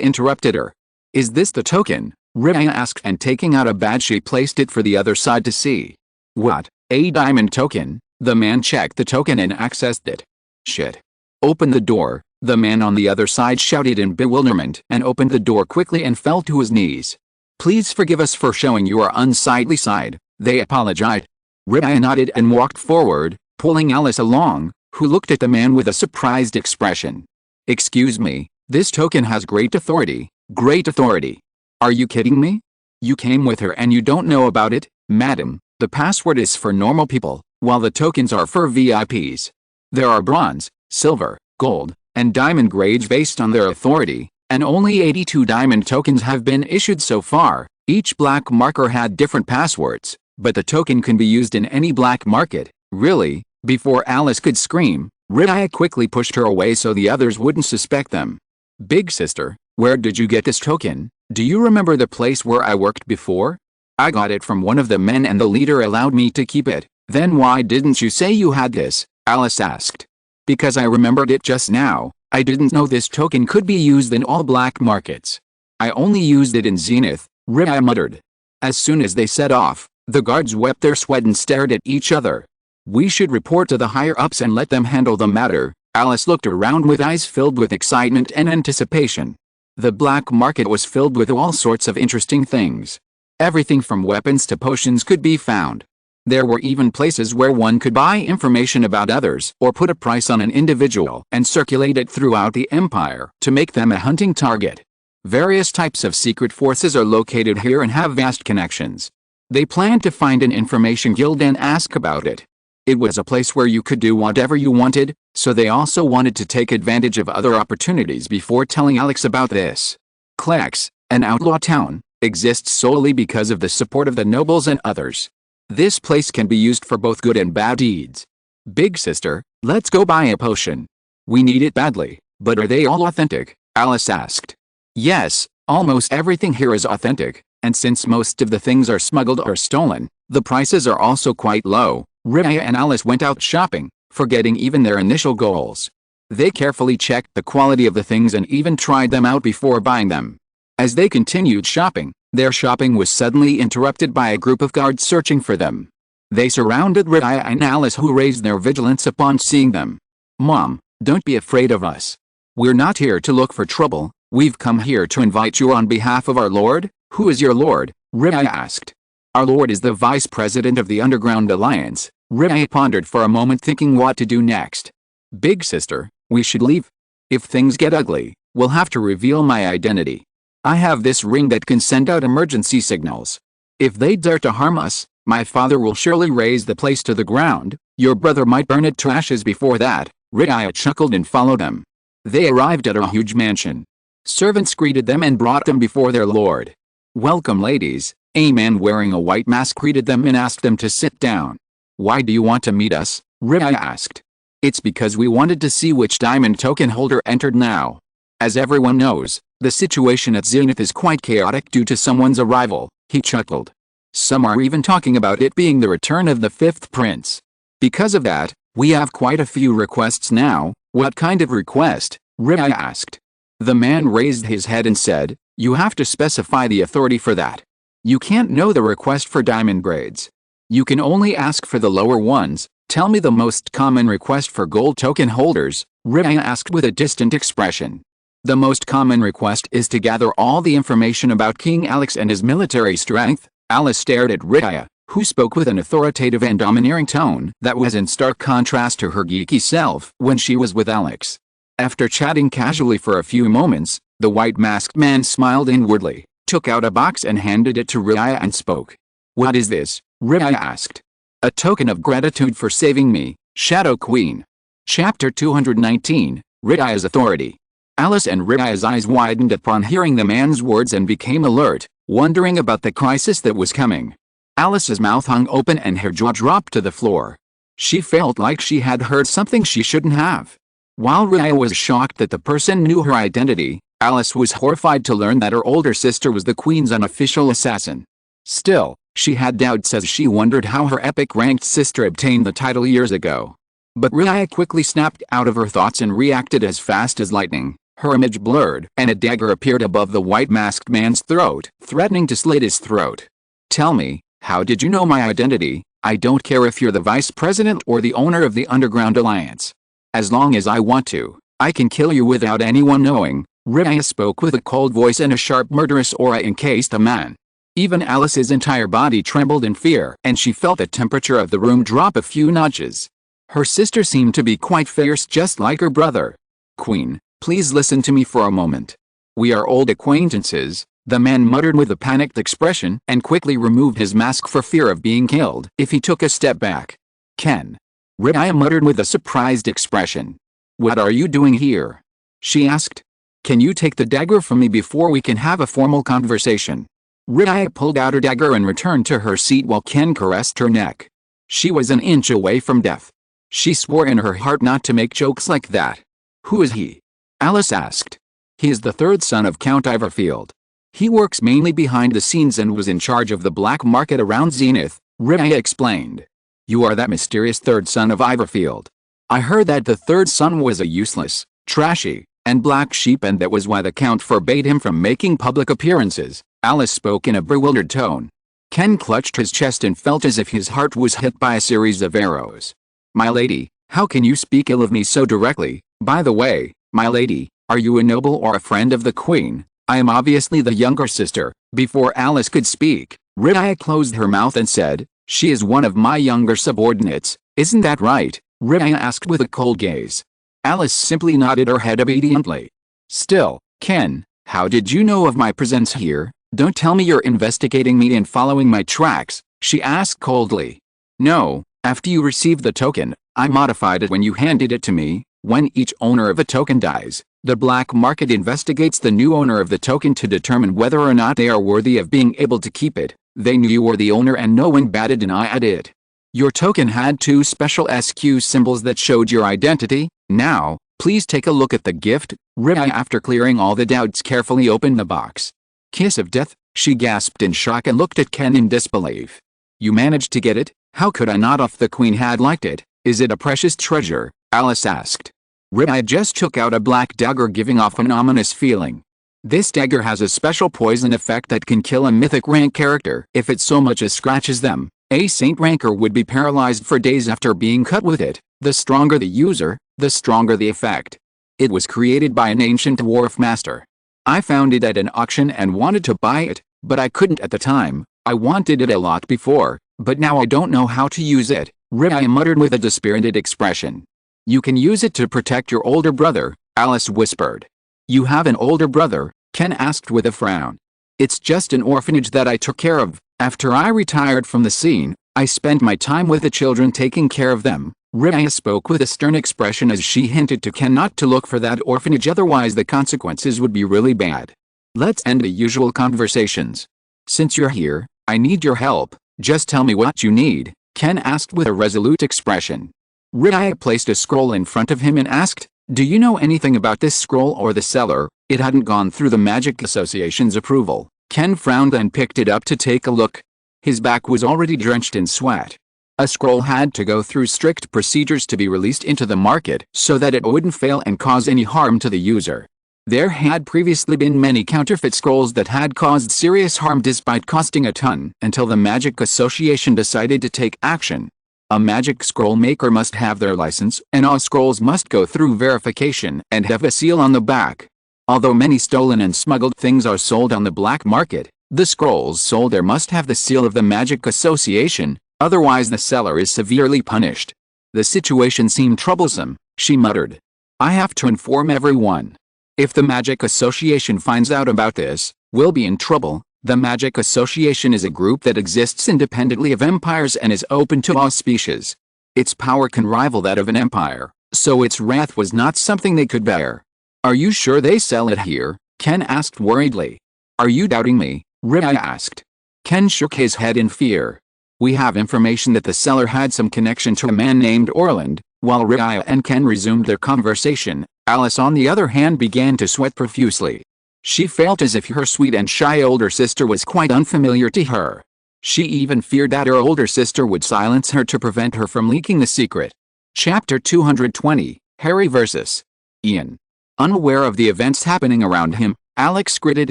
interrupted her. "Is this the token?" Ribaya asked, and taking out a badge she placed it for the other side to see. "What, a diamond token?" The man checked the token and accessed it. "Shit. Open the door," the man on the other side shouted in bewilderment, and opened the door quickly and fell to his knees. "Please forgive us for showing your unsightly side," they apologized. Ribaya nodded and walked forward, pulling Alice along, who looked at the man with a surprised expression. "Excuse me, this token has great authority." "Great authority? Are you kidding me? You came with her and you don't know about it?" "Madam, the password is for normal people, while the tokens are for VIPs. There are bronze, silver, gold, and diamond grades based on their authority, and only 82 diamond tokens have been issued so far. Each black marker had different passwords, But the token can be used in any black market. Really? Before Alice could scream, Riaya quickly pushed her away so the others wouldn't suspect them. Big sister, where did you get this token? Do you remember the place where I worked before? I got it from one of the men and the leader allowed me to keep it. Then why didn't you say you had this? Alice asked. Because I remembered it just now. I didn't know this token could be used in all black markets. I only used it in Zenith, Riaya muttered. As soon as they set off, the guards wept their sweat and stared at each other. We should report to the higher-ups and let them handle the matter. Alice looked around with eyes filled with excitement and anticipation. The black market was filled with all sorts of interesting things. Everything from weapons to potions could be found. There were even places where one could buy information about others or put a price on an individual and circulate it throughout the empire to make them a hunting target. Various types of secret forces are located here and have vast connections. They planned to find an information guild and ask about it. It was a place where you could do whatever you wanted, so they also wanted to take advantage of other opportunities before telling Alex about this. Klex, an outlaw town, exists solely because of the support of the nobles and others. This place can be used for both good and bad deeds. Big sister, let's go buy a potion. We need it badly, but are they all authentic? Alice asked. Yes, almost everything here is authentic, and since most of the things are smuggled or stolen, the prices are also quite low. Riaya and Alice went out shopping, forgetting even their initial goals. They carefully checked the quality of the things and even tried them out before buying them. As they continued shopping, their shopping was suddenly interrupted by a group of guards searching for them. They surrounded Riaya and Alice, who raised their vigilance upon seeing them. Mom, don't be afraid of us. We're not here to look for trouble, we've come here to invite you on behalf of our lord. Who is your lord? Riaya asked. Our lord is the vice president of the Underground Alliance. Riaya pondered for a moment, thinking what to do next. Big sister, we should leave. If things get ugly, we'll have to reveal my identity. I have this ring that can send out emergency signals. If they dare to harm us, my father will surely raze the place to the ground. Your brother might burn it to ashes before that. Riaya chuckled and followed them. They arrived at a huge mansion. Servants greeted them and brought them before their lord. Welcome, ladies. A man wearing a white mask greeted them and asked them to sit down. Why do you want to meet us? Riaya asked. It's because we wanted to see which diamond token holder entered now. As everyone knows, the situation at Zenith is quite chaotic due to someone's arrival, he chuckled. Some are even talking about it being the return of the fifth prince. Because of that, we have quite a few requests now. What kind of request? Riaya asked. The man raised his head and said, you have to specify the authority for that. You can't know the request for diamond grades. You can only ask for the lower ones. Tell me the most common request for gold token holders, Riaya asked with a distant expression. The most common request is to gather all the information about King Alex and his military strength. Alice stared at Riaya, who spoke with an authoritative and domineering tone that was in stark contrast to her geeky self when she was with Alex. After chatting casually for a few moments, the white-masked man smiled inwardly, took out a box and handed it to Riaya and spoke. What is this? Riaya asked. A token of gratitude for saving me, Shadow Queen. Chapter 219, Riaya's Authority. Alice and Riaya's eyes widened upon hearing the man's words and became alert, wondering about the crisis that was coming. Alice's mouth hung open and her jaw dropped to the floor. She felt like she had heard something she shouldn't have. While Riaya was shocked that the person knew her identity, Alice was horrified to learn that her older sister was the Queen's unofficial assassin. Still, she had doubts as she wondered how her epic-ranked sister obtained the title years ago. But Riaya quickly snapped out of her thoughts and reacted as fast as lightning. Her image blurred, and a dagger appeared above the white-masked man's throat, threatening to slit his throat. Tell me, how did you know my identity? I don't care if you're the vice president or the owner of the Underground Alliance. As long as I want to, I can kill you without anyone knowing. Riaya spoke with a cold voice and a sharp murderous aura encased the man. Even Alice's entire body trembled in fear, and she felt the temperature of the room drop a few notches. Her sister seemed to be quite fierce, just like her brother. Queen, please listen to me for a moment. We are old acquaintances, the man muttered with a panicked expression and quickly removed his mask for fear of being killed if he took a step back. Ken. Riaya muttered with a surprised expression. What are you doing here? She asked. Can you take the dagger from me before we can have a formal conversation? Rhea pulled out her dagger and returned to her seat while Ken caressed her neck. She was an inch away from death. She swore in her heart not to make jokes like that. "Who is he?" Alice asked. "He is the third son of Count Iverfield. He works mainly behind the scenes and was in charge of the black market around Zenith," Rhea explained. "You are that mysterious third son of Iverfield. I heard that the third son was a useless, trashy, and black sheep, and that was why the Count forbade him from making public appearances." Alice spoke in a bewildered tone. Ken clutched his chest and felt as if his heart was hit by a series of arrows. "My lady, how can you speak ill of me so directly? By the way, my lady, are you a noble or a friend of the Queen? I am obviously the younger sister." Before Alice could speak, Rhea closed her mouth and said, "She is one of my younger subordinates, isn't that right?" Rhea asked with a cold gaze. Alice simply nodded her head obediently. "Still, Ken, how did you know of my presence here? Don't tell me you're investigating me and following my tracks," she asked coldly. "No, after you received the token, I modified it when you handed it to me. When each owner of a token dies, the black market investigates the new owner of the token to determine whether or not they are worthy of being able to keep it. They knew you were the owner and no one batted an eye at it. Your token had 2 special SQ symbols that showed your identity. Now, please take a look at the gift." Rhea, after clearing all the doubts, carefully opened the box. "Kiss of death," she gasped in shock and looked at Ken in disbelief. "You managed to get it? How could I not if the Queen had liked it? Is it a precious treasure?" Alice asked. Rhea just took out a black dagger, giving off an ominous feeling. "This dagger has a special poison effect that can kill a mythic rank character if it so much as scratches them. A saint ranker would be paralyzed for days after being cut with it. The stronger the user, the stronger the effect. It was created by an ancient dwarf master. I found it at an auction and wanted to buy it, but I couldn't at the time. I wanted it a lot before, but now I don't know how to use it," Rhea muttered with a dispirited expression. "You can use it to protect your older brother," Alice whispered. "You have an older brother?" Ken asked with a frown. "It's just an orphanage that I took care of. After I retired from the scene, I spent my time with the children taking care of them." Rhea spoke with a stern expression as she hinted to Ken not to look for that orphanage, otherwise the consequences would be really bad. "Let's end the usual conversations. Since you're here, I need your help. Just tell me what you need," Ken asked with a resolute expression. Rhea placed a scroll in front of him and asked, "Do you know anything about this scroll or the seller?" It hadn't gone through the Magic Association's approval. Ken frowned and picked it up to take a look. His back was already drenched in sweat. A scroll had to go through strict procedures to be released into the market so that it wouldn't fail and cause any harm to the user. There had previously been many counterfeit scrolls that had caused serious harm despite costing a ton, until the Magic Association decided to take action. A magic scroll maker must have their license, and all scrolls must go through verification and have a seal on the back. Although many stolen and smuggled things are sold on the black market, the scrolls sold there must have the seal of the Magic Association, otherwise the seller is severely punished. The situation seemed troublesome, she muttered. "I have to inform everyone. If the Magic Association finds out about this, we'll be in trouble." The Magic Association is a group that exists independently of empires and is open to all species. Its power can rival that of an empire, so its wrath was not something they could bear. "Are you sure they sell it here?" Ken asked worriedly. "Are you doubting me?" Rhea asked. Ken shook his head in fear. "We have information that the seller had some connection to a man named Orland." While Rhea and Ken resumed their conversation, Alice on the other hand began to sweat profusely. She felt as if her sweet and shy older sister was quite unfamiliar to her. She even feared that her older sister would silence her to prevent her from leaking the secret. Chapter 220, Harry vs. Ian. Unaware of the events happening around him, Alex gritted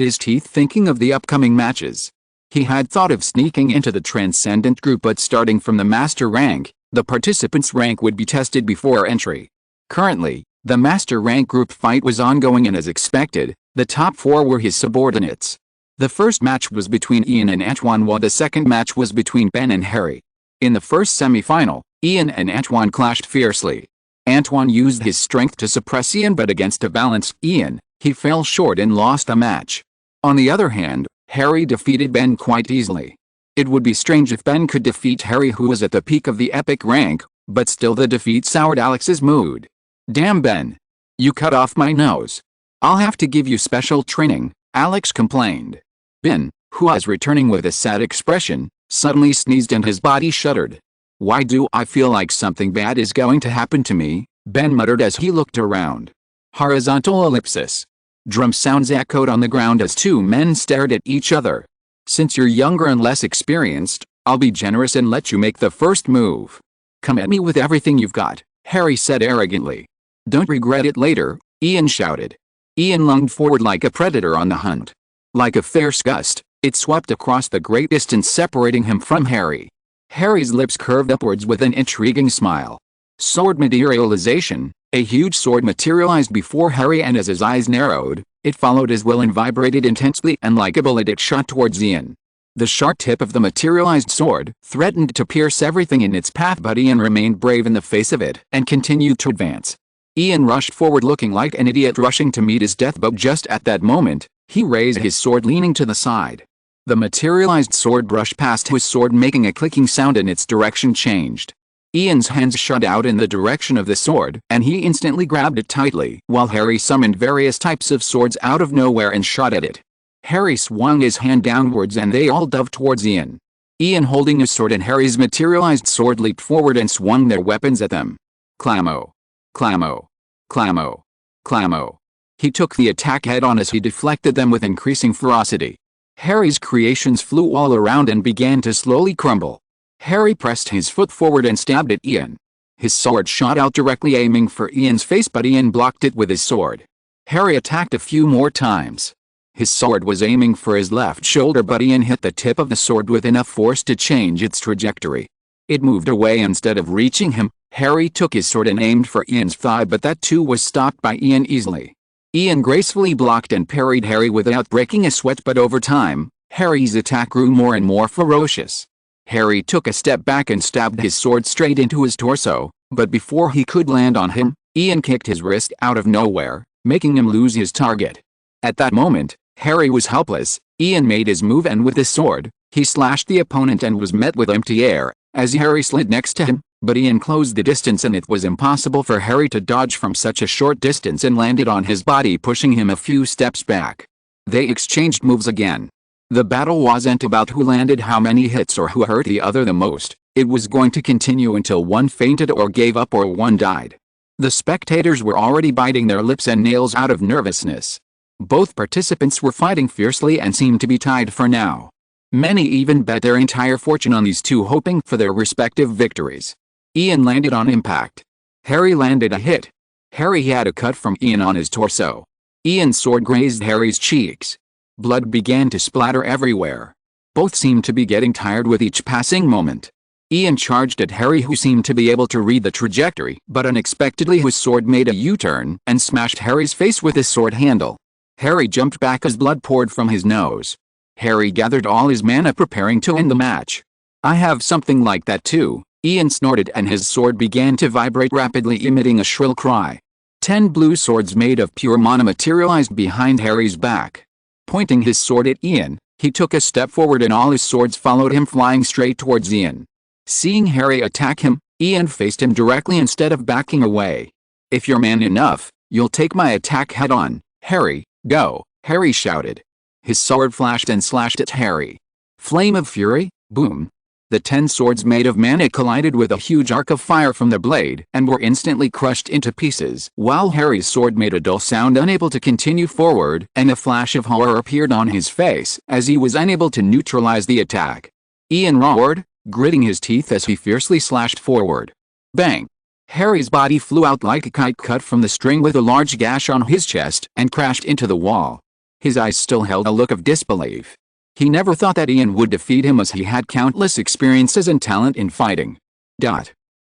his teeth thinking of the upcoming matches. He had thought of sneaking into the Transcendent group, but starting from the Master rank, the participant's rank would be tested before entry. Currently, the Master rank group fight was ongoing, and as expected, the top 4 were his subordinates. The first match was between Ian and Antoine, while the second match was between Ben and Harry. In the first semi-final, Ian and Antoine clashed fiercely. Antoine used his strength to suppress Ian, but against a balanced Ian, he fell short and lost the match. On the other hand, Harry defeated Ben quite easily. It would be strange if Ben could defeat Harry, who was at the peak of the epic rank, but still the defeat soured Alex's mood. "Damn Ben. You cut off my nose. I'll have to give you special training," Alex complained. Ben, who was returning with a sad expression, suddenly sneezed and his body shuddered. "Why do I feel like something bad is going to happen to me?" Ben muttered as he looked around. Horizontal ellipsis. Drum sounds echoed on the ground as two men stared at each other. "Since you're younger and less experienced, I'll be generous and let you make the first move. Come at me with everything you've got," Harry said arrogantly. "Don't regret it later," Ian shouted. Ian lunged forward like a predator on the hunt. Like a fierce gust, it swept across the great distance separating him from Harry. Harry's lips curved upwards with an intriguing smile. Sword materialization. A huge sword materialized before Harry, and as his eyes narrowed, it followed his will and vibrated intensely, and like a bullet it shot towards Ian. The sharp tip of the materialized sword threatened to pierce everything in its path, but Ian remained brave in the face of it and continued to advance. Ian rushed forward looking like an idiot rushing to meet his death, but just at that moment, he raised his sword leaning to the side. The materialized sword brushed past his sword making a clicking sound and its direction changed. Ian's hands shot out in the direction of the sword, and he instantly grabbed it tightly, while Harry summoned various types of swords out of nowhere and shot at it. Harry swung his hand downwards and they all dove towards Ian. Ian, holding his sword and Harry's materialized sword, leaped forward and swung their weapons at them. Clammo. Clammo. Clammo. Clammo. He took the attack head-on as he deflected them with increasing ferocity. Harry's creations flew all around and began to slowly crumble. Harry pressed his foot forward and stabbed at Ian. His sword shot out directly aiming for Ian's face, but Ian blocked it with his sword. Harry attacked a few more times. His sword was aiming for his left shoulder, but Ian hit the tip of the sword with enough force to change its trajectory. It moved away instead of reaching him. Harry took his sword and aimed for Ian's thigh, but that too was stopped by Ian easily. Ian gracefully blocked and parried Harry without breaking a sweat, but over time, Harry's attack grew more and more ferocious. Harry took a step back and stabbed his sword straight into his torso, but before he could land on him, Ian kicked his wrist out of nowhere, making him lose his target. At that moment, Harry was helpless. Ian made his move, and with his sword, he slashed the opponent and was met with empty air, as Harry slid next to him, but Ian closed the distance and it was impossible for Harry to dodge from such a short distance and landed on his body, pushing him a few steps back. They exchanged moves again. The battle wasn't about who landed how many hits or who hurt the other the most. It was going to continue until one fainted or gave up or one died. The spectators were already biting their lips and nails out of nervousness. Both participants were fighting fiercely and seemed to be tied for now. Many even bet their entire fortune on these two, hoping for their respective victories. Ian landed on impact. Harry landed a hit. Harry had a cut from Ian on his torso. Ian's sword grazed Harry's cheeks. Blood began to splatter everywhere. Both seemed to be getting tired with each passing moment. Ian charged at Harry, who seemed to be able to read the trajectory, but unexpectedly his sword made a U-turn and smashed Harry's face with his sword handle. Harry jumped back as blood poured from his nose. Harry gathered all his mana, preparing to end the match. "I have something like that too," Ian snorted, and his sword began to vibrate rapidly, emitting a shrill cry. 10 blue swords made of pure mana materialized behind Harry's back. Pointing his sword at Ian, he took a step forward and all his swords followed him, flying straight towards Ian. Seeing Harry attack him, Ian faced him directly instead of backing away. "If you're man enough, you'll take my attack head on, Harry, go," Harry shouted. His sword flashed and slashed at Harry. Flame of fury, boom. The 10 swords made of mana collided with a huge arc of fire from the blade and were instantly crushed into pieces, while Harry's sword made a dull sound, unable to continue forward, and a flash of horror appeared on his face as he was unable to neutralize the attack. Ian roared, gritting his teeth as he fiercely slashed forward. Bang! Harry's body flew out like a kite cut from the string with a large gash on his chest and crashed into the wall. His eyes still held a look of disbelief. He never thought that Ian would defeat him, as he had countless experiences and talent in fighting.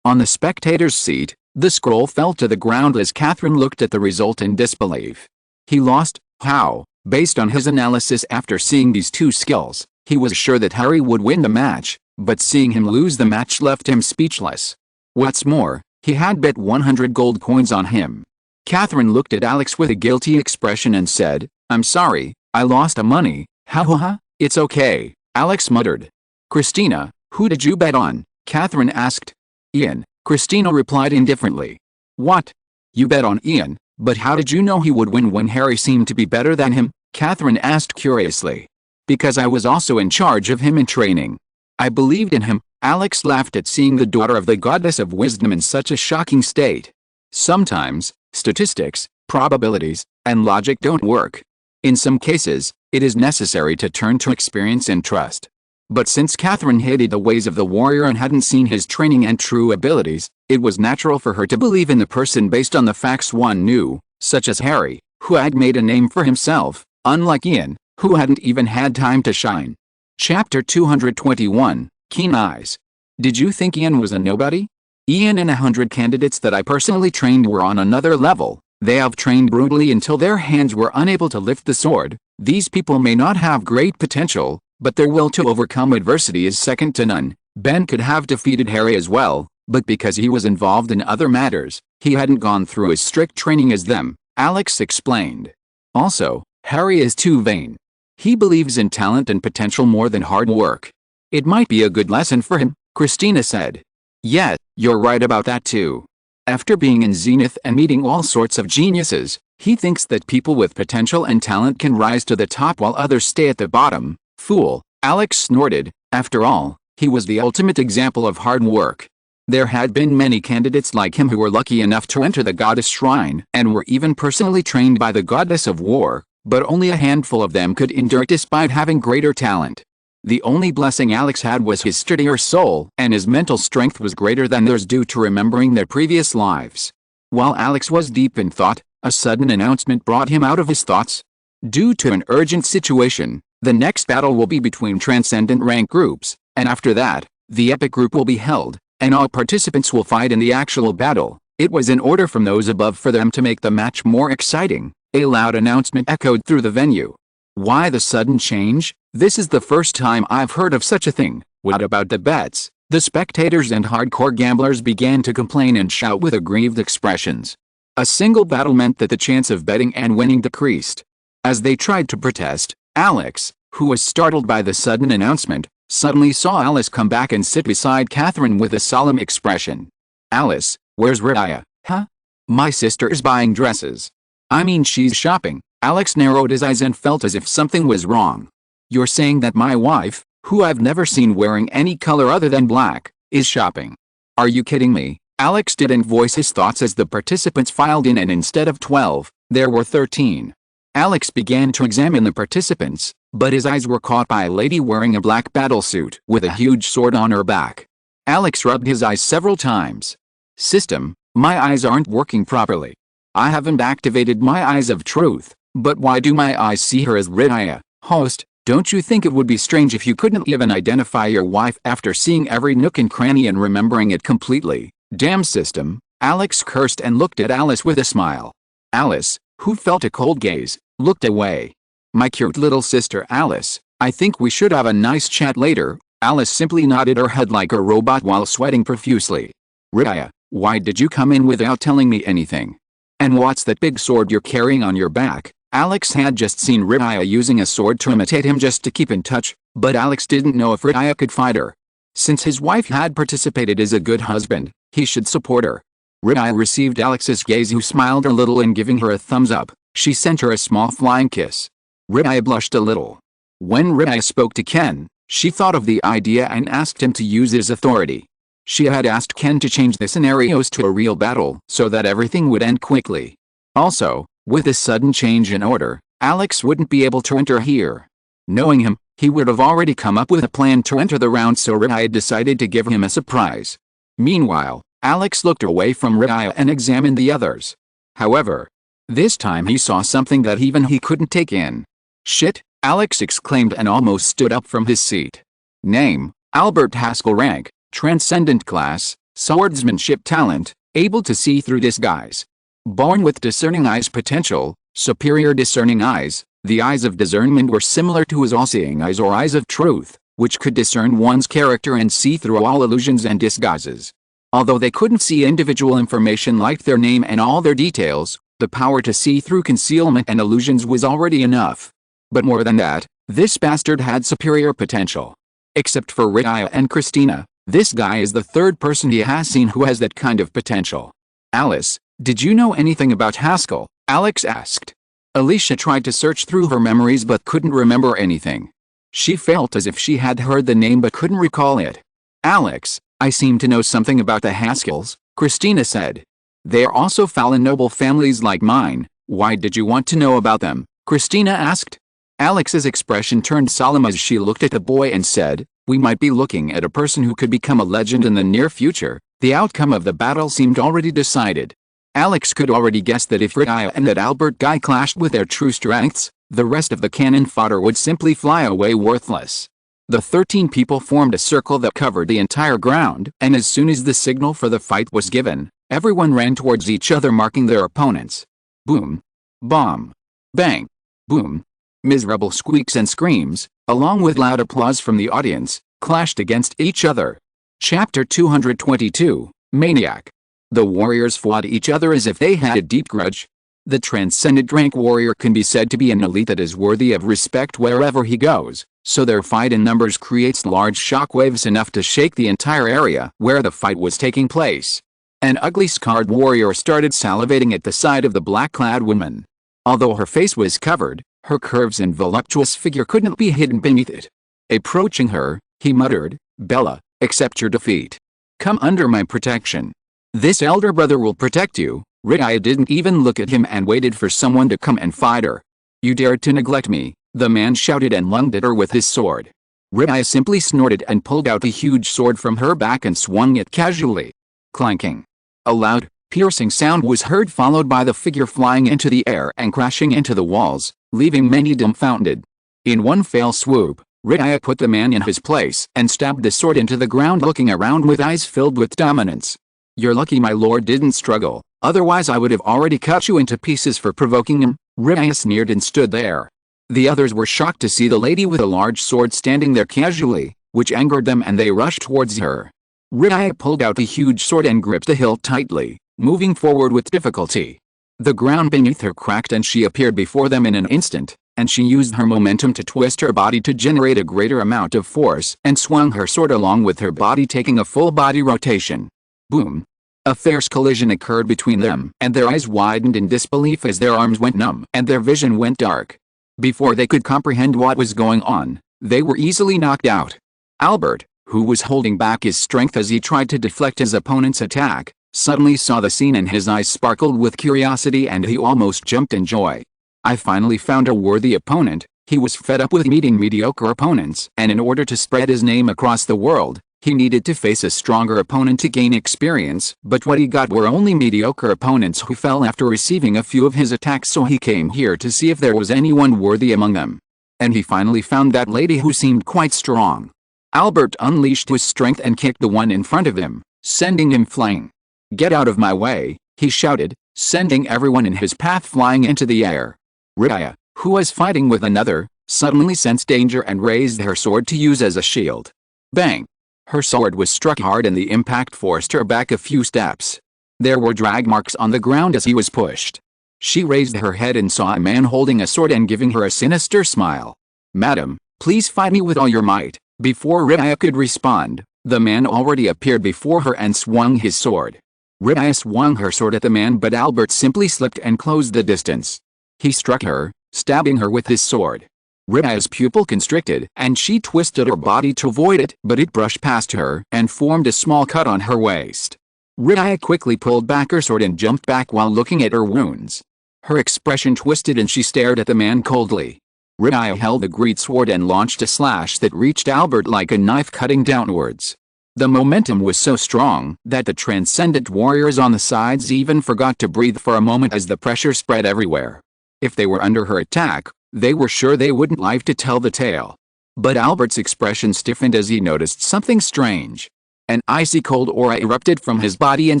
On the spectator's seat, the scroll fell to the ground as Catherine looked at the result in disbelief. He lost. How? Based on his analysis after seeing these two skills, he was sure that Harry would win the match, but seeing him lose the match left him speechless. What's more, he had bet 100 gold coins on him. Catherine looked at Alex with a guilty expression and said, "I'm sorry, I lost the money." "Ha ha ha, it's okay," Alex muttered. "Christina, who did you bet on?" Catherine asked. "Ian," Christina replied indifferently. "What? You bet on Ian, but how did you know he would win when Harry seemed to be better than him?" Catherine asked curiously. Because I was also in charge of him in training. I believed in him. Alex laughed at seeing the daughter of the goddess of wisdom in such a shocking state. Sometimes, statistics, probabilities, and logic don't work. In some cases, it is necessary to turn to experience and trust. But since Catherine hated the ways of the warrior and hadn't seen his training and true abilities, it was natural for her to believe in the person based on the facts one knew, such as Harry, who had made a name for himself, unlike Ian, who hadn't even had time to shine. Chapter 221, Keen Eyes. Did you think Ian was a nobody? Ian and 100 candidates that I personally trained were on another level. They have trained brutally until their hands were unable to lift the sword. These people may not have great potential, but their will to overcome adversity is second to none. Ben could have defeated Harry as well, but because he was involved in other matters, he hadn't gone through as strict training as them, Alex explained. Also, Harry is too vain. He believes in talent and potential more than hard work. It might be a good lesson for him, Christina said. Yeah, you're right about that too. After being in Zenith and meeting all sorts of geniuses, he thinks that people with potential and talent can rise to the top while others stay at the bottom. Fool, Alex snorted. After all, he was the ultimate example of hard work. There had been many candidates like him who were lucky enough to enter the goddess shrine and were even personally trained by the goddess of war, but only a handful of them could endure it despite having greater talent. The only blessing Alex had was his sturdier soul, and his mental strength was greater than theirs due to remembering their previous lives. While Alex was deep in thought, a sudden announcement brought him out of his thoughts. Due to an urgent situation, the next battle will be between transcendent rank groups, and after that, the epic group will be held, and all participants will fight in the actual battle. It was an order from those above for them to make the match more exciting. A loud announcement echoed through the venue. Why the sudden change? This is the first time I've heard of such a thing. What about the bets? The spectators and hardcore gamblers began to complain and shout with aggrieved expressions. A single battle meant that the chance of betting and winning decreased. As they tried to protest, Alex, who was startled by the sudden announcement, suddenly saw Alice come back and sit beside Catherine with a solemn expression. Alice, where's Raya? Huh? My sister is buying dresses. I mean, she's shopping. Alex narrowed his eyes and felt as if something was wrong. You're saying that my wife, who I've never seen wearing any color other than black, is shopping? Are you kidding me? Alex didn't voice his thoughts as the participants filed in, and instead of 12, there were 13. Alex began to examine the participants, but his eyes were caught by a lady wearing a black battlesuit with a huge sword on her back. Alex rubbed his eyes several times. System, my eyes aren't working properly. I haven't activated my eyes of truth, but why do my eyes see her as Raya? Host, don't you think it would be strange if you couldn't even identify your wife after seeing every nook and cranny and remembering it completely? Damn system, Alex cursed and looked at Alice with a smile. Alice, who felt a cold gaze, looked away. My cute little sister Alice, I think we should have a nice chat later. Alice simply nodded her head like a robot while sweating profusely. Raya, why did you come in without telling me anything? And what's that big sword you're carrying on your back? Alex had just seen Raya using a sword to imitate him just to keep in touch, but Alex didn't know if Raya could fight her. Since his wife had participated as a good husband, he should support her. Raya received Alex's gaze, who smiled a little, and giving her a thumbs up, she sent her a small flying kiss. Raya blushed a little. When Raya spoke to Ken, she thought of the idea and asked him to use his authority. She had asked Ken to change the scenarios to a real battle so that everything would end quickly. Also, with this sudden change in order, Alex wouldn't be able to enter here. Knowing him, he would have already come up with a plan to enter the round, so Raya decided to give him a surprise. Meanwhile, Alex looked away from Raya and examined the others. However, this time he saw something that even he couldn't take in. Shit, Alex exclaimed and almost stood up from his seat. Name, Albert Haskell. Rank, Transcendent. Class, Swordsmanship. Talent, able to see through disguise. Born with discerning eyes. Potential, superior discerning eyes. The eyes of discernment were similar to his all-seeing eyes or eyes of truth, which could discern one's character and see through all illusions and disguises. Although they couldn't see individual information like their name and all their details, the power to see through concealment and illusions was already enough. But more than that, this bastard had superior potential. Except for Raya and Christina, this guy is the third person he has seen who has that kind of potential. Alice, did you know anything about Haskell? Alex asked. Alicia tried to search through her memories but couldn't remember anything. She felt as if she had heard the name but couldn't recall it. Alex, I seem to know something about the Haskells, Christina said. They are also fallen noble families like mine. Why did you want to know about them? Christina asked. Alex's expression turned solemn as she looked at the boy and said, we might be looking at a person who could become a legend in the near future. The outcome of the battle seemed already decided. Alex could already guess that if Riaya and that Albert guy clashed with their true strengths, the rest of the cannon fodder would simply fly away worthless. The 13 people formed a circle that covered the entire ground, and as soon as the signal for the fight was given, everyone ran towards each other marking their opponents. Boom. Bomb. Bang. Boom. Miserable squeaks and screams, along with loud applause from the audience, clashed against each other. Chapter 222, Maniac. The warriors fought each other as if they had a deep grudge. The transcendent rank warrior can be said to be an elite that is worthy of respect wherever he goes, so their fight in numbers creates large shockwaves enough to shake the entire area where the fight was taking place. An ugly scarred warrior started salivating at the sight of the black-clad woman. Although her face was covered, her curves and voluptuous figure couldn't be hidden beneath it. Approaching her, he muttered, Bella, accept your defeat. Come under my protection. This elder brother will protect you. Riaya didn't even look at him and waited for someone to come and fight her. You dared to neglect me, the man shouted and lunged at her with his sword. Riaya simply snorted and pulled out a huge sword from her back and swung it casually. Clanking. A loud, piercing sound was heard, followed by the figure flying into the air and crashing into the walls, leaving many dumbfounded. In one fell swoop, Riaya put the man in his place and stabbed the sword into the ground, looking around with eyes filled with dominance. You're lucky my lord didn't struggle, otherwise I would have already cut you into pieces for provoking him. Riaya sneered and stood there. The others were shocked to see the lady with a large sword standing there casually, which angered them and they rushed towards her. Riaya pulled out a huge sword and gripped the hilt tightly, moving forward with difficulty. The ground beneath her cracked and she appeared before them in an instant, and she used her momentum to twist her body to generate a greater amount of force and swung her sword along with her body, taking a full body rotation. Boom. A fierce collision occurred between them, and their eyes widened in disbelief as their arms went numb and their vision went dark. Before they could comprehend what was going on, they were easily knocked out. Albert, who was holding back his strength as he tried to deflect his opponent's attack, suddenly saw the scene and his eyes sparkled with curiosity and he almost jumped in joy. I finally found a worthy opponent. He was fed up with meeting mediocre opponents, and in order to spread his name across the world, he needed to face a stronger opponent to gain experience, but what he got were only mediocre opponents who fell after receiving a few of his attacks, so he came here to see if there was anyone worthy among them. And he finally found that lady who seemed quite strong. Albert unleashed his strength and kicked the one in front of him, sending him flying. Get out of my way, he shouted, sending everyone in his path flying into the air. Riaya, who was fighting with another, suddenly sensed danger and raised her sword to use as a shield. Bang! Her sword was struck hard and the impact forced her back a few steps. There were drag marks on the ground as he was pushed. She raised her head and saw a man holding a sword and giving her a sinister smile. Madam, please fight me with all your might. Before Riaya could respond, the man already appeared before her and swung his sword. Riaya swung her sword at the man, but Albert simply slipped and closed the distance. He struck her, stabbing her with his sword. Riaya's pupil constricted, and she twisted her body to avoid it, but it brushed past her and formed a small cut on her waist. Riaya quickly pulled back her sword and jumped back while looking at her wounds. Her expression twisted and she stared at the man coldly. Riaya held the great sword and launched a slash that reached Albert like a knife, cutting downwards. The momentum was so strong that the transcendent warriors on the sides even forgot to breathe for a moment as the pressure spread everywhere. If they were under her attack, they were sure they wouldn't live to tell the tale. But Albert's expression stiffened as he noticed something strange. An icy cold aura erupted from his body, and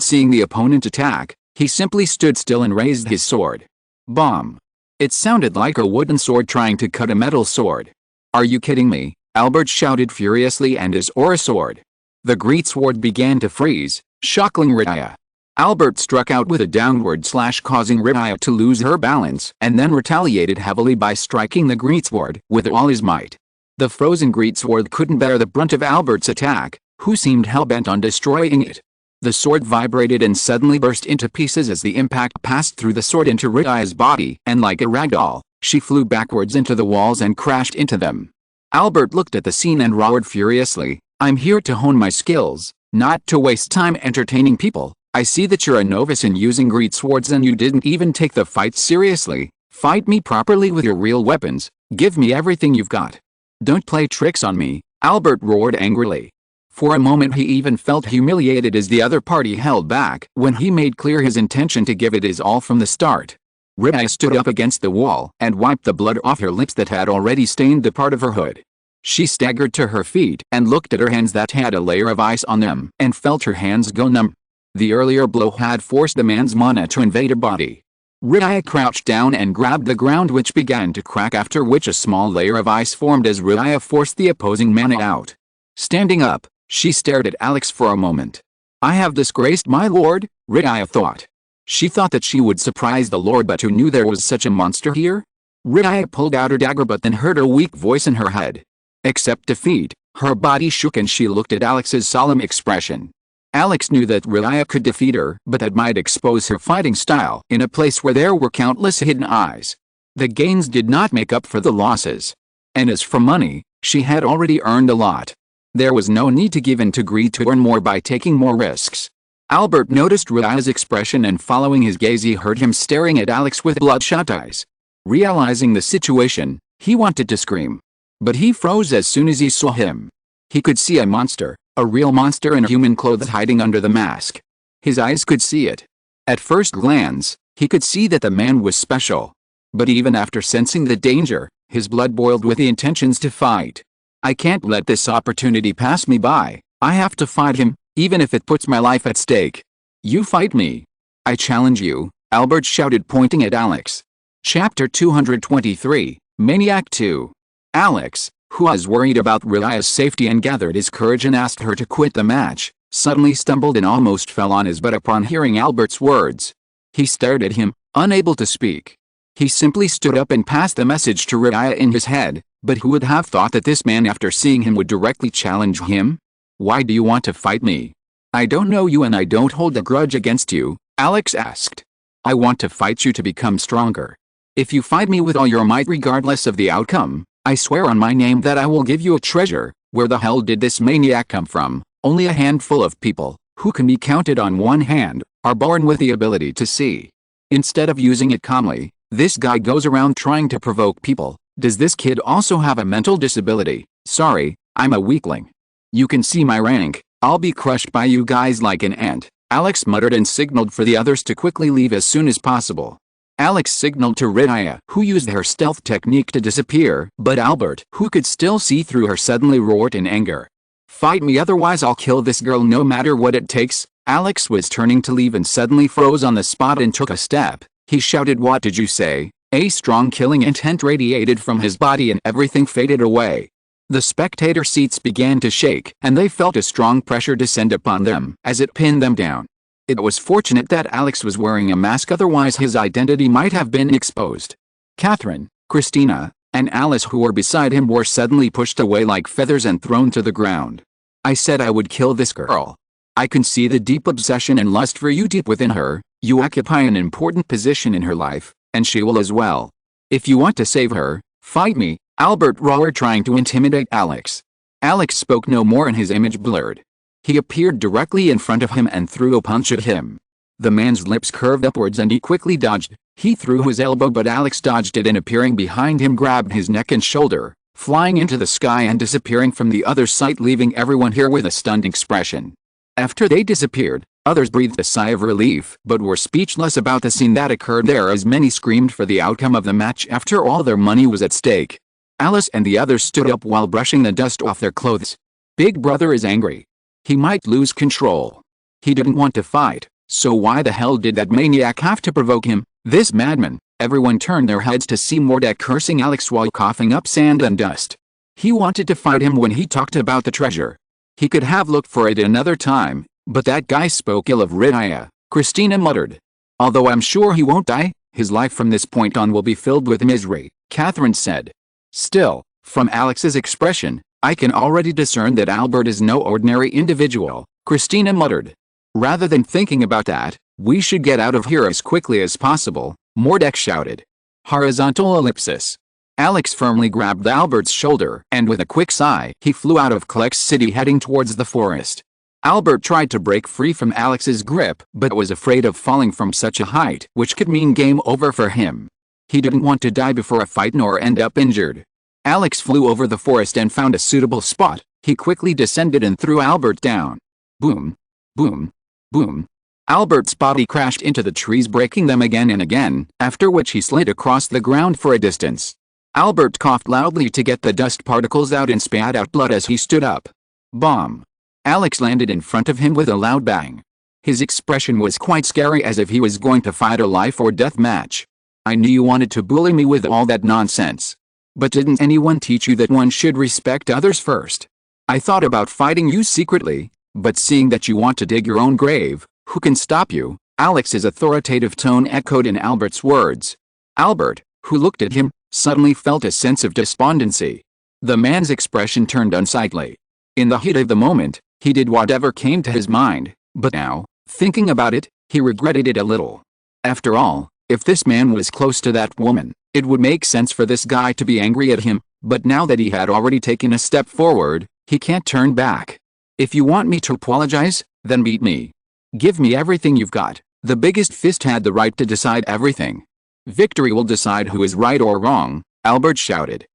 seeing the opponent attack, he simply stood still and raised his sword. Bomb! It sounded like a wooden sword trying to cut a metal sword. Are you kidding me? Albert shouted furiously, and his aura soared. The great sword began to freeze, shocking Riaya. Albert struck out with a downward slash, causing Riaya to lose her balance, and then retaliated heavily by striking the greatsword with all his might. The frozen greatsword couldn't bear the brunt of Albert's attack, who seemed hell-bent on destroying it. The sword vibrated and suddenly burst into pieces as the impact passed through the sword into Riaya's body, and like a ragdoll, she flew backwards into the walls and crashed into them. Albert looked at the scene and roared furiously, "I'm here to hone my skills, not to waste time entertaining people. I see that you're a novice in using great swords and you didn't even take the fight seriously. Fight me properly with your real weapons. Give me everything you've got. Don't play tricks on me," Albert roared angrily. For a moment he even felt humiliated as the other party held back when he made clear his intention to give it his all from the start. Riaya stood up against the wall and wiped the blood off her lips that had already stained the part of her hood. She staggered to her feet and looked at her hands that had a layer of ice on them and felt her hands go numb. The earlier blow had forced the man's mana to invade her body. Riaya crouched down and grabbed the ground, which began to crack, after which a small layer of ice formed as Riaya forced the opposing mana out. Standing up, she stared at Alex for a moment. "I have disgraced my lord," Riaya thought. She thought that she would surprise the lord, but who knew there was such a monster here? Riaya pulled out her dagger but then heard a weak voice in her head. "Accept defeat." Her body shook and she looked at Alex's solemn expression. Alex knew that Riaya could defeat her, but that might expose her fighting style in a place where there were countless hidden eyes. The gains did not make up for the losses. And as for money, she had already earned a lot. There was no need to give in to greed to earn more by taking more risks. Albert noticed Riaya's expression, and following his gaze he heard him staring at Alex with bloodshot eyes. Realizing the situation, he wanted to scream. But he froze as soon as he saw him. He could see a monster, a real monster in human clothes hiding under the mask. His eyes could see it. At first glance, he could see that the man was special. But even after sensing the danger, his blood boiled with the intentions to fight. "I can't let this opportunity pass me by. I have to fight him, even if it puts my life at stake. You fight me. I challenge you," Albert shouted, pointing at Alex. Chapter 223, Maniac 2. Alex, who was worried about Riaya's safety and gathered his courage and asked her to quit the match, suddenly stumbled and almost fell on his butt upon hearing Albert's words. He stared at him, unable to speak. He simply stood up and passed the message to Riaya in his head, but who would have thought that this man, after seeing him, would directly challenge him? "Why do you want to fight me?" "I don't know you and I don't hold a grudge against you," Alex asked. "I want to fight you to become stronger. If you fight me with all your might regardless of the outcome, I swear on my name that I will give you a treasure." Where the hell did this maniac come from? Only a handful of people, who can be counted on one hand, are born with the ability to see. Instead of using it calmly, this guy goes around trying to provoke people. Does this kid also have a mental disability? "Sorry, I'm a weakling. You can see my rank. I'll be crushed by you guys like an ant," Alex muttered and signaled for the others to quickly leave as soon as possible. Alex signaled to Riaya, who used her stealth technique to disappear, but Albert, who could still see through her, suddenly roared in anger. "Fight me, otherwise I'll kill this girl no matter what it takes." Alex was turning to leave and suddenly froze on the spot and took a step. He shouted, "What did you say?" A strong killing intent radiated from his body and everything faded away. The spectator seats began to shake and they felt a strong pressure descend upon them as it pinned them down. It was fortunate that Alex was wearing a mask, otherwise his identity might have been exposed. Catherine, Christina, and Alice, who were beside him, were suddenly pushed away like feathers and thrown to the ground. "I said I would kill this girl. I can see the deep obsession and lust for you deep within her. You occupy an important position in her life, and she will as well. If you want to save her, fight me," Albert roared, trying to intimidate Alex. Alex spoke no more and his image blurred. He appeared directly in front of him and threw a punch at him. The man's lips curved upwards and he quickly dodged. He threw his elbow but Alex dodged it and, appearing behind him, grabbed his neck and shoulder, flying into the sky and disappearing from the other sight, leaving everyone here with a stunned expression. After they disappeared, others breathed a sigh of relief but were speechless about the scene that occurred there, as many screamed for the outcome of the match. After all, their money was at stake. Alice and the others stood up while brushing the dust off their clothes. "Big brother is angry. He might lose control. He didn't want to fight, so why the hell did that maniac have to provoke him? This madman." Everyone turned their heads to see Mordek cursing Alex while coughing up sand and dust. He wanted to fight him when he talked about the treasure. He could have looked for it another time, but that guy spoke ill of Riaya, Christina muttered. "Although I'm sure he won't die, his life from this point on will be filled with misery," Catherine said. Still, from Alex's expression, "I can already discern that Albert is no ordinary individual," Christina muttered. "Rather than thinking about that, we should get out of here as quickly as possible," Mordek shouted. Horizontal ellipsis. Alex firmly grabbed Albert's shoulder, and with a quick sigh, he flew out of Klex City heading towards the forest. Albert tried to break free from Alex's grip, but was afraid of falling from such a height, which could mean game over for him. He didn't want to die before a fight nor end up injured. Alex flew over the forest and found a suitable spot. He quickly descended and threw Albert down. Boom. Boom. Boom. Albert's body crashed into the trees, breaking them again and again, after which he slid across the ground for a distance. Albert coughed loudly to get the dust particles out and spat out blood as he stood up. Bomb. Alex landed in front of him with a loud bang. His expression was quite scary, as if he was going to fight a life or death match. I knew you wanted to bully me with all that nonsense. But didn't anyone teach you that one should respect others first? I thought about fighting you secretly, but seeing that you want to dig your own grave, who can stop you? Alex's authoritative tone echoed in Albert's words. Albert, who looked at him, suddenly felt a sense of despondency. The man's expression turned unsightly. In the heat of the moment, he did whatever came to his mind, but now, thinking about it, he regretted it a little. After all, if this man was close to that woman, it would make sense for this guy to be angry at him, but now that he had already taken a step forward, he can't turn back. If you want me to apologize, then beat me. Give me everything you've got. The biggest fist had the right to decide everything. Victory will decide who is right or wrong, Albert shouted.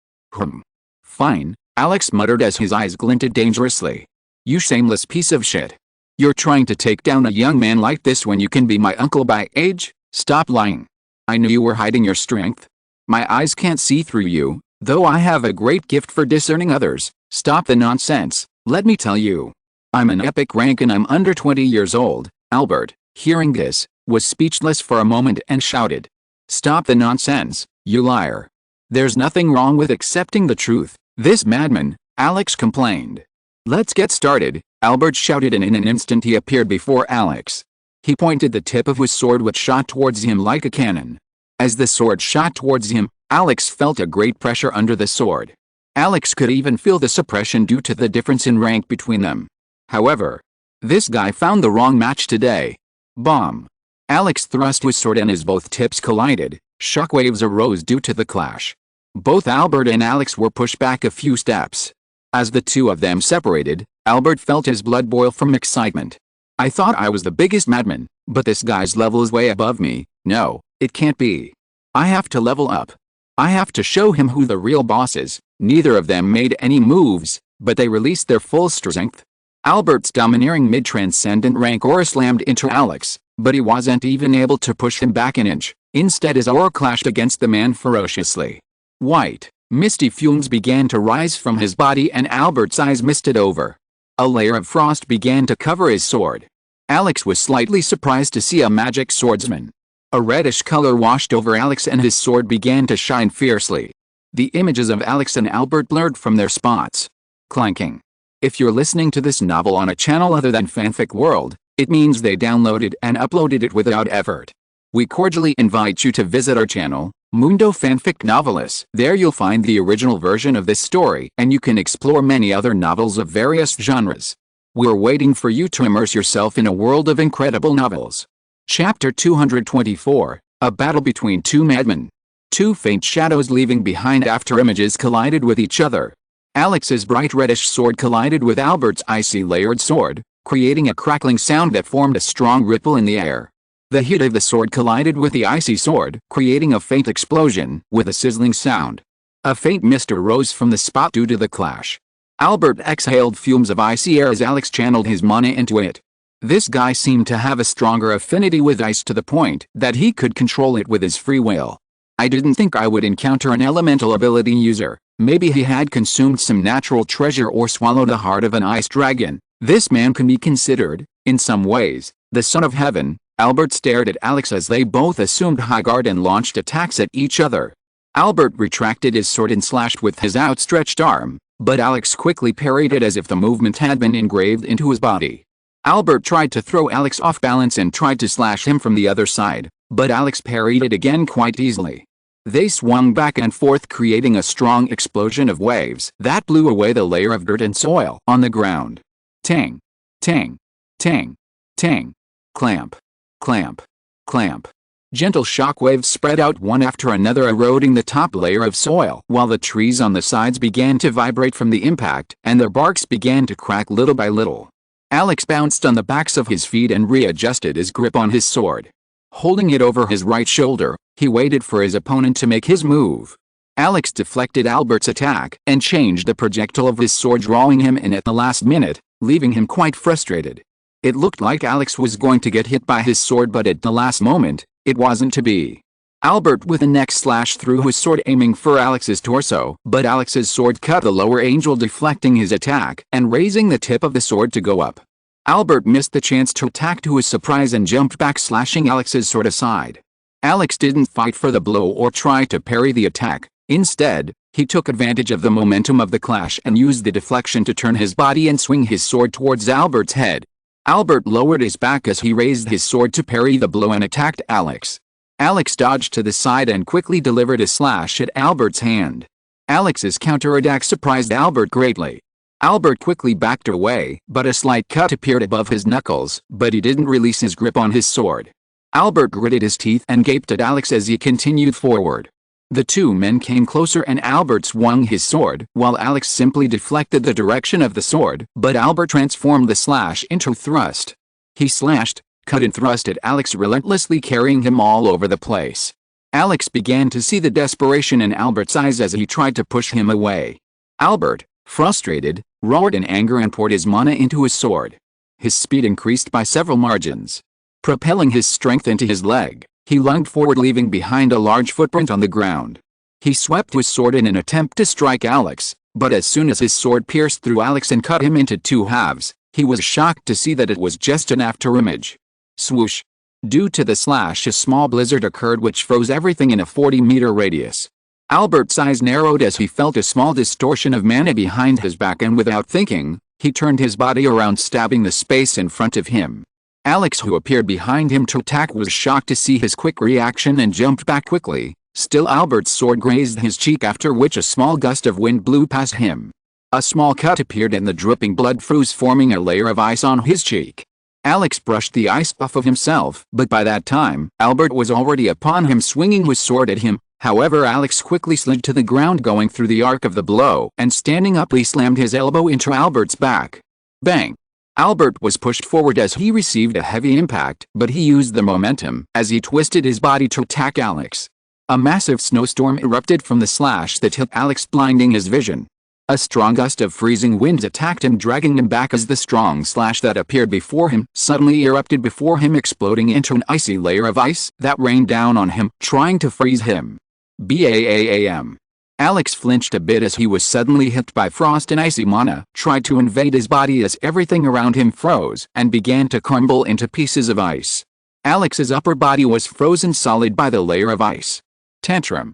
Fine, Alex muttered as his eyes glinted dangerously. You shameless piece of shit. You're trying to take down a young man like this when you can be my uncle by age? Stop lying. I knew you were hiding your strength. My eyes can't see through you, though I have a great gift for discerning others. Stop the nonsense, let me tell you. I'm an epic rank and I'm under 20 years old. Albert, hearing this, was speechless for a moment and shouted. Stop the nonsense, you liar. There's nothing wrong with accepting the truth, this madman, Alex complained. Let's get started, Albert shouted, and in an instant he appeared before Alex. He pointed the tip of his sword, which shot towards him like a cannon. As the sword shot towards him, Alex felt a great pressure under the sword. Alex could even feel the suppression due to the difference in rank between them. However, this guy found the wrong match today. Bomb. Alex thrust his sword, and as both tips collided, shockwaves arose due to the clash. Both Albert and Alex were pushed back a few steps. As the two of them separated, Albert felt his blood boil from excitement. I thought I was the biggest madman, but this guy's level is way above me. No, it can't be. I have to level up. I have to show him who the real boss is. Neither of them made any moves, but they released their full strength. Albert's domineering mid-transcendent rank aura slammed into Alex, but he wasn't even able to push him back an inch. Instead, his aura clashed against the man ferociously. White, misty fumes began to rise from his body, and Albert's eyes misted over. A layer of frost began to cover his sword. Alex was slightly surprised to see a magic swordsman. A reddish color washed over Alex, and his sword began to shine fiercely. The images of Alex and Albert blurred from their spots. Clanking. If you're listening to this novel on a channel other than Fanfic World, it means they downloaded and uploaded it without effort. We cordially invite you to visit our channel, Mundo Fanfic Novelis. There you'll find the original version of this story, and you can explore many other novels of various genres. We're waiting for you to immerse yourself in a world of incredible novels. Chapter 224, A Battle Between Two Madmen. Two faint shadows leaving behind after images collided with each other. Alex's bright reddish sword collided with Albert's icy layered sword, creating a crackling sound that formed a strong ripple in the air. The heat of the sword collided with the icy sword, creating a faint explosion with a sizzling sound. A faint mist arose from the spot due to the clash. Albert exhaled fumes of icy air as Alex channeled his mana into it. This guy seemed to have a stronger affinity with ice to the point that he could control it with his free will. I didn't think I would encounter an elemental ability user. Maybe he had consumed some natural treasure or swallowed the heart of an ice dragon. This man can be considered, in some ways, the son of heaven. Albert stared at Alex as they both assumed high guard and launched attacks at each other. Albert retracted his sword and slashed with his outstretched arm, but Alex quickly parried it as if the movement had been engraved into his body. Albert tried to throw Alex off balance and tried to slash him from the other side, but Alex parried it again quite easily. They swung back and forth, creating a strong explosion of waves that blew away the layer of dirt and soil on the ground. Tang! Tang! Tang! Tang! Clamp! Clamp! Clamp! Gentle shockwaves spread out one after another, eroding the top layer of soil, while the trees on the sides began to vibrate from the impact, and their barks began to crack little by little. Alex bounced on the backs of his feet and readjusted his grip on his sword. Holding it over his right shoulder, he waited for his opponent to make his move. Alex deflected Albert's attack and changed the projectile of his sword, drawing him in at the last minute, leaving him quite frustrated. It looked like Alex was going to get hit by his sword, but at the last moment, it wasn't to be. Albert with a neck slash threw his sword, aiming for Alex's torso, but Alex's sword cut the lower angel, deflecting his attack and raising the tip of the sword to go up. Albert missed the chance to attack to his surprise and jumped back, slashing Alex's sword aside. Alex didn't fight for the blow or try to parry the attack. Instead, he took advantage of the momentum of the clash and used the deflection to turn his body and swing his sword towards Albert's head. Albert lowered his back as he raised his sword to parry the blow and attacked Alex. Alex dodged to the side and quickly delivered a slash at Albert's hand. Alex's counterattack surprised Albert greatly. Albert quickly backed away, but a slight cut appeared above his knuckles, but he didn't release his grip on his sword. Albert gritted his teeth and gaped at Alex as he continued forward. The two men came closer and Albert swung his sword, while Alex simply deflected the direction of the sword, but Albert transformed the slash into a thrust. He slashed, cut and thrust at Alex, relentlessly carrying him all over the place. Alex began to see the desperation in Albert's eyes as he tried to push him away. Albert, frustrated, roared in anger and poured his mana into his sword. His speed increased by several margins. Propelling his strength into his leg, he lunged forward, leaving behind a large footprint on the ground. He swept his sword in an attempt to strike Alex, but as soon as his sword pierced through Alex and cut him into two halves, he was shocked to see that it was just an afterimage. Swoosh! Due to the slash, a small blizzard occurred which froze everything in a 40-meter radius. Albert's eyes narrowed as he felt a small distortion of mana behind his back, and without thinking, he turned his body around, stabbing the space in front of him. Alex, who appeared behind him to attack, was shocked to see his quick reaction and jumped back quickly. Still, Albert's sword grazed his cheek, after which a small gust of wind blew past him. A small cut appeared and the dripping blood froze, forming a layer of ice on his cheek. Alex brushed the ice off of himself, but by that time, Albert was already upon him, swinging his sword at him. However, Alex quickly slid to the ground, going through the arc of the blow, and standing up, he slammed his elbow into Albert's back. Bang! Albert was pushed forward as he received a heavy impact, but he used the momentum as he twisted his body to attack Alex. A massive snowstorm erupted from the slash that hit Alex, blinding his vision. A strong gust of freezing winds attacked him, dragging him back as the strong slash that appeared before him suddenly erupted before him, exploding into an icy layer of ice that rained down on him, trying to freeze him. Bam! Alex flinched a bit as he was suddenly hit by frost, and icy mana tried to invade his body as everything around him froze and began to crumble into pieces of ice. Alex's upper body was frozen solid by the layer of ice. Tantrum!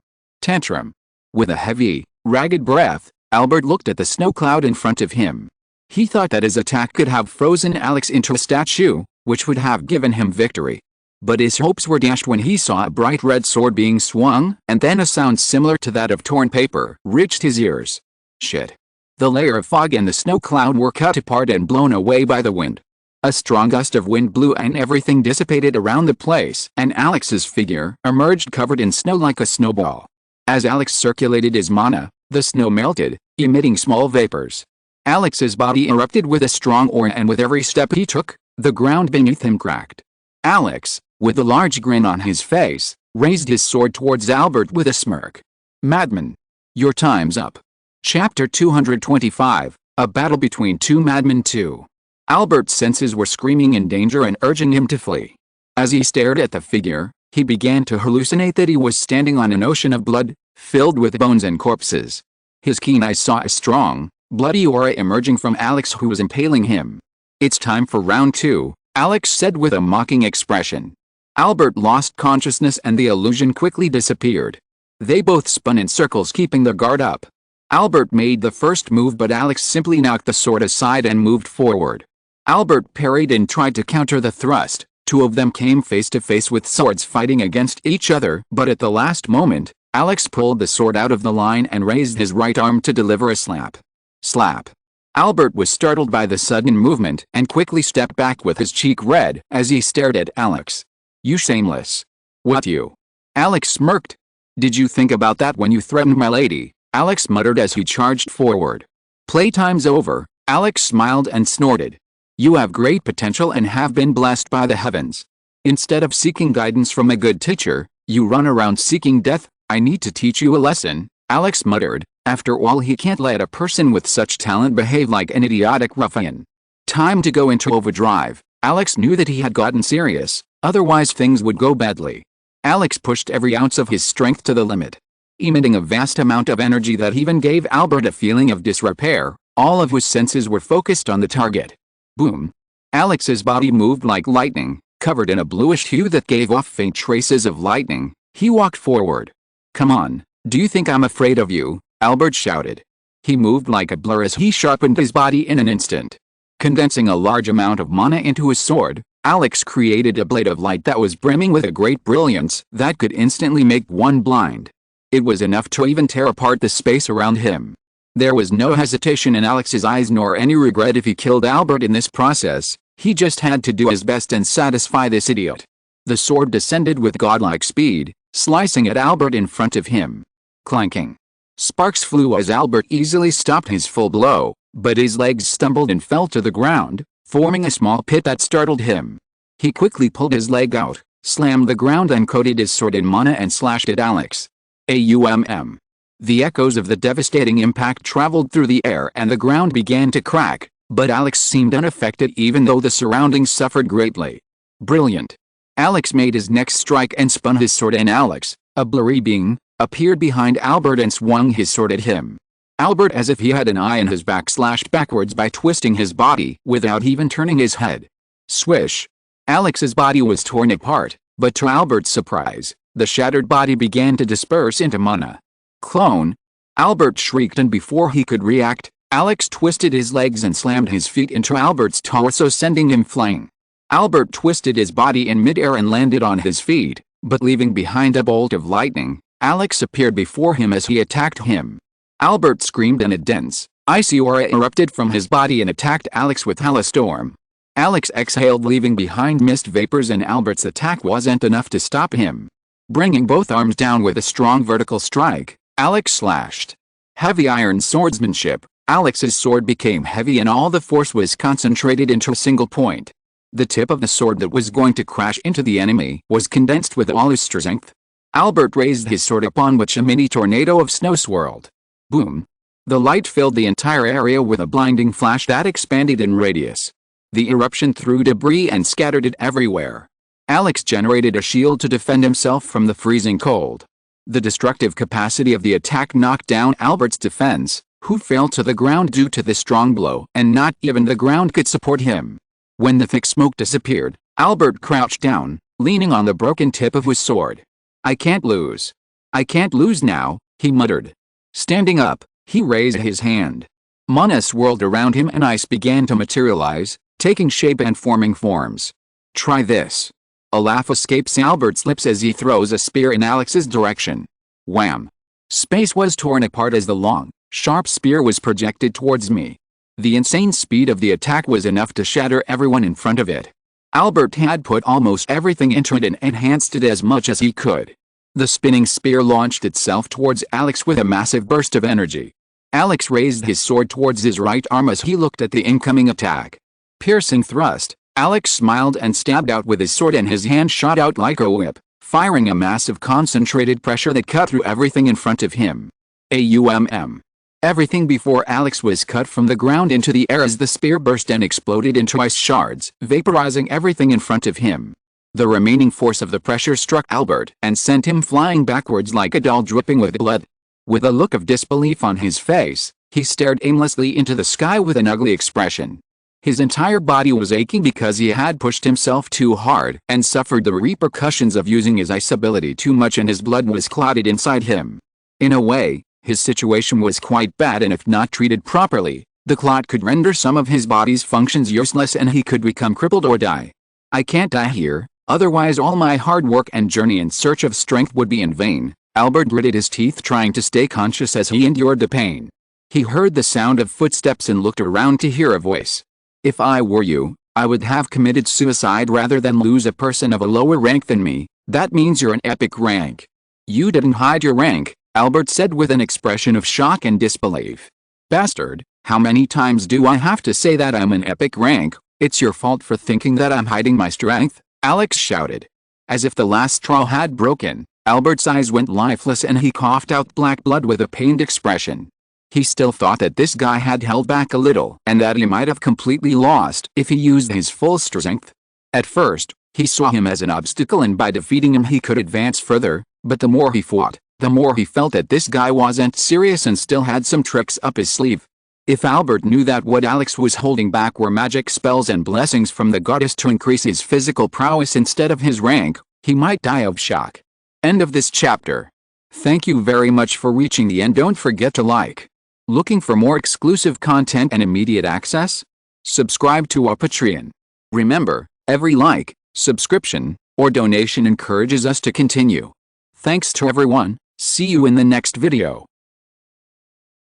With a heavy, ragged breath, Albert looked at the snow cloud in front of him. He thought that his attack could have frozen Alex into a statue, which would have given him victory. But his hopes were dashed when he saw a bright red sword being swung, and then a sound similar to that of torn paper reached his ears. Shit! The layer of fog and the snow cloud were cut apart and blown away by the wind. A strong gust of wind blew and everything dissipated around the place, and Alex's figure emerged covered in snow like a snowball. As Alex circulated his mana, the snow melted, emitting small vapors. Alex's body erupted with a strong aura, and with every step he took, the ground beneath him cracked. Alex, with a large grin on his face, raised his sword towards Albert with a smirk. Madman! Your time's up. Chapter 225, A Battle Between Two Madmen 2. Albert's senses were screaming in danger and urging him to flee. As he stared at the figure, he began to hallucinate that he was standing on an ocean of blood, filled with bones and corpses. His keen eyes saw a strong, bloody aura emerging from Alex, who was impaling him. It's time for round 2, Alex said with a mocking expression. Albert lost consciousness and the illusion quickly disappeared. They both spun in circles, keeping their guard up. Albert made the first move, but Alex simply knocked the sword aside and moved forward. Albert parried and tried to counter the thrust. Two of them came face to face with swords fighting against each other, but at the last moment, Alex pulled the sword out of the line and raised his right arm to deliver a slap. Slap. Albert was startled by the sudden movement and quickly stepped back with his cheek red as he stared at Alex. You shameless. What you? Alex smirked. Did you think about that when you threatened my lady? Alex muttered as he charged forward. Playtime's over, Alex smiled and snorted. You have great potential and have been blessed by the heavens. Instead of seeking guidance from a good teacher, you run around seeking death. I need to teach you a lesson, Alex muttered. After all, he can't let a person with such talent behave like an idiotic ruffian. Time to go into overdrive. Alex knew that he had gotten serious, otherwise things would go badly. Alex pushed every ounce of his strength to the limit, emitting a vast amount of energy that even gave Albert a feeling of disrepair. All of his senses were focused on the target. Boom. Alex's body moved like lightning, covered in a bluish hue that gave off faint traces of lightning. He walked forward. Come on, do you think I'm afraid of you? Albert shouted. He moved like a blur as he sharpened his body in an instant. Condensing a large amount of mana into his sword, Alex created a blade of light that was brimming with a great brilliance that could instantly make one blind. It was enough to even tear apart the space around him. There was no hesitation in Alex's eyes nor any regret if he killed Albert in this process. He just had to do his best and satisfy this idiot. The sword descended with godlike speed, slicing at Albert in front of him. Clanking. Sparks flew as Albert easily stopped his full blow, but his legs stumbled and fell to the ground, forming a small pit that startled him. He quickly pulled his leg out, slammed the ground and coated his sword in mana and slashed at Alex. Aumm. The echoes of the devastating impact traveled through the air and the ground began to crack, but Alex seemed unaffected even though the surroundings suffered greatly. Brilliant. Alex made his next strike and spun his sword, and Alex, a blurry being, appeared behind Albert and swung his sword at him. Albert, as if he had an eye in his back, slashed backwards by twisting his body without even turning his head. Swish. Alex's body was torn apart, but to Albert's surprise, the shattered body began to disperse into mana. Clone. Albert shrieked, and before he could react, Alex twisted his legs and slammed his feet into Albert's torso, sending him flying. Albert twisted his body in midair and landed on his feet, but leaving behind a bolt of lightning. Alex appeared before him as he attacked him. Albert screamed and a dense, icy aura erupted from his body and attacked Alex with Hellstorm. Alex exhaled, leaving behind mist vapors, and Albert's attack wasn't enough to stop him. Bringing both arms down with a strong vertical strike, Alex slashed. Heavy iron swordsmanship. Alex's sword became heavy and all the force was concentrated into a single point. The tip of the sword that was going to crash into the enemy was condensed with all his strength. Albert raised his sword, upon which a mini tornado of snow swirled. Boom. The light filled the entire area with a blinding flash that expanded in radius. The eruption threw debris and scattered it everywhere. Alex generated a shield to defend himself from the freezing cold. The destructive capacity of the attack knocked down Albert's defense, who fell to the ground due to the strong blow, and not even the ground could support him. When the thick smoke disappeared, Albert crouched down, leaning on the broken tip of his sword. I can't lose. I can't lose now, he muttered. Standing up, he raised his hand. Mana swirled around him and ice began to materialize, taking shape and forming forms. Try this. A laugh escapes Albert's lips as he throws a spear in Alex's direction. Wham! Space was torn apart as the long, sharp spear was projected towards me. The insane speed of the attack was enough to shatter everyone in front of it. Albert had put almost everything into it and enhanced it as much as he could. The spinning spear launched itself towards Alex with a massive burst of energy. Alex raised his sword towards his right arm as he looked at the incoming attack. Piercing thrust. Alex smiled and stabbed out with his sword, and his hand shot out like a whip, firing a massive concentrated pressure that cut through everything in front of him. Aumm. Everything before Alex was cut from the ground into the air as the spear burst and exploded into ice shards, vaporizing everything in front of him. The remaining force of the pressure struck Albert and sent him flying backwards like a doll dripping with blood. With a look of disbelief on his face, he stared aimlessly into the sky with an ugly expression. His entire body was aching because he had pushed himself too hard and suffered the repercussions of using his ice ability too much, and his blood was clotted inside him. In a way, his situation was quite bad, and if not treated properly, the clot could render some of his body's functions useless and he could become crippled or die. I can't die here, otherwise all my hard work and journey in search of strength would be in vain. Albert gritted his teeth, trying to stay conscious as he endured the pain. He heard the sound of footsteps and looked around to hear a voice. If I were you, I would have committed suicide rather than lose a person of a lower rank than me. That means you're an epic rank. You didn't hide your rank, Albert said with an expression of shock and disbelief. Bastard, how many times do I have to say that I'm an epic rank? It's your fault for thinking that I'm hiding my strength, Alex shouted. As if the last straw had broken, Albert's eyes went lifeless and he coughed out black blood with a pained expression. He still thought that this guy had held back a little and that he might have completely lost if he used his full strength. At first, he saw him as an obstacle and by defeating him he could advance further, but the more he fought, the more he felt that this guy wasn't serious and still had some tricks up his sleeve. If Albert knew that what Alex was holding back were magic spells and blessings from the goddess to increase his physical prowess instead of his rank, he might die of shock. End of this chapter. Thank you very much for reaching the end. Don't forget to like. Looking for more exclusive content and immediate access? Subscribe to our Patreon. Remember, every like, subscription, or donation encourages us to continue. Thanks to everyone. See you in the next video.